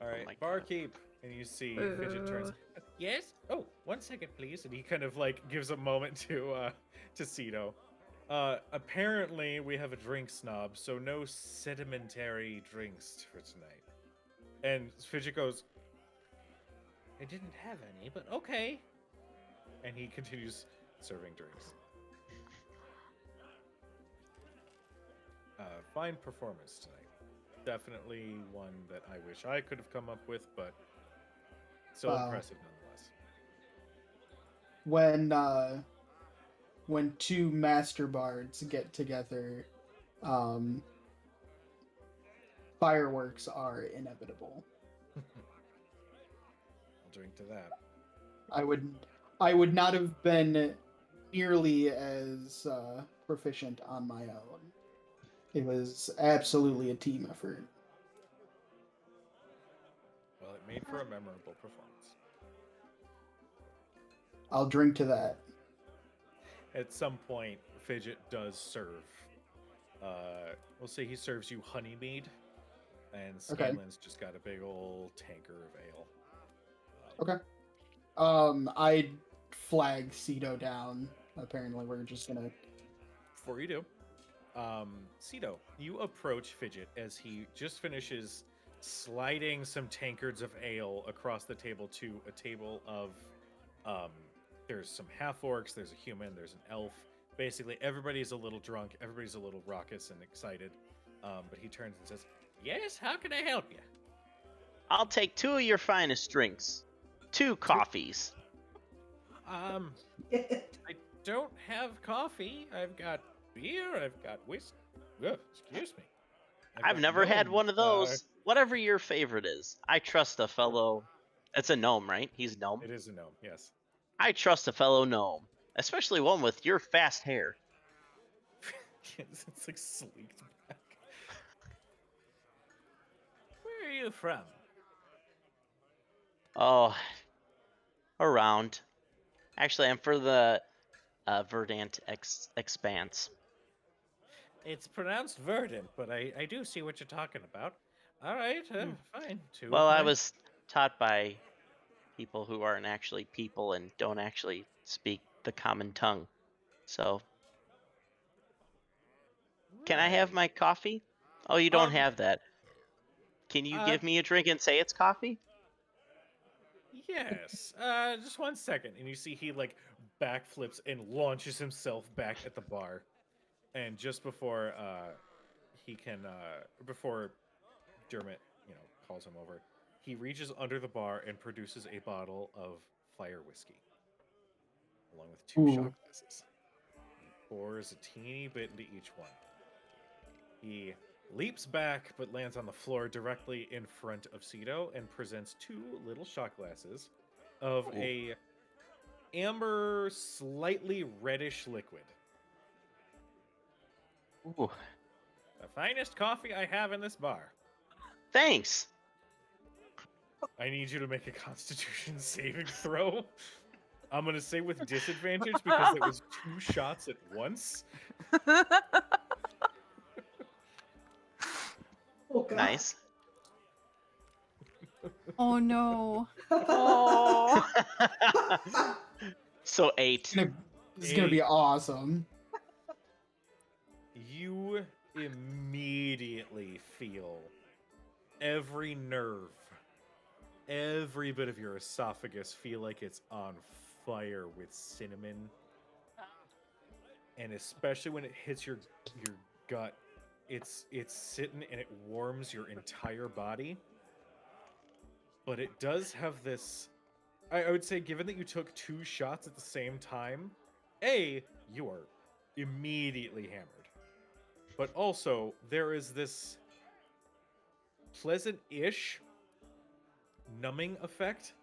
All right, my God. barkeep. And you see Fidget turns. Yes? Oh, 1 second, please. And he kind of like gives a moment to Cito. Apparently we have a drink snob, so no sedimentary drinks for tonight. And Fidget goes, I didn't have any, but okay. And he continues serving drinks. Fine performance tonight. Definitely one that I wish I could have come up with, but so Wow. impressive nonetheless. When two master bards get together, fireworks are inevitable. I'll drink to that. I would not have been nearly as proficient on my own. It was absolutely a team effort. Well, it made for a memorable performance. I'll drink to that. At some point, Fidget does serve. We'll say he serves you honey mead, and Scanlan's just got a big old tanker of ale. Okay. I'd flag Cito down. Apparently, we're just gonna. Before you do, Cito, you approach Fidget as he just finishes sliding some tankards of ale across the table to a table of, there's some half-orcs, there's a human, there's an elf. Basically, everybody's a little drunk, everybody's a little raucous and excited. But he turns and says, yes, how can I help you? I'll take 2 of your finest drinks. 2 coffees. I don't have coffee. I've got beer, I've got whiskey. Ugh, excuse me. I've never had one of those. Whatever your favorite is. I trust a fellow... It's a gnome, right? He's a gnome? It is a gnome, yes. I trust a fellow gnome. Especially one with your fast hair. It's like sleeked back. Where are you from? Oh, around. Actually, I'm for the Verdant Expanse. It's pronounced verdant, but I do see what you're talking about. All right, fine. Well, I was taught by people who aren't actually people and don't actually speak the common tongue. So, can I have my coffee? Oh, you don't have that. Can you give me a drink and say it's coffee? Yes. Just 1 second, and you see he like backflips and launches himself back at the bar, and just before before Dermot, calls him over, he reaches under the bar and produces a bottle of fire whiskey, along with 2 shot glasses. He pours a teeny bit into each one. He leaps back, but lands on the floor directly in front of Cito and presents 2 little shot glasses of a amber, slightly reddish liquid. Ooh, The finest coffee I have in this bar. thanks. I need you to make a Constitution saving throw. I'm going to say with disadvantage because it was 2 shots at once. Oh, God. Nice. Oh no. Oh. So 8. This is gonna be awesome. You immediately feel every nerve, every bit of your esophagus feel like it's on fire with cinnamon. And especially when it hits your gut, it's sitting and it warms your entire body. But it does have this, I would say, given that you took 2 shots at the same time, A, you are immediately hammered. But also, there is this pleasant-ish numbing effect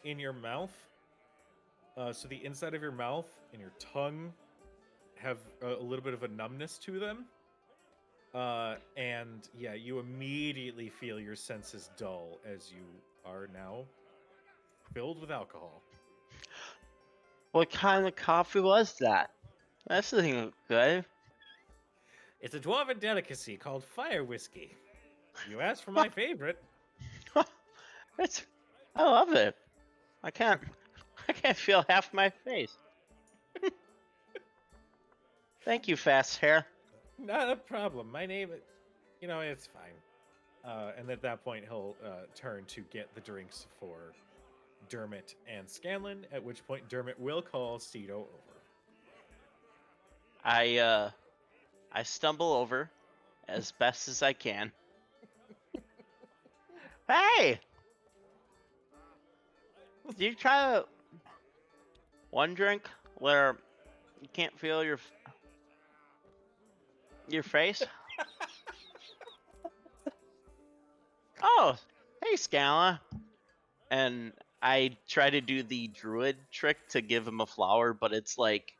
in your mouth. So the inside of your mouth and your tongue have a little bit of a numbness to them. And yeah, you immediately feel your senses dull as you are now filled with alcohol. What kind of coffee was that? That's looking good. It's a dwarven delicacy called fire whiskey. You asked for my favorite. I love it. I can't feel half my face. Thank you, Fast Hair. Not a problem. My name, it's fine. And at that point, he'll turn to get the drinks for Dermot and Scanlan, at which point Dermot will call Cedo over. I stumble over as best as I can. Hey! Do you try one drink where you can't feel your face? Oh, hey, Scala. And I try to do the druid trick to give him a flower, but it's like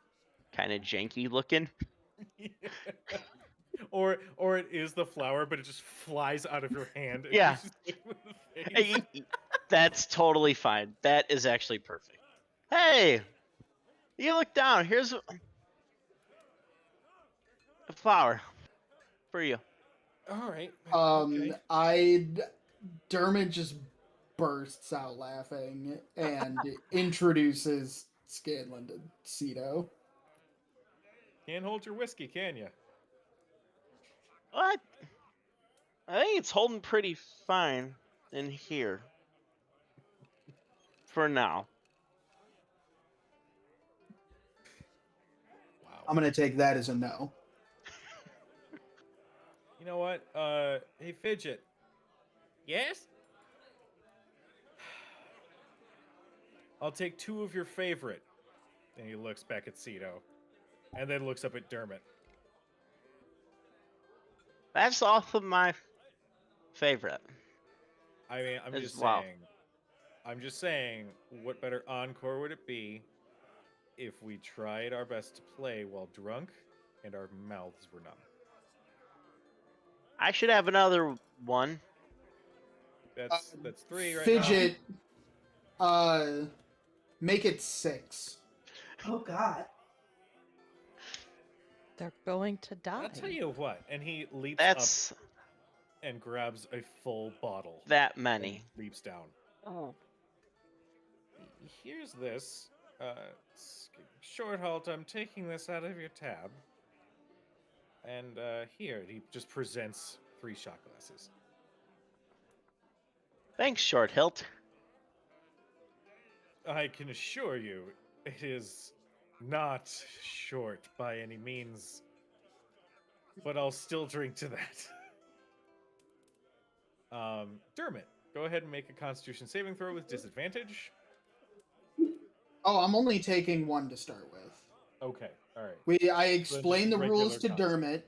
kind of janky looking. Or it is the flower, but it just flies out of your hand. And Yeah. you just hit him in the face. That's totally fine. That is actually perfect. Hey, you look down. Here's a flower for you. All right. Okay. Dermot just bursts out laughing and introduces Scanlan to Cedo. Can't hold your whiskey, can you? What? I think it's holding pretty fine in here. For now. Wow. I'm gonna take that as a no. You know what? Hey, Fidget. Yes? I'll take 2 of your favorite. And he looks back at Cedo. And then looks up at Dermot. That's also my favorite. I mean, I'm As just well. saying. I'm just saying, what better encore would it be if we tried our best to play while drunk and our mouths were numb? I should have another one. That's 3 right Fidget, make it 6. Oh God. They're going to die. now. I'll tell you what. And he leaps That's up and grabs a full bottle. that many. And leaps down. Oh. Here's this. Short halt, I'm taking this out of your tab. And here, he just presents 3 shot glasses. Thanks, Short Hilt. I can assure you, it is not short by any means. But I'll still drink to that. Dermot, go ahead and make a Constitution saving throw with disadvantage. Oh, I'm only taking 1 to start with. Okay, all right. I explained the regular rules to con. Dermot.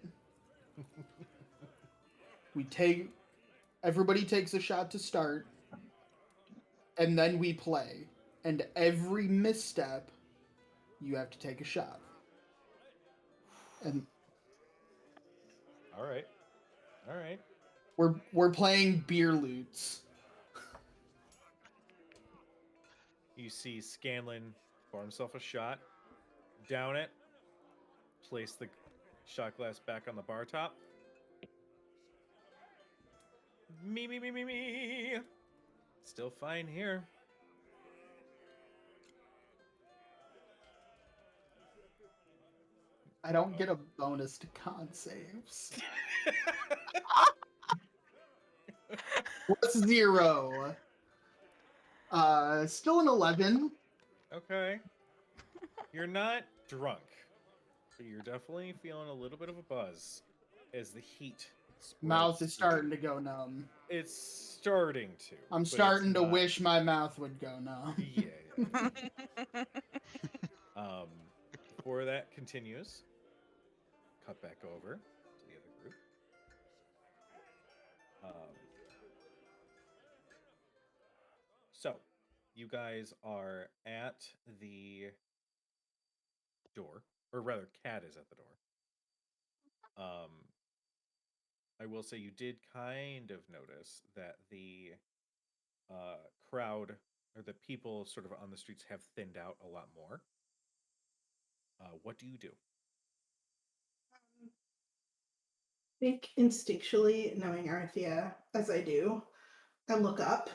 Everybody takes a shot to start, and then we play. And every misstep, you have to take a shot. And All right. All right. we're playing beer loots. You see Scanlan pour himself a shot, down it, place the shot glass back on the bar top. Me. Still fine here. I don't get a bonus to con saves. What's 0? Still an 11. Okay. You're not drunk, but you're definitely feeling a little bit of a buzz as the heat spreads Mouth is through you. starting to go numb. It's starting to. I'm but it's starting to not- wish my mouth would go numb. Yeah. Before that continues, cut back over to the other group. So, you guys are at the door, or rather, Cad is at the door. I will say you did kind of notice that the crowd or the people sort of on the streets have thinned out a lot more. What do you do? I think instinctually, knowing Arthea as I do, I look up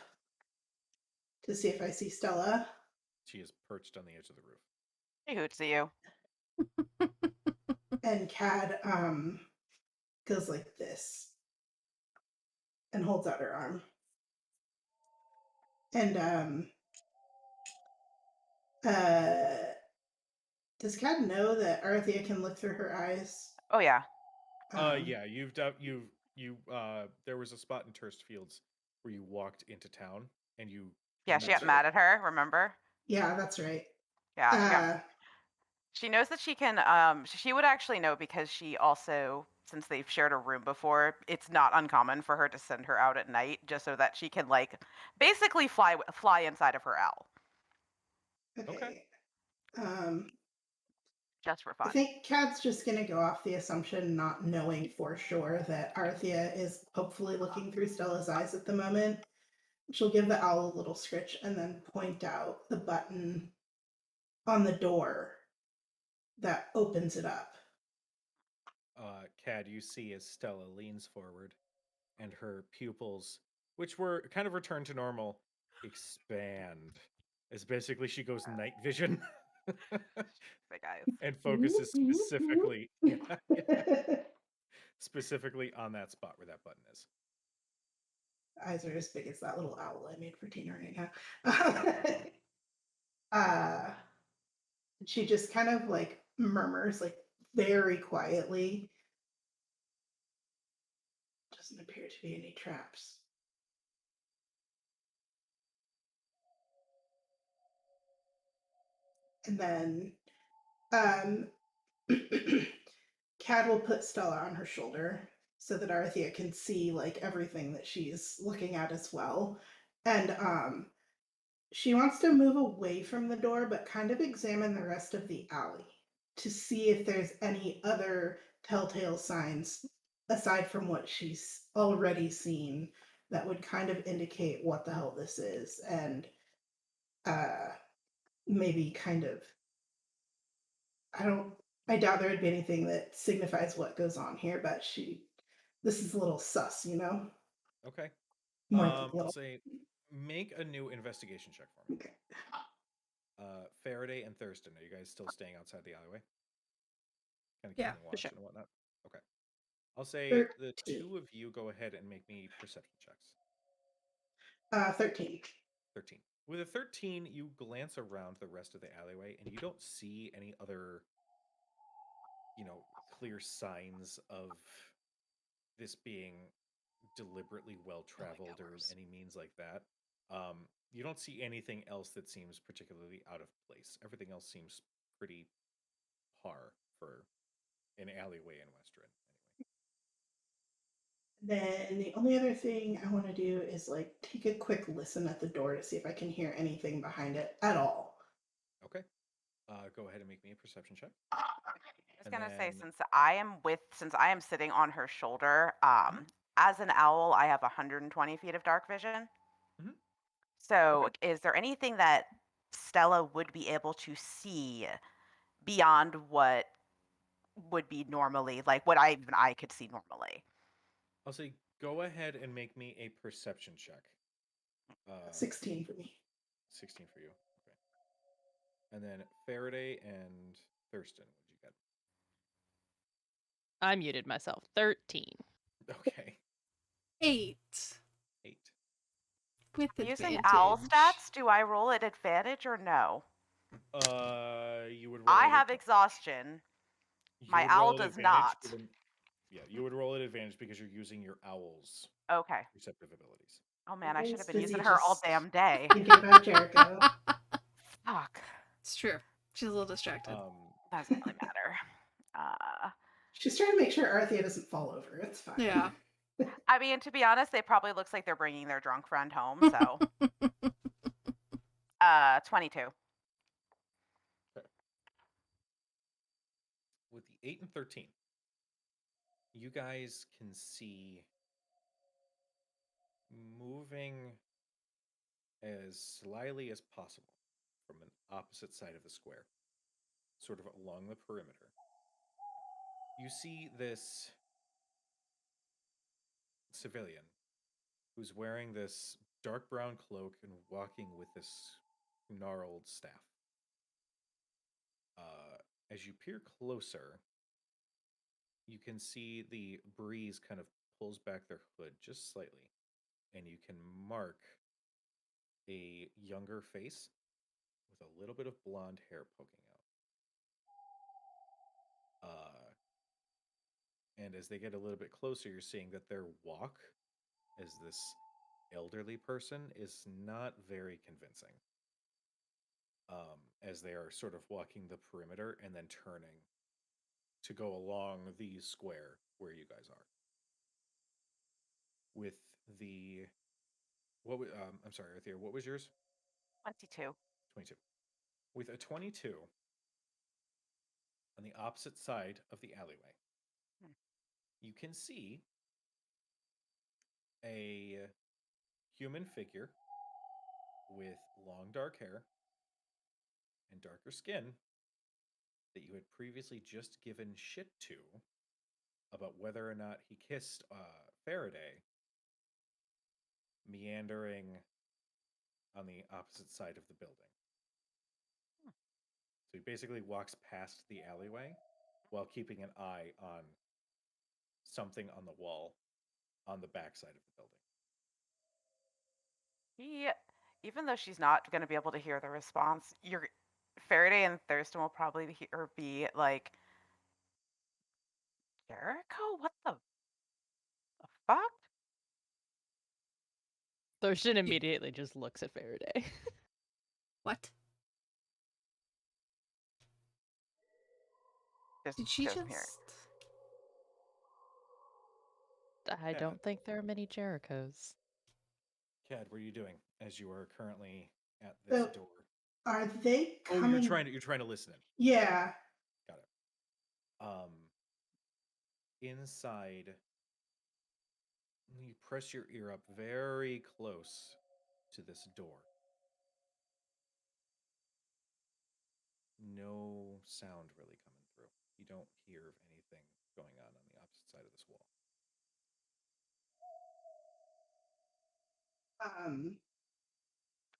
to see if I see Stella. She is perched on the edge of the roof. She hoots at you. And Cad goes like this and holds out her arm. And does Cad know that Arthea can look through her eyes? Oh yeah. Yeah, there was a spot in Turst Fields where you walked into town and you Yeah, she met got mad at her, remember? Yeah, that's right. Yeah, she got She knows that she can, she would actually know because she also, since they've shared a room before, it's not uncommon for her to send her out at night just so that she can, like, basically fly inside of her owl. Okay. Just for I fun. think Cad's just gonna go off the assumption, not knowing for sure, that Arthea is hopefully looking through Stella's eyes at the moment. She'll give the owl a little scritch and then point out the button on the door that opens it up. Cad, you see as Stella leans forward and her pupils, which were kind of returned to normal, expand. As basically she goes night vision Big eyes. and focuses specifically on that spot where that button is. Eyes are as big as that little owl I made for Tina right now. She just kind of like murmurs, like very quietly. Doesn't appear to be any traps. And then Cad will put Stella on her shoulder so that Arthea can see like everything that she's looking at as well. And she wants to move away from the door, but kind of examine the rest of the alley to see if there's any other telltale signs aside from what she's already seen that would kind of indicate what the hell this is, and maybe kind of, I doubt there would be anything that signifies what goes on here, but this is a little sus, you know? Okay. More than a I'll little. say make a new investigation check for me. Okay. Faraday and Thurston, are you guys still staying outside the alleyway? Kind of Yeah, keeping for watch sure. and whatnot? Okay. I'll say the 13. two of you go ahead and make me perception checks. 13. 13. With a 13, you glance around the rest of the alleyway and you don't see any other, clear signs of this being deliberately well traveled or any means like that. You don't see anything else that seems particularly out of place. Everything else seems pretty par for an alleyway in Western. Anyway. Then the only other thing I want to do is like take a quick listen at the door to see if I can hear anything behind it at all. Okay. Go ahead and make me a perception check. I was gonna say, then- since I am sitting on her shoulder, as an owl, I have 120 feet of dark vision. Mhm. So, is there anything that Stella would be able to see beyond what would be normally, like what I could see normally? I'll say go ahead and make me a perception check. 16 for me. 16 for you. Okay. And then Faraday and Thurston, what'd you get? I muted myself. 13. Okay. 8 8. with Using advantage. owl stats, do I roll at advantage or no? You would roll I at have adva- exhaustion. you My would owl roll at does advantage not. given- Yeah, you would roll at advantage because you're using your owl's Okay. receptive abilities. Oh man, I should have been Busy using her all just damn day. Thinking about Jericho. Fuck. It's true. She's a little distracted. Doesn't really matter. She's trying to make sure Arthea doesn't fall over. It's fine. Yeah. I mean, to be honest, it probably looks like they're bringing their drunk friend home. So, 22. With the 8 and 13, you guys can see moving as slyly as possible from an opposite side of the square, sort of along the perimeter. You see this civilian who's wearing this dark brown cloak and walking with this gnarled staff. As you peer closer, you can see the breeze kind of pulls back their hood just slightly, and you can mark a younger face with a little bit of blonde hair poking out. And as they get a little bit closer, you're seeing that their walk as this elderly person is not very convincing. As they are sort of walking the perimeter and then turning to go along the square where you guys are. With the I'm sorry, Arthea, what was yours? 22. 22. With a 22 on the opposite side of the alleyway, you can see a human figure with long dark hair and darker skin that you had previously just given shit to about whether or not he kissed Faraday, meandering on the opposite side of the building. So he basically walks past the alleyway while keeping an eye on something on the wall on the back side of the building. Even though she's not going to be able to hear the response, Faraday and Thurston will probably be like, Jericho? What the fuck? Thurston immediately just looks at Faraday. What? Did she doesn't hear it. just? I don't think there are many Jerichos. Cad, what are you doing as you are currently at this So, door? Are they Oh, coming? you're trying to listen in. Yeah. Got it. Inside, you press your ear up very close to this door. No sound really coming through. You don't hear of anything going on the opposite side of this wall.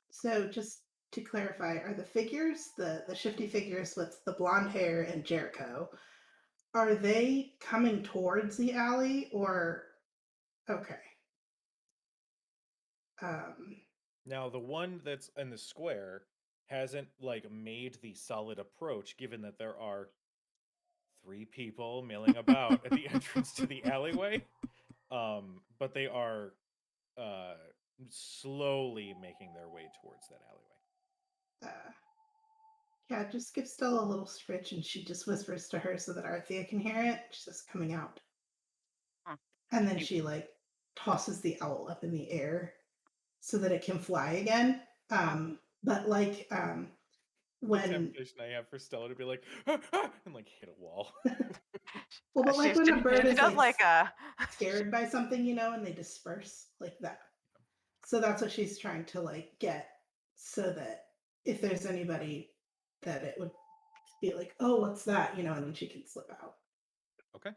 So just to clarify, are the figures, the shifty figures with the blonde hair and Jericho, are they coming towards the alley or okay? Now, the one that's in the square hasn't like made the solid approach, given that there are 3 people milling about at the entrance to the alleyway. But they are slowly making their way towards that alleyway. Yeah, just give Stella a little stretch and she just whispers to her so that Arthea can hear it. She's just coming out. And then she like tosses the owl up in the air so that it can fly again. But like The when temptation I have for Stella to be like, "Ah, ah," and like hit a wall. well, but like when a bird she is does like a scared by something, and they disperse like that. So that's what she's trying to like get, so that if there's anybody that it would be like, oh, what's that? And then she can slip out. Okay.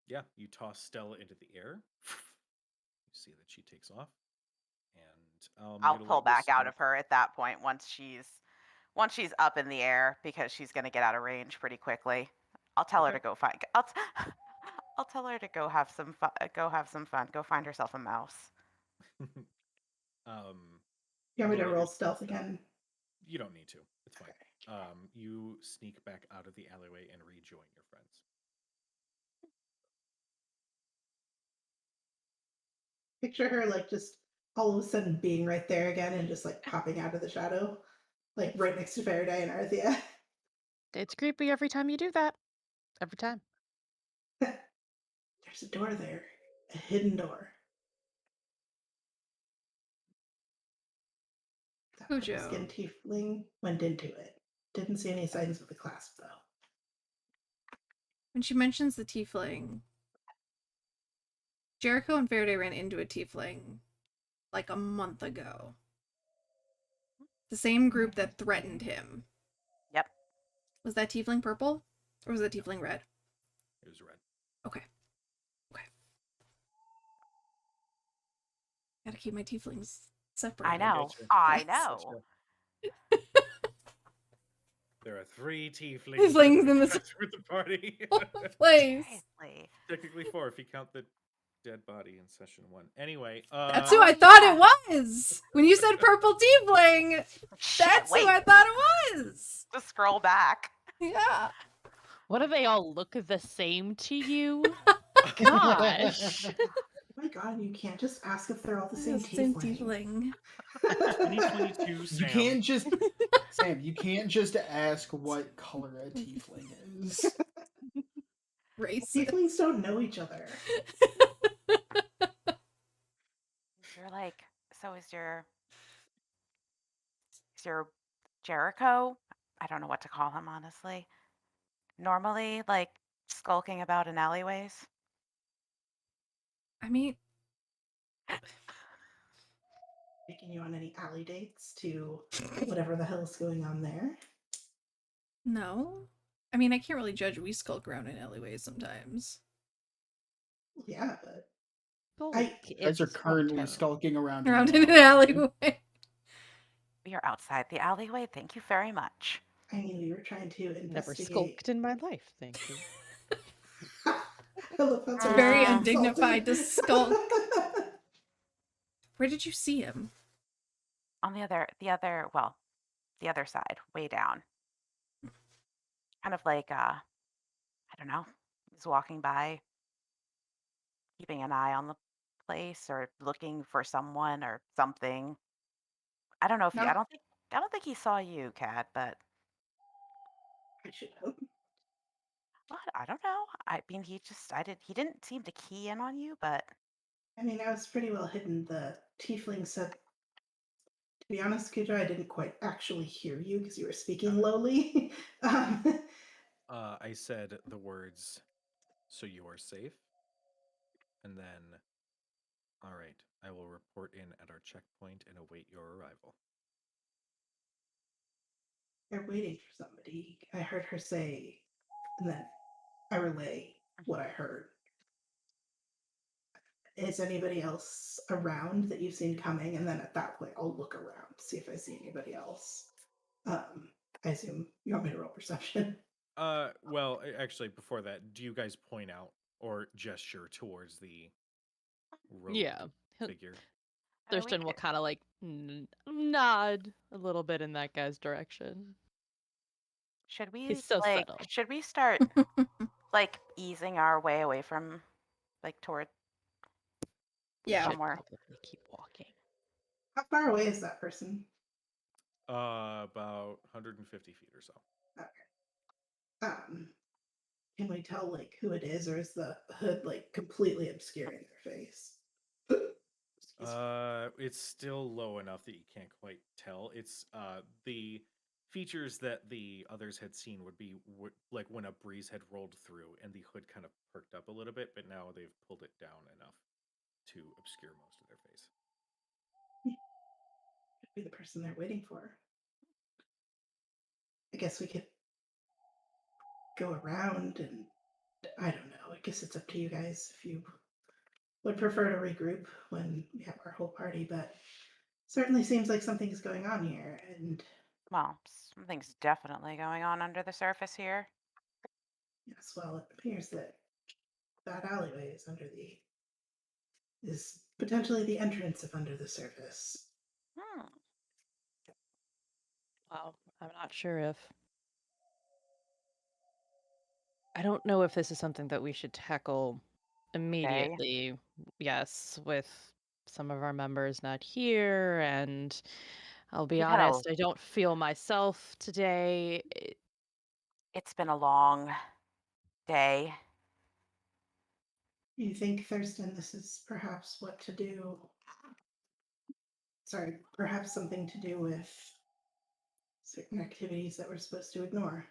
Yeah, you toss Stella into the air. You see that she takes off, and I'll make a pull lightning back out strike. of her at that point once she's up in the air because she's gonna get out of range pretty quickly. I'll tell her Okay. to go find. I'll tell her to go have some fun. Go have some fun. Go find herself a mouse. You want me to Laura, roll you're stealth still- again? You don't need to. It's fine. You sneak back out of the alleyway and rejoin your friends. Picture her like just all of a sudden being right there again and just like popping out of the shadow, like right next to Faraday and Arthea. It's creepy every time you do that. Every time. There's a door there, a hidden door. That Cujo. skin tiefling went into it. Didn't see any signs of the clasp though. When she mentions the tiefling, Jericho and Faraday ran into a tiefling like a month ago. The same group that threatened him. Yep. Was that tiefling purple? Or was that tiefling red? It was red. Okay. Gotta keep my tieflings separate. I know. getcha. I Yes. know. There are 3 tieflings Tieflings in the with the party. place. Seriously. Technically 4 if you count the dead body in session 1. Anyway, That's who I thought it was. When you said purple tiefling, Shit, that's wait. who I thought it was. To scroll back. Yeah. What do they all look the same to you? Gosh. Oh my god, you can't just ask if they're all the same Same tiefling. tiefling. 2022 You Sam. can't just Sam, you can't just ask what color a tiefling is. Racist. Tieflings don't know each other. You're like, so is your Jericho? I don't know what to call him, honestly. Normally, like, skulking about in alleyways. I mean, Taking you on any alley dates to whatever the hell's going on there. no. I mean, I can't really judge. We skulk around in alleyways sometimes. Yeah, but Skulk You guys are is currently okay. skulking around Around an in an alleyway. We are outside the alleyway. Thank you very much. I mean, we were trying to Never investigate. skulked in my life, thank you. I love that's It's very Ah. undignified to skulk. Where did you see him? On the other side, way down. Kind of like, I don't know, he's walking by, keeping an eye on the place or looking for someone or something. I don't know if No. I don't think he saw you, Kat, but I should hope. I don't know. I mean, he didn't seem to key in on you, but I mean, I was pretty well hidden. The tiefling said, to be honest, Kuja, I didn't quite actually hear you because you were speaking lowly. I said the words, "So you are safe," and then, "All right, I will report in at our checkpoint and await your arrival." They're waiting for somebody. I heard her say, and then I relay what I heard. Is anybody else around that you've seen coming? And then at that point, I'll look around, see if I see anybody else. I assume you want me to roll perception. Well, actually, before that, do you guys point out or gesture towards the rogue Yeah. figure? I mean, we Thurston will could- kind of like nod a little bit in that guy's direction. should we He's so subtle. should we start like easing our way away from like toward Yeah. Should somewhere? probably keep walking. How far away is that person? About 150 feet or so. Can we tell like who it is, or is the hood like completely obscuring their face? Excuse me. It's still low enough that you can't quite tell. It's the features that the others had seen would be like when a breeze had rolled through and the hood kind of perked up a little bit, but now they've pulled it down enough to obscure most of their face. Could be the person they're waiting for. I guess we could go around and I don't know. I guess it's up to you guys if you would prefer to regroup when we have our whole party, but certainly seems like something's going on here. And Well, something's definitely going on under the surface here. yes, well, it appears that that alleyway is potentially the entrance of under the surface. Hmm. Well, I'm not sure if. I don't know if this is something that we should tackle immediately. Yes, with some of our members not here, and I'll be We've had a- honest, I don't feel myself today. It's been a long day. You think, Thurston, this is perhaps what to do? Sorry, perhaps something to do with certain activities that we're supposed to ignore.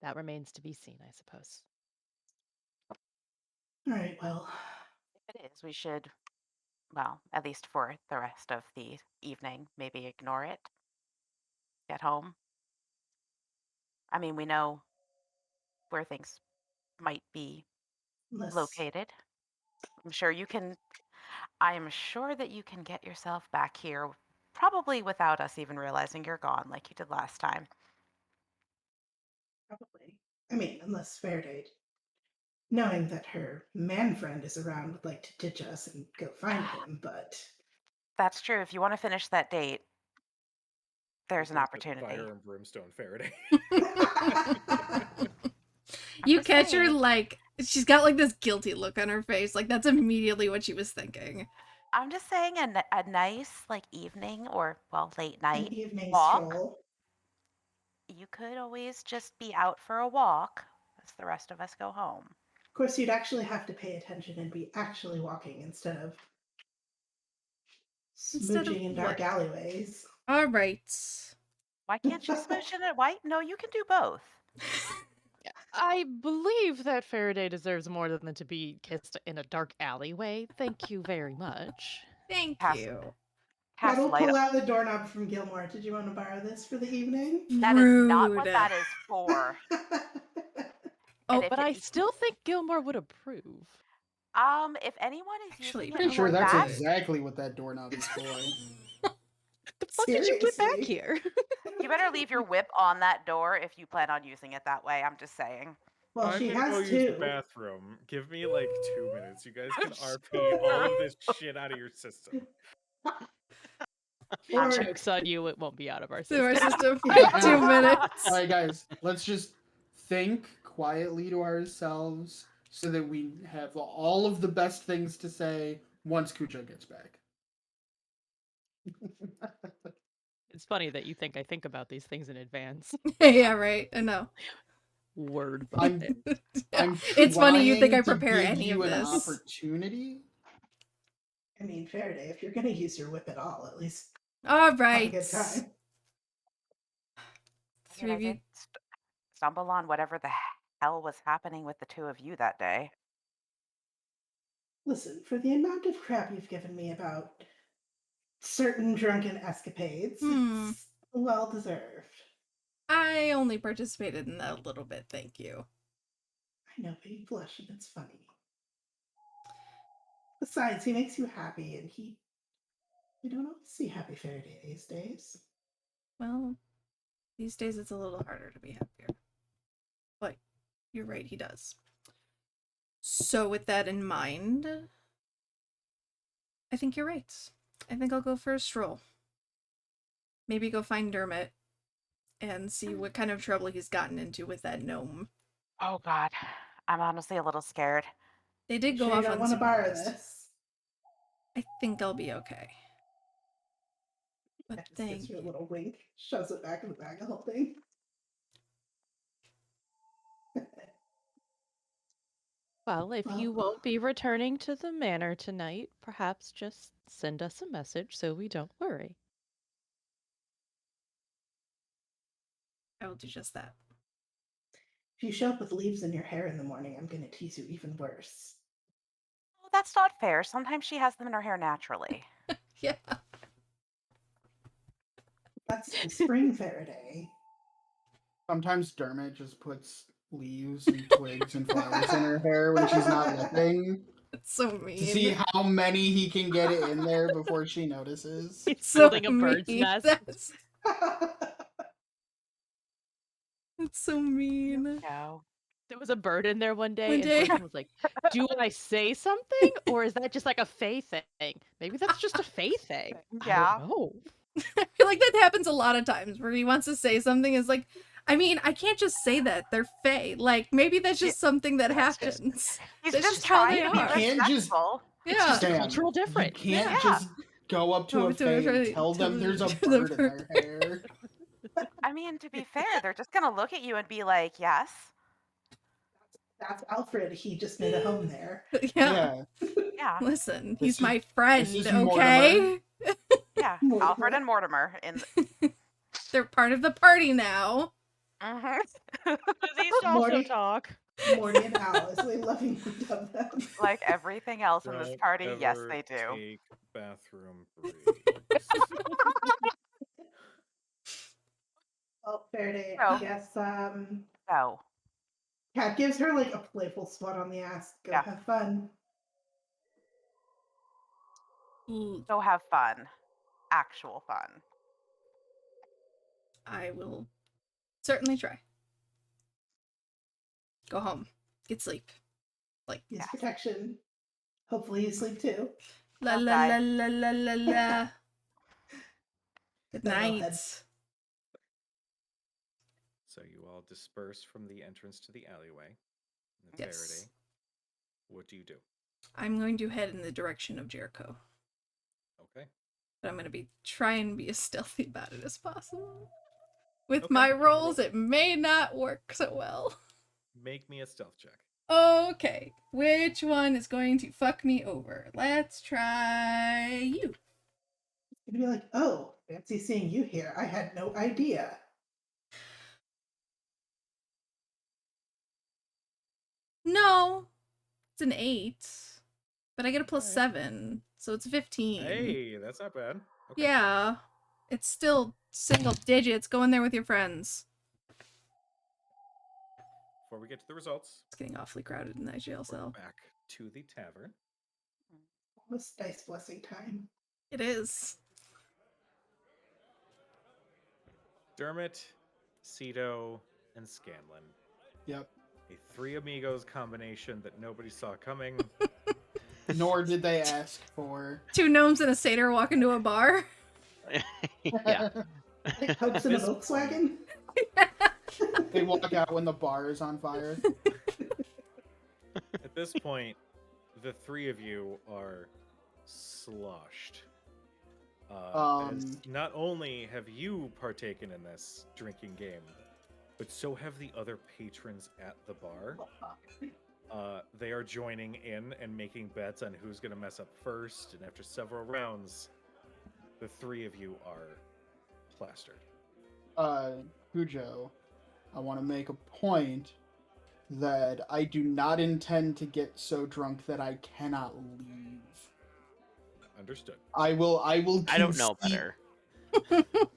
That remains to be seen, I suppose. All right, well, If it is, we should, well, at least for the rest of the evening, maybe ignore it. Get home. I mean, we know where things might be unless located. I am sure that you can get yourself back here, probably without us even realizing you're gone like you did last time. probably. I mean, unless Faraday, knowing that her man friend is around, would like to ditch us and go find him, but That's true. If you want to finish that date, there's an Please don't set opportunity. Fire and brimstone Faraday. You just catch her saying. like she's got like this guilty look on her face. Like that's immediately what she was thinking. I'm just saying a nice like evening or well late an night evening walk. stroll. You could always just be out for a walk as the rest of us go home. Of course, you'd actually have to pay attention and be actually walking instead of Instead of smooching in dark what? alleyways. All right. Why can't you smooch in it? Why? No, you can do both. I believe that Faraday deserves more than to be kissed in a dark alleyway. Thank you very much. Thank Pass- you. Cast That'll light. pull out the doorknob from Gilmore. Did you want to borrow this for the evening? That is not what Rude. that is for. Oh, if But it- I still think Gilmore would approve. If anyone is Actually, using Pretty it sure for that's that, exactly what that doorknob is for. The fuck did you get back Seriously? here? you better leave your whip on that door if you plan on using it that way. I'm just saying. Well, I'm she gonna go has use the two. bathroom. Give me like 2 minutes. You guys can RP all of this shit out of your system. Or Joke's on you, it won't be out of our through our system. system. Yeah. 2 minutes. All right, guys, let's just think quietly to ourselves so that we have all of the best things to say once Kucho gets back. It's funny that you think I think about these things in advance. Yeah, right. I know. Word I'm- vomit. I'm It's funny you think I trying to prepare give any you of an this. opportunity. I mean, Faraday, if you're going to use your whip at all, at least All have a right. good time. Three of I you. did stumble on whatever the hell was happening with the two of you that day. Listen, for the amount of crap you've given me about certain drunken escapades, it's well deserved. I only participated in that a little bit, thank you. I know, but you blush and it's funny. Besides, he makes you happy, and you don't always see happy Faraday these days. Well, these days it's a little harder to be happier. But you're right, he does. So with that in mind, I think you're right. I think I'll go for a stroll. Maybe go find Dermot and see what kind of trouble he's gotten into with that gnome. Oh God, I'm honestly a little scared. They did go Sure you off don't on want to borrow supervised. this. I think I'll be okay. But Just thank gives you a you. little wink, shoves it back in the bag of holding. Well, if you Well- won't be returning to the manor tonight, perhaps just send us a message so we don't worry. I will do just that. If you show up with leaves in your hair in the morning, I'm going to tease you even worse. Well, that's not fair. Sometimes she has them in her hair naturally. Yeah. That's the spring Faraday. Sometimes Dermot just puts leaves and twigs and flowers in her hair when she's not looking It's so to see mean. how many he can get it in there before she notices. He's So building a bird's mean. nest. That's so mean. No. There was a bird in there one day, One and day- Thorsten was like, "Do I say something, or is that just like a Faye thing? Maybe that's just a Faye thing." Yeah. I don't know. I feel like that happens a lot of times where he wants to say something is like, I mean, I can't just say that. They're Fae. Like, maybe that's just something that That's just- happens. He's That's just just how trying they to be are. You can't just- respectful. It's Yeah. just a Stan, cultural You difference. can't Yeah. just go up to Go a up to a fae and fae, tell them there's a there's a bird in bird. their hair. I mean, to be fair, they're just gonna look at you and be like, "Yes, That's Alfred. He just made a home there. Yeah. yeah, Listen, This he's is- my friend, is okay? yeah." Mortimer. Alfred and Mortimer in. They're part of the party now. Mhm. These also Morty. talk. Morty and Alice, we lovingly dub them. Like everything else in this Don't party, yes, ever they do. Take bathroom breaks. Well, Faraday, No. I guess No. Cat gives her like a playful swat on the ass. Go Yeah. have fun. Ooh, Go have fun. Actual fun. I will certainly try. Go home. Get sleep. Use Yes. protection. Hopefully you sleep too. La Don't la die. la la la la la. Good That night. metalhead. So you all disperse from the entrance to the alleyway. The Yes. Faraday. What do you do? I'm going to head in the direction of Jericho. Okay. But I'm going to be trying to be as stealthy about it as possible. With Okay. my rolls, it may not work so well. Make me a stealth check. Okay, which one is going to fuck me over? Let's try you. You'd be like, oh, fancy seeing you here. I had no idea. No, it's an 8, but I get a plus Alright. 7, so it's 15. Hey, that's not bad. Okay. Yeah, it's still single digits. Go in there with your friends. Before we get to the results, It's getting awfully crowded in that jail we're cell. back to the tavern. Almost dice blessing time. It is. Dermot, Cedo, and Scanlan. Yep. A three amigos combination that nobody saw coming. Nor did they ask for. 2 gnomes and a satyr walk into a bar. Yeah. Like Popes in a This- Volkswagen. They walk out when the bar is on fire. At this point, the three of you are sloshed. As not only have you partaken in this drinking game, but so have the other patrons at the bar. They are joining in and making bets on who's going to mess up first, and after several rounds, the three of you are plastered. Cujo, I want to make a point that I do not intend to get so drunk that I cannot leave. Understood. I will I don't know concede- better.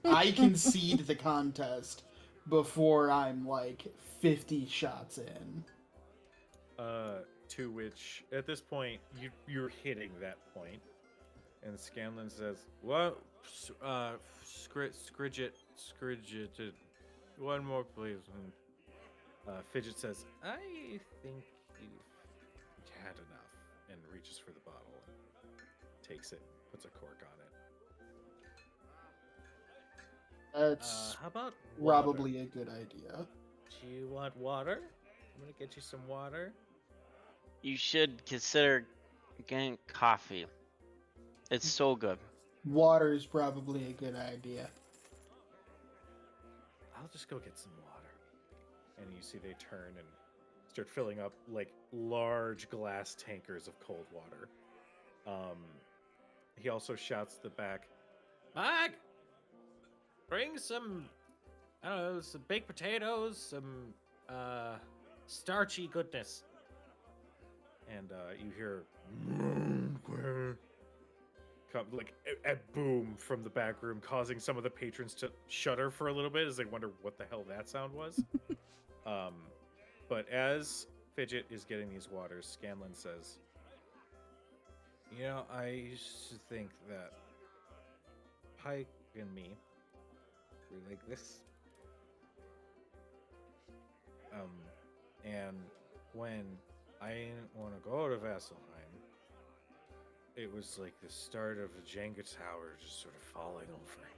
I concede the contest before I'm like 50 shots in. To which, at this point, you're hitting that point, and Scanlan says, "What? Scridget, one more, please." And Fidget says, "I think you've had enough," and reaches for the bottle and takes it, puts a cork on it. That's How about water? probably a good idea. Do you want water? I'm gonna get you some water. You should consider getting coffee. It's so good. Water is probably a good idea. I'll just go get some water. And you see they turn and start filling up like large glass tankers of cold water. He also shouts to the back, "Mike, bring some, I don't know, some baked potatoes, some starchy goodness." And you hear, come like a boom from the back room, causing some of the patrons to shudder for a little bit as they wonder what the hell that sound was. But as Fidget is getting these waters, Scanlan says, "You know, I used to think that Pike and me were like this. And when I didn't want to go to Vasselheim, it was like the start of a Jenga tower just sort of falling over.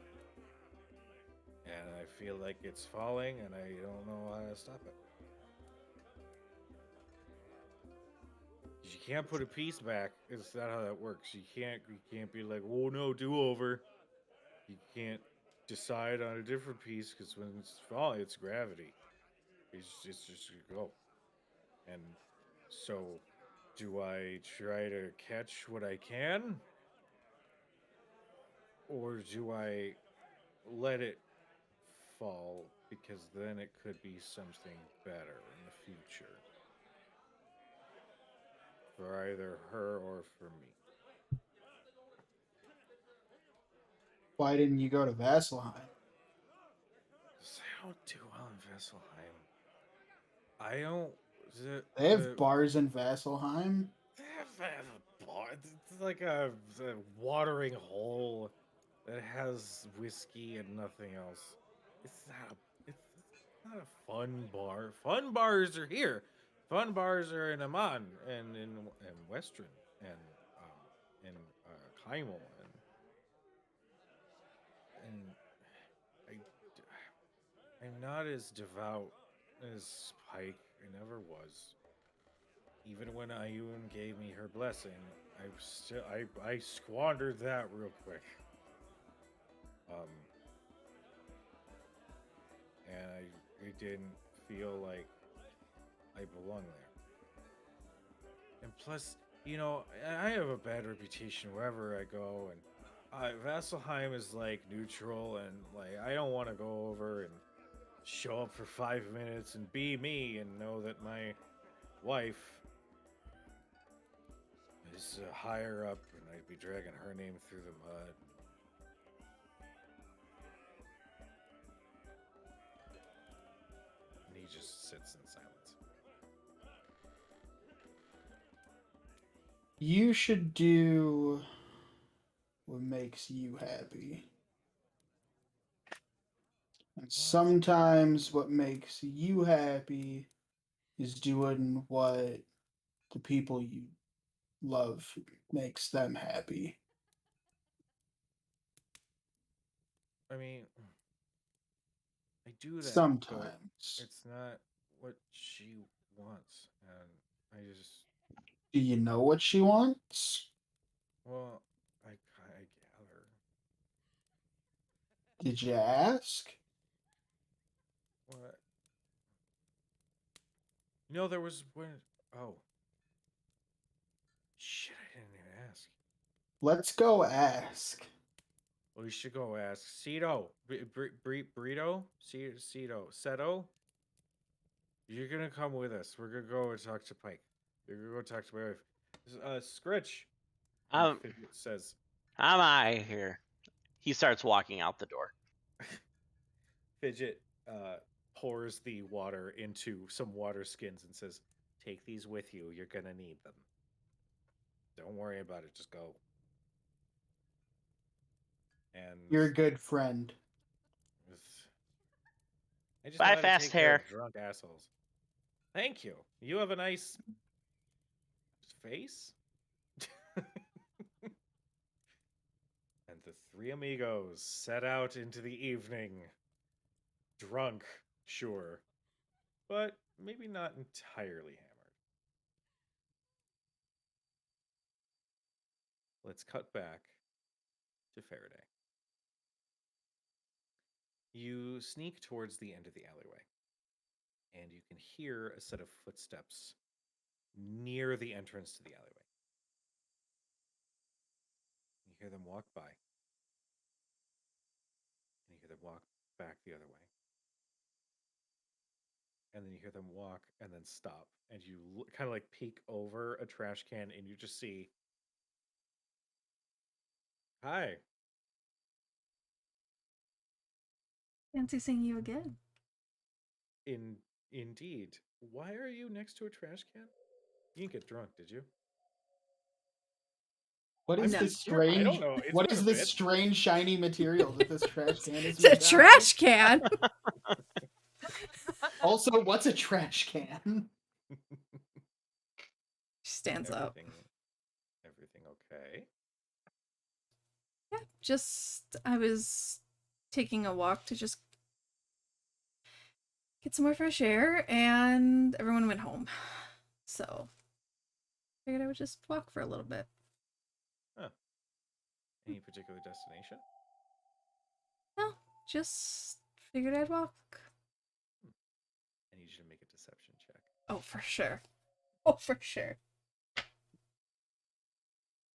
And I feel like it's falling and I don't know how to stop it. You can't put a piece back. It's not how that works. You can't be like, oh no, do over. You can't decide on a different piece because when it's falling, it's gravity. It's just go. And so, do I try to catch what I can? Or do I let it fall because then it could be something better in the future? For either her or for me. Why didn't you go to Vasselheim? I don't do well in Vesselheim. I don't. They have bars in Vasselheim. They have a bar. It's like a watering hole that has whiskey and nothing else. It's not a fun bar. Fun bars are here. Fun bars are in Amman and in Western and in Kymel and I'm not as devout as Pike. I never was. Even when Ayun gave me her blessing, I squandered that real quick. And I didn't feel like I belong there. And plus, you know, I have a bad reputation wherever I go, and Vasselheim is like neutral, and like I don't want to go over and show up for 5 minutes and be me and know that my wife is higher up and I'd be dragging her name through the mud. And he just sits in silence. You should do what makes you happy. And sometimes what makes you happy is doing what the people you love makes them happy. I mean, I do that. Sometimes. It's not what she wants, and I just. Do you know what she wants? Well, I gather. Did you ask? What? No, there was when. Oh. Shit, I didn't even ask. Let's go ask. Well, we should go ask. Cedo. Burrito? Cedo. Seto? You're gonna come with us. We're gonna go and talk to Pike. You're gonna go talk to my wife. Scritch. Fidget says. I'm out of here. He starts walking out the door. Fidget pours the water into some water skins and says, "Take these with you. You're gonna need them. Don't worry about it. Just go." And You're a good friend. I just Bye, know how to fast take care of hair. drunk assholes. Thank you. You have a nice face. And the three amigos set out into the evening. Drunk, sure, but maybe not entirely hammered. Let's cut back to Faraday. You sneak towards the end of the alleyway, and you can hear a set of footsteps near the entrance to the alleyway. You hear them walk by, and you hear them walk back the other way. And then you hear them walk and then stop, and you kind of like peek over a trash can, and you just see Hi. Fancy seeing you again. Indeed. Why are you next to a trash can? You didn't get drunk, did you? What I'm is No. this just curious. I don't strange? know. It's What not is a this bit. strange shiny material that this trash can is It's a made trash can. Also, what's a trash can? She stands up. Everything okay? Yeah, just I was taking a walk to just get some more fresh air, and everyone went home. So figured I would just walk for a little bit. Any particular destination? No, just figured I'd walk. I need you to make a deception check. Oh, for sure. Oh, for sure.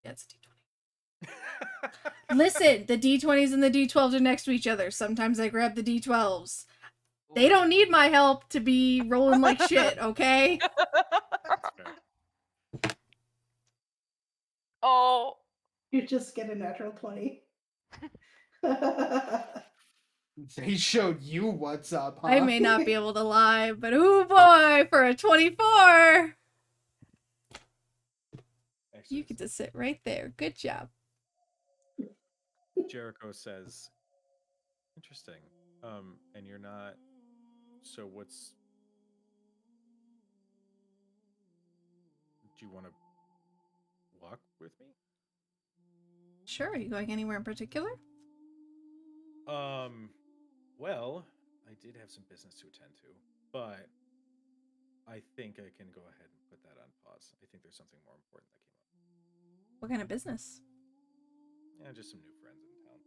Yeah, it's a D20. Listen, the D20s and the D12s are next to each other. Sometimes I grab the D12s. They don't need my help to be rolling like shit, okay? That's fair. Oh, You just get a natural 20. They showed you what's up, huh? I may not be able to lie, but oh boy, for a 24! You Excellent. get to sit right there. Good job. Jericho says, "Interesting. And you're not. So what's? Do you want to walk with me? Sure, are you going anywhere in particular? Well, I did have some business to attend to, but I think I can go ahead and put that on pause. I think there's something more important that came up. What kind of business? Yeah, just some new friends in town.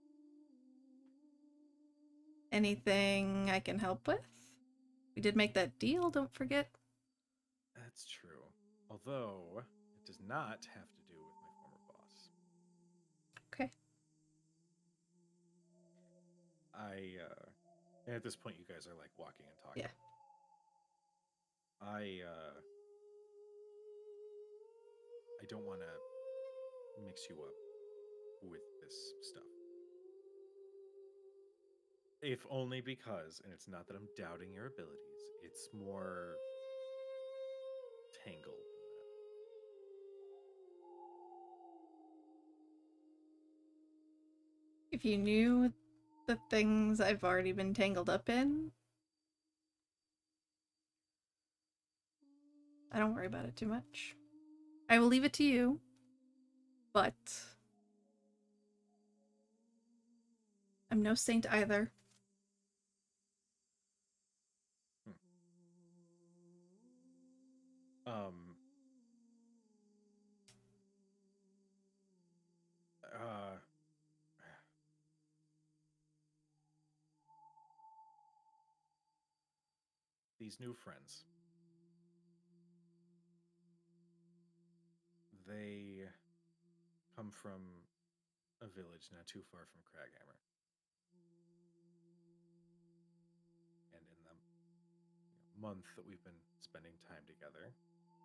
Anything I can help with? We did make that deal, don't forget. That's true. Although it does not have to do with my former boss. Okay. At this point you guys are like walking and talking. Yeah. I don't want to mix you up with this stuff. If only because, and it's not that I'm doubting your abilities, it's more tangled than that. If you knew the things I've already been tangled up in, I don't worry about it too much. I will leave it to you, but I'm no saint either. Um, these new friends, they come from a village not too far from Craghammer. And in the month that we've been spending time together,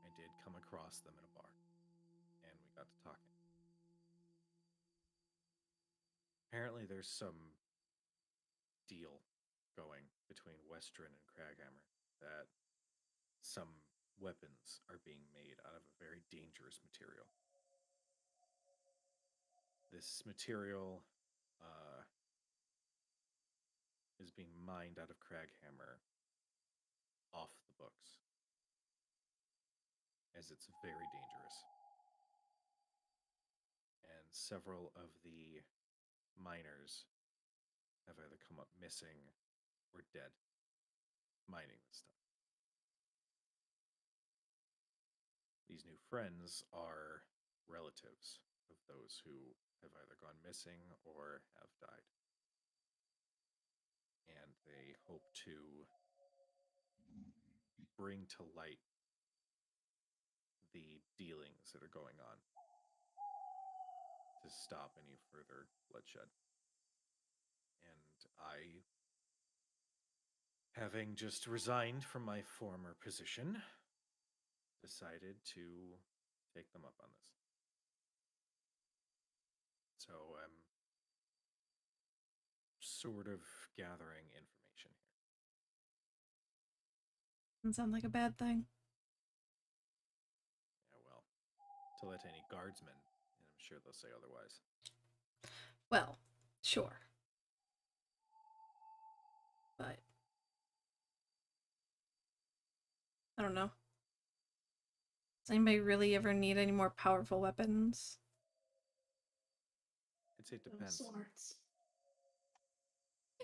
I did come across them in a bar, and we got to talking. Apparently, there's some deal going between Western and Craghammer that some weapons are being made out of a very dangerous material. This material is being mined out of Craghammer off the books, as it's very dangerous. And several of the miners have either come up missing or dead mining this stuff. These new friends are relatives of those who have either gone missing or have died. And they hope to bring to light the dealings that are going on to stop any further bloodshed. And I, having just resigned from my former position, decided to take them up on this. So I'm sort of gathering information here. Doesn't sound like a bad thing. Yeah, well, to let any guardsmen, and I'm sure they'll say otherwise. Well, sure. But I don't know. Does anybody really ever need any more powerful weapons? I'd say it depends. Swords.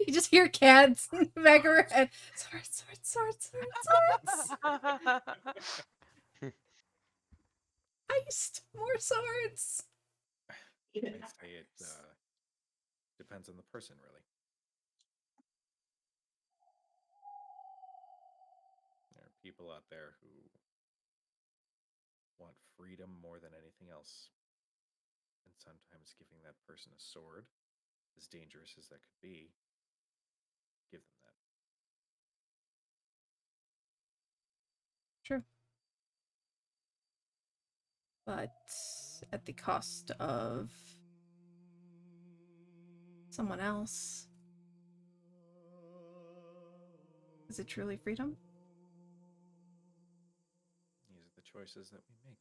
You just hear cats in the back of her head. Swords, swords, swords, swords. Heist! More swords! Even I'd after say it this. depends on the person, really. There are people out there who want freedom more than anything else. And sometimes giving that person a sword, as dangerous as that could be, give them that. True. But at the cost of someone else. Is it truly freedom? These are the choices that we make.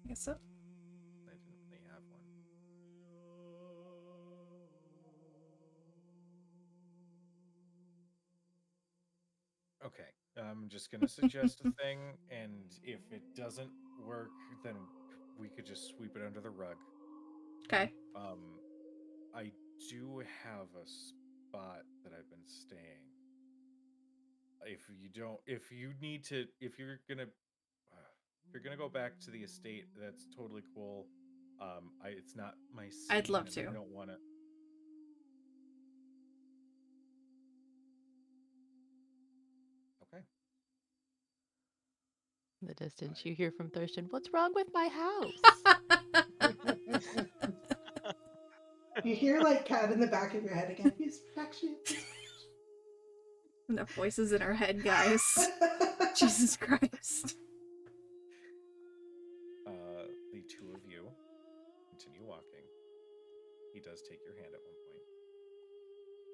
I guess so. I didn't really have one. Okay, I'm just gonna suggest a thing, and if it doesn't work, then we could just sweep it under the rug. Okay. I do have a spot that I've been staying. If you need to, if you're gonna go back to the estate, that's totally cool. It's not my scene. I'd love and to. I don't want to. Okay. In the distance, I- you hear from Thurston, "What's wrong with my house?" You hear like cat in the back of your head again. Use protection. Enough voices in our head, guys. Jesus Christ. The two of you continue walking. He does take your hand at one point,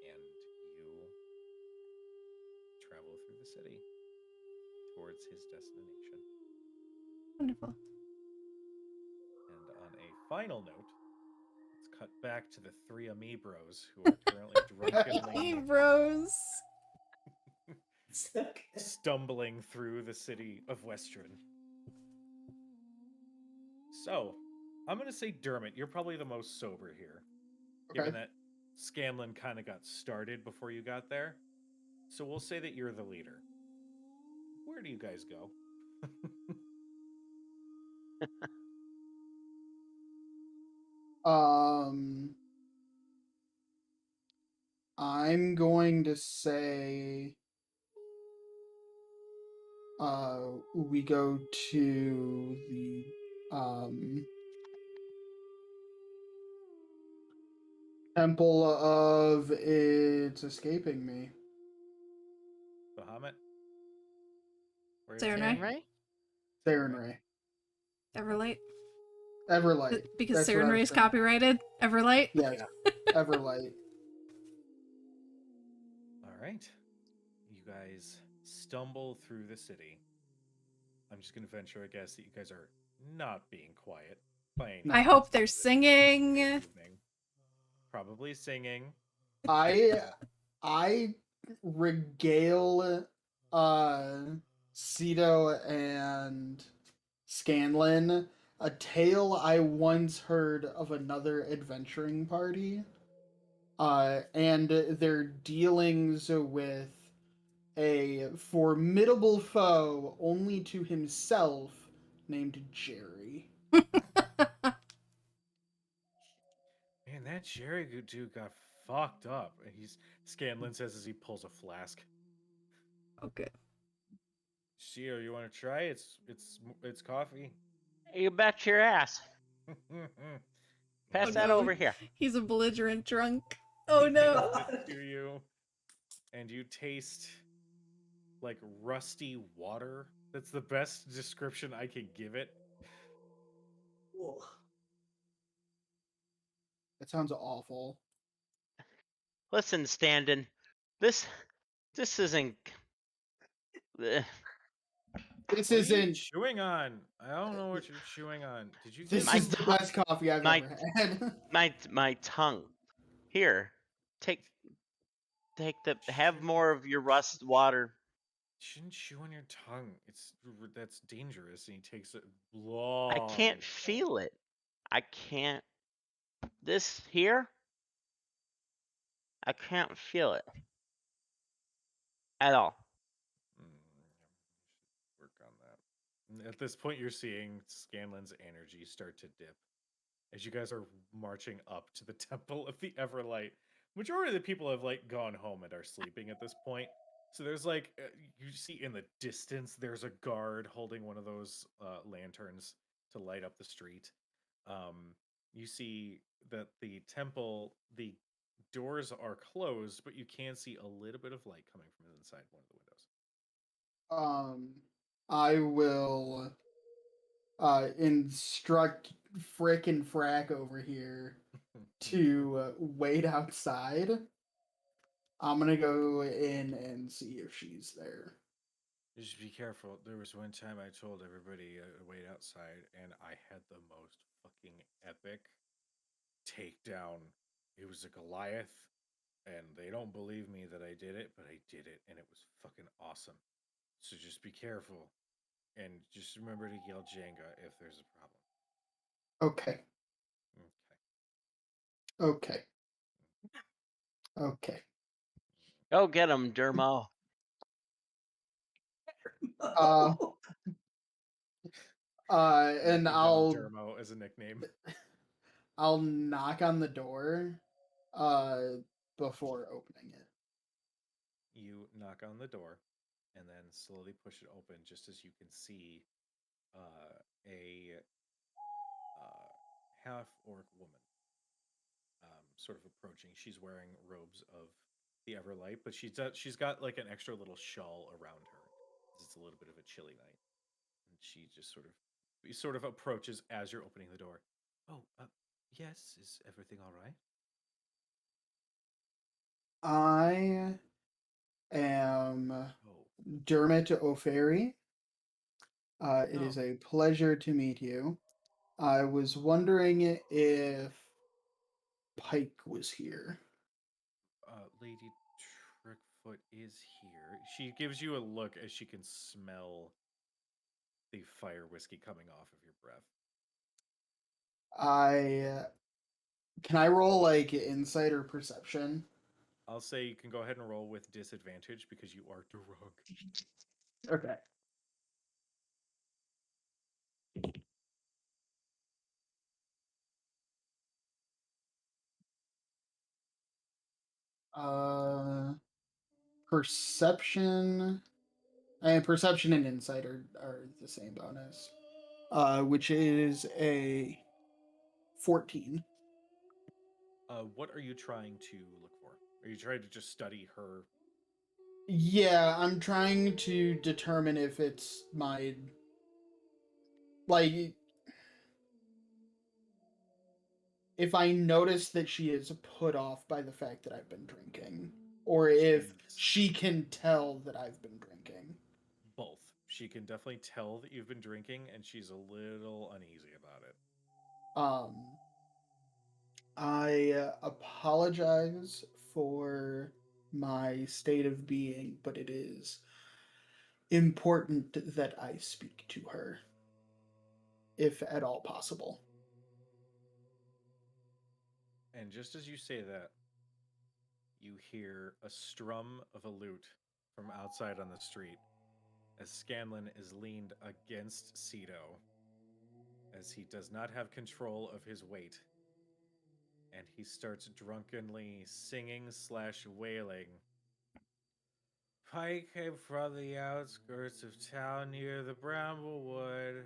and you travel through the city towards his destination. Wonderful. And on a final note, let's cut back to the three Amibros who are currently Hey, drunkenly bros. So good. stumbling through the city of Westron. So, I'm going to say, Dermot, you're probably the most sober here, given that Scanlan kind of got started before you got there. So we'll say that you're the leader. Where do you guys go? I'm going to say we go to the Temple of It's Escaping Me. Bahamut? Where is Sarenrae? it? Right? Sarenrae. Everlight? Everlight. Because That's what I was Sarenrae is saying. copyrighted? Everlight? Yes. Everlight. All right. You guys stumble through the city. I'm just going to venture a guess that you guys are not being quiet. By any I hope means. they're singing. Evening. Probably singing. I regale Cito and Scanlan a tale I once heard of another adventuring party, and their dealings with a formidable foe only to himself named Jerry. Man, that Jerry dude got fucked up. Scanlan says as he pulls a flask. Oh, good. Shio, you want to try? It's coffee. You bet your ass. Pass Oh, that no. over here. He's a belligerent drunk. Oh He no. hands it to you, and you taste like rusty water. That's the best description I can give it. Cool. That sounds awful. Listen, Standen, this isn't. This What are you isn't. chewing on? I don't know what you're chewing on. Did you This get is some- the best coffee I've my- ever had. my tongue. Here, take have Shouldn't- more of your rust water. Shouldn't chew on your tongue. That's dangerous. And he takes a long. I can't feel it. I can't. This here, I can't feel it at all. Work on that. At this point, you're seeing Scanlan's energy start to dip as you guys are marching up to the Temple of the Everlight. Majority of the people have like gone home and are sleeping at this point. So there's like you see in the distance there's a guard holding one of those lanterns to light up the street. You see that the temple, the doors are closed, but you can see a little bit of light coming from inside one of the windows. I will instruct Frick and Frack over here to wait outside. I'm gonna go in and see if she's there. Just be careful. There was one time I told everybody to wait outside, and I had the most fucking epic takedown. It was a Goliath, and they don't believe me that I did it, but I did it, and it was fucking awesome. So just be careful, and just remember to yell Jenga if there's a problem. Okay. Okay. Okay. Go get him, Dermo. Uh, and Give them I'll Dermo as a nickname. I'll knock on the door before opening it. You knock on the door, and then slowly push it open, just as you can see a half-orc woman sort of approaching. She's wearing robes of the Everlight, but she's got like an extra little shawl around her. It's a little bit of a chilly night, and she just sort of approaches as you're opening the door. Oh, yes. Is everything all right? I am Oh, Dermot O'Ferry. It is a pleasure to meet you. I was wondering if Pike was here. Lady Trickfoot is here. She gives you a look as she can smell the fire whiskey coming off of your breath. Can I roll like insight or perception? I'll say you can go ahead and roll with disadvantage because you are drunk. Okay. Perception and perception and insight are the same bonus. Which is a 14. What are you trying to look for? Are you trying to just study her? Yeah, I'm trying to determine if it's my like if I notice that she is put off by the fact that I've been drinking, or if she can tell that I've been drinking. Both. She can definitely tell that you've been drinking, and she's a little uneasy about it. I apologize for my state of being, but it is important that I speak to her, if at all possible. And just as you say that, you hear a strum of a lute from outside on the street as Scanlan is leaned against Cedo as he does not have control of his weight. And he starts drunkenly singing / wailing. Pike came from the outskirts of town near the Bramblewood.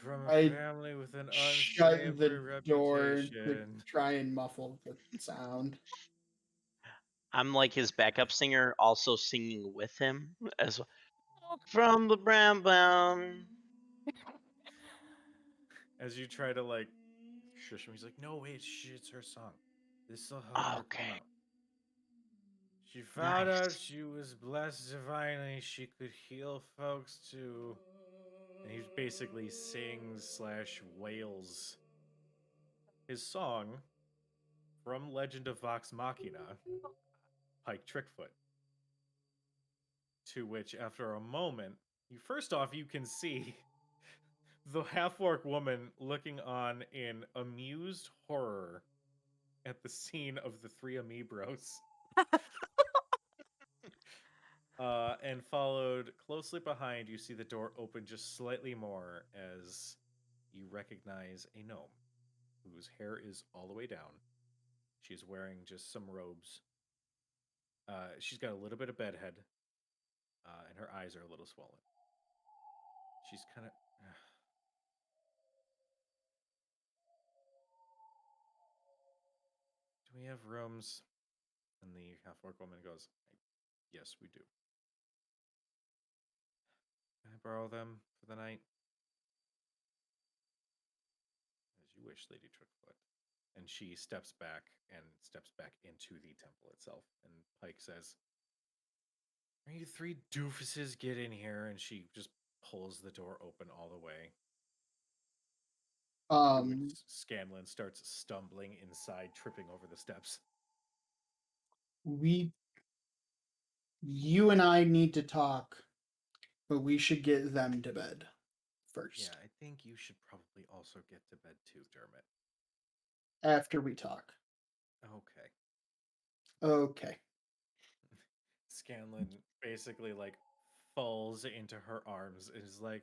From a I family with an shut unsavory the door to reputation. try and muffle the sound. I'm like his backup singer, also singing with him as well. From the Bramble. As you try to like shush him, he's like, "No, wait, it's her song. This'll help her come Okay. out. She found out Nice. she was blessed divinely. She could heal folks too. And he basically sings / wails his song from Legend of Vox Machina, Pike Trickfoot. To which, after a moment, first off, you can see the half-orc woman looking on in amused horror at the scene of the three Amoebros. And followed closely behind, you see the door open just slightly more as you recognize a gnome whose hair is all the way down. She's wearing just some robes. She's got a little bit of bedhead, and her eyes are a little swollen. She's kind of... Do we have rooms? And the half-orc woman goes, yes, we do. Can I borrow them for the night? As you wish, Lady Trickfoot. And she steps back into the temple itself. And Pike says, "Are you three doofuses get in here?" And she just pulls the door open all the way. To which Scanlan starts stumbling inside, tripping over the steps. You and I need to talk, but we should get them to bed first. Yeah, I think you should probably also get to bed too, Dermot. After we talk. Okay. Okay. Scanlan basically like falls into her arms and is like,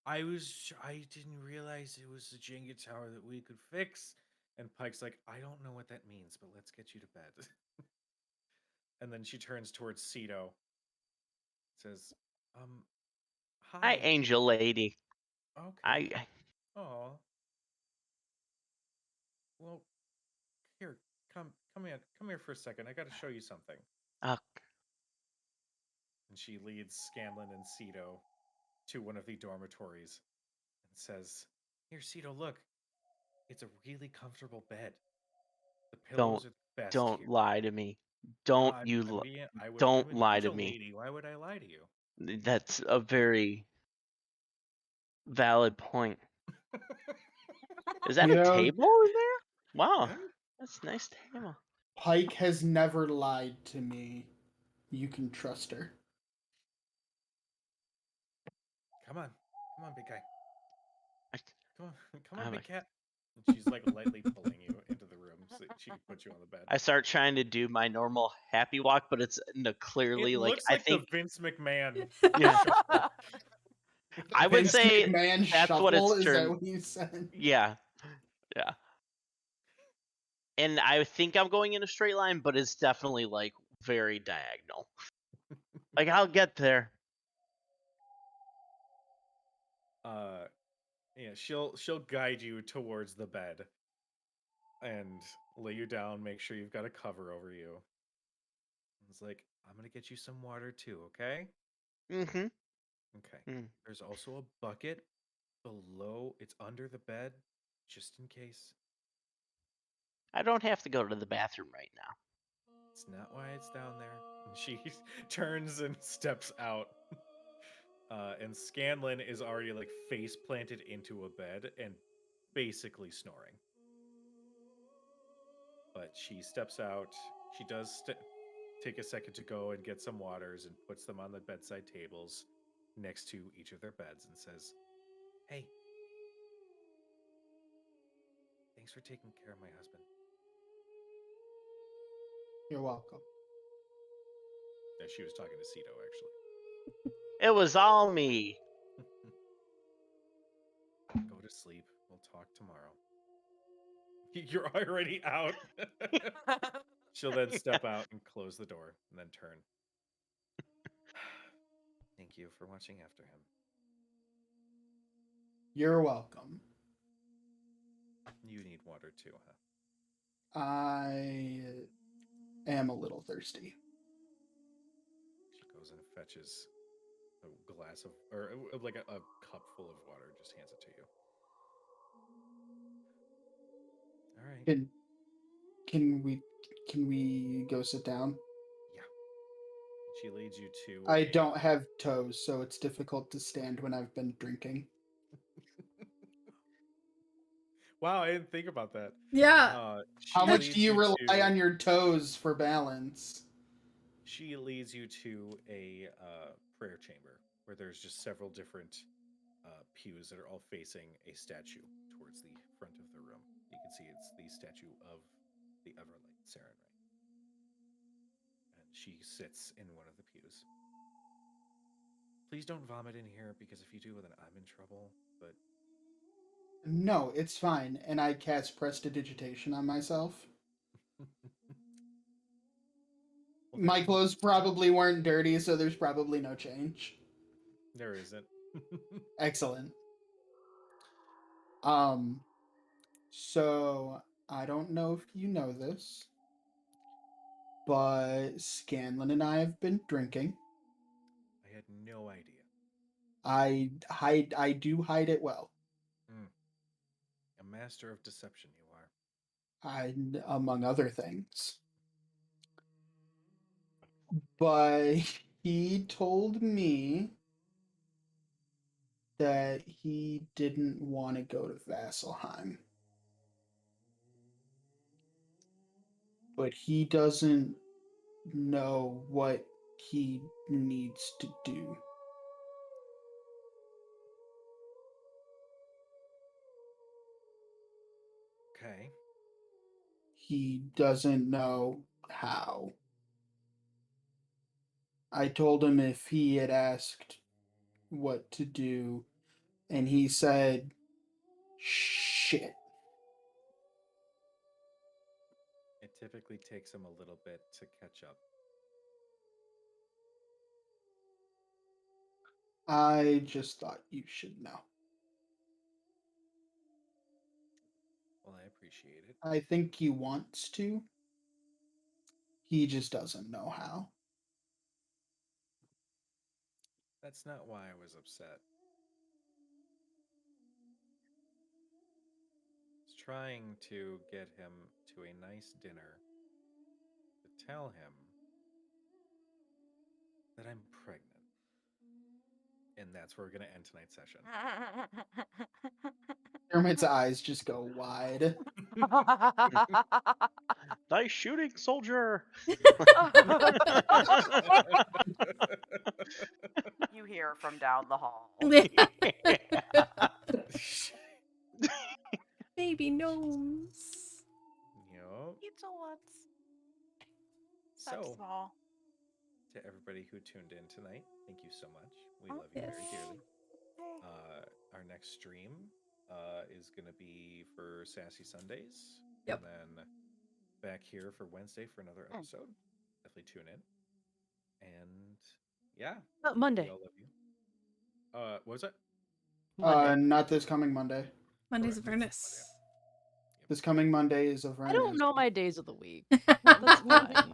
I didn't realize it was the Jenga tower that we could fix. And Pike's like, I don't know what that means, but let's get you to bed. And then she turns towards Cedo. Says, hi. Hi, angel lady. Okay. Oh. Well, here, come here for a second. I got to show you something. And she leads Scanlan and Cedo to one of the dormitories and says, "Here, Cedo, look. It's a really comfortable bed. The pillows are the best Don't here." lie to me. Don't I'm you being, don't I'm an lie to angel me. lady. Why would I lie to you? That's a very valid point. Is that a table in there? Wow. Yeah. That's a nice table. Pike has never lied to me. You can trust her. Come on, big guy. Come on, I'm big a- cat. And she's like lightly pulling you into the room so she can put you on the bed. I start trying to do my normal happy walk, but it's clearly It like looks I like think the Vince McMahon. Yeah. I would Vince say McMahon that's shuffle, what it's is that turned. what you said? Yeah. And I think I'm going in a straight line, but it's definitely like very diagonal. Like I'll get there. Yeah, she'll guide you towards the bed and lay you down, make sure you've got a cover over you. It's like, I'm gonna get you some water too, okay? Mm-hmm. Okay. There's also a bucket below, it's under the bed, just in case. I don't have to go to the bathroom right now. It's not why it's down there. And she turns and steps out. And Scanlan is already like face planted into a bed and basically snoring. But she steps out. She does take a second to go and get some waters and puts them on the bedside tables next to each of their beds and says, "Hey, thanks for taking care of my husband." You're welcome. Yeah, she was talking to Cedo, actually. It was all me. Go to sleep. We'll talk tomorrow. You're already out. She'll then step out and close the door and then turn. Thank you for watching after him. You're welcome. You need water too, huh? I am a little thirsty. She goes and fetches a glass of, or like a cup full of water, just hands it to you. All right. Can can we go sit down? She leads you to. I don't have toes, so it's difficult to stand when I've been drinking. Wow, I didn't think about that. Yeah. How She much leads do you rely to- on your toes for balance? She leads you to a prayer chamber where there's just several different pews that are all facing a statue towards the front of the room. You can see it's the statue of the Everlight, Sarenrae. And she sits in one of the pews. Please don't vomit in here, because if you do, then I'm in trouble. But No, it's fine. And I cast Prestidigitation on myself. Well, My clothes probably weren't dirty, so there's probably no change. there isn't. Excellent. So I don't know if you know this, but Scanlan and I have been drinking. I had no idea. I do hide it well. A master of deception, you are. Among other things. But he told me that he didn't want to go to Vasselheim. But he doesn't know what he needs to do. Okay. He doesn't know how. I told him if he had asked what to do, and he said, shit. It typically takes him a little bit to catch up. I just thought you should know. Well, I appreciate it. I think he wants to. He just doesn't know how. That's not why I was upset. I was trying to get him to a nice dinner to tell him that I'm pregnant. And that's where we're going to end tonight's session. Dermot's eyes just go wide. Nice shooting, soldier. You hear from down the hall. Baby gnomes. Yup. Little ones. So So, small. to everybody who tuned in tonight, thank you so much. We Oh, love you very yes. dearly. Our next stream is going to be for Sassy Sundays. Yep. And then back here for Wednesday for another episode. Definitely tune in. And yeah. Monday. We all love you. What was it? Monday. Not this coming Monday. Monday's Alright, Avernus. This coming Monday is of I don't know my days of the week. That's That's fine.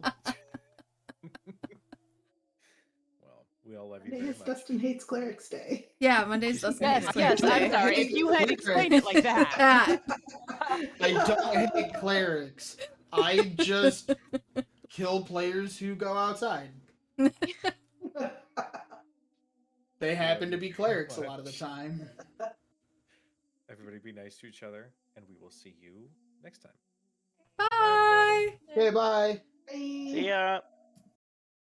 Well, we all love you Today very is much. Dustin Hates Clerics Day. Yeah, Monday's Dustin Yes, Hates yes, Clerics I'm Day. sorry. If you had explained it like that. I don't hate clerics. I just kill players who go outside. They happen to be clerics a lot of the time. Everybody be nice to each other, and we will see you next time. Bye. Okay, bye. Bye. See ya.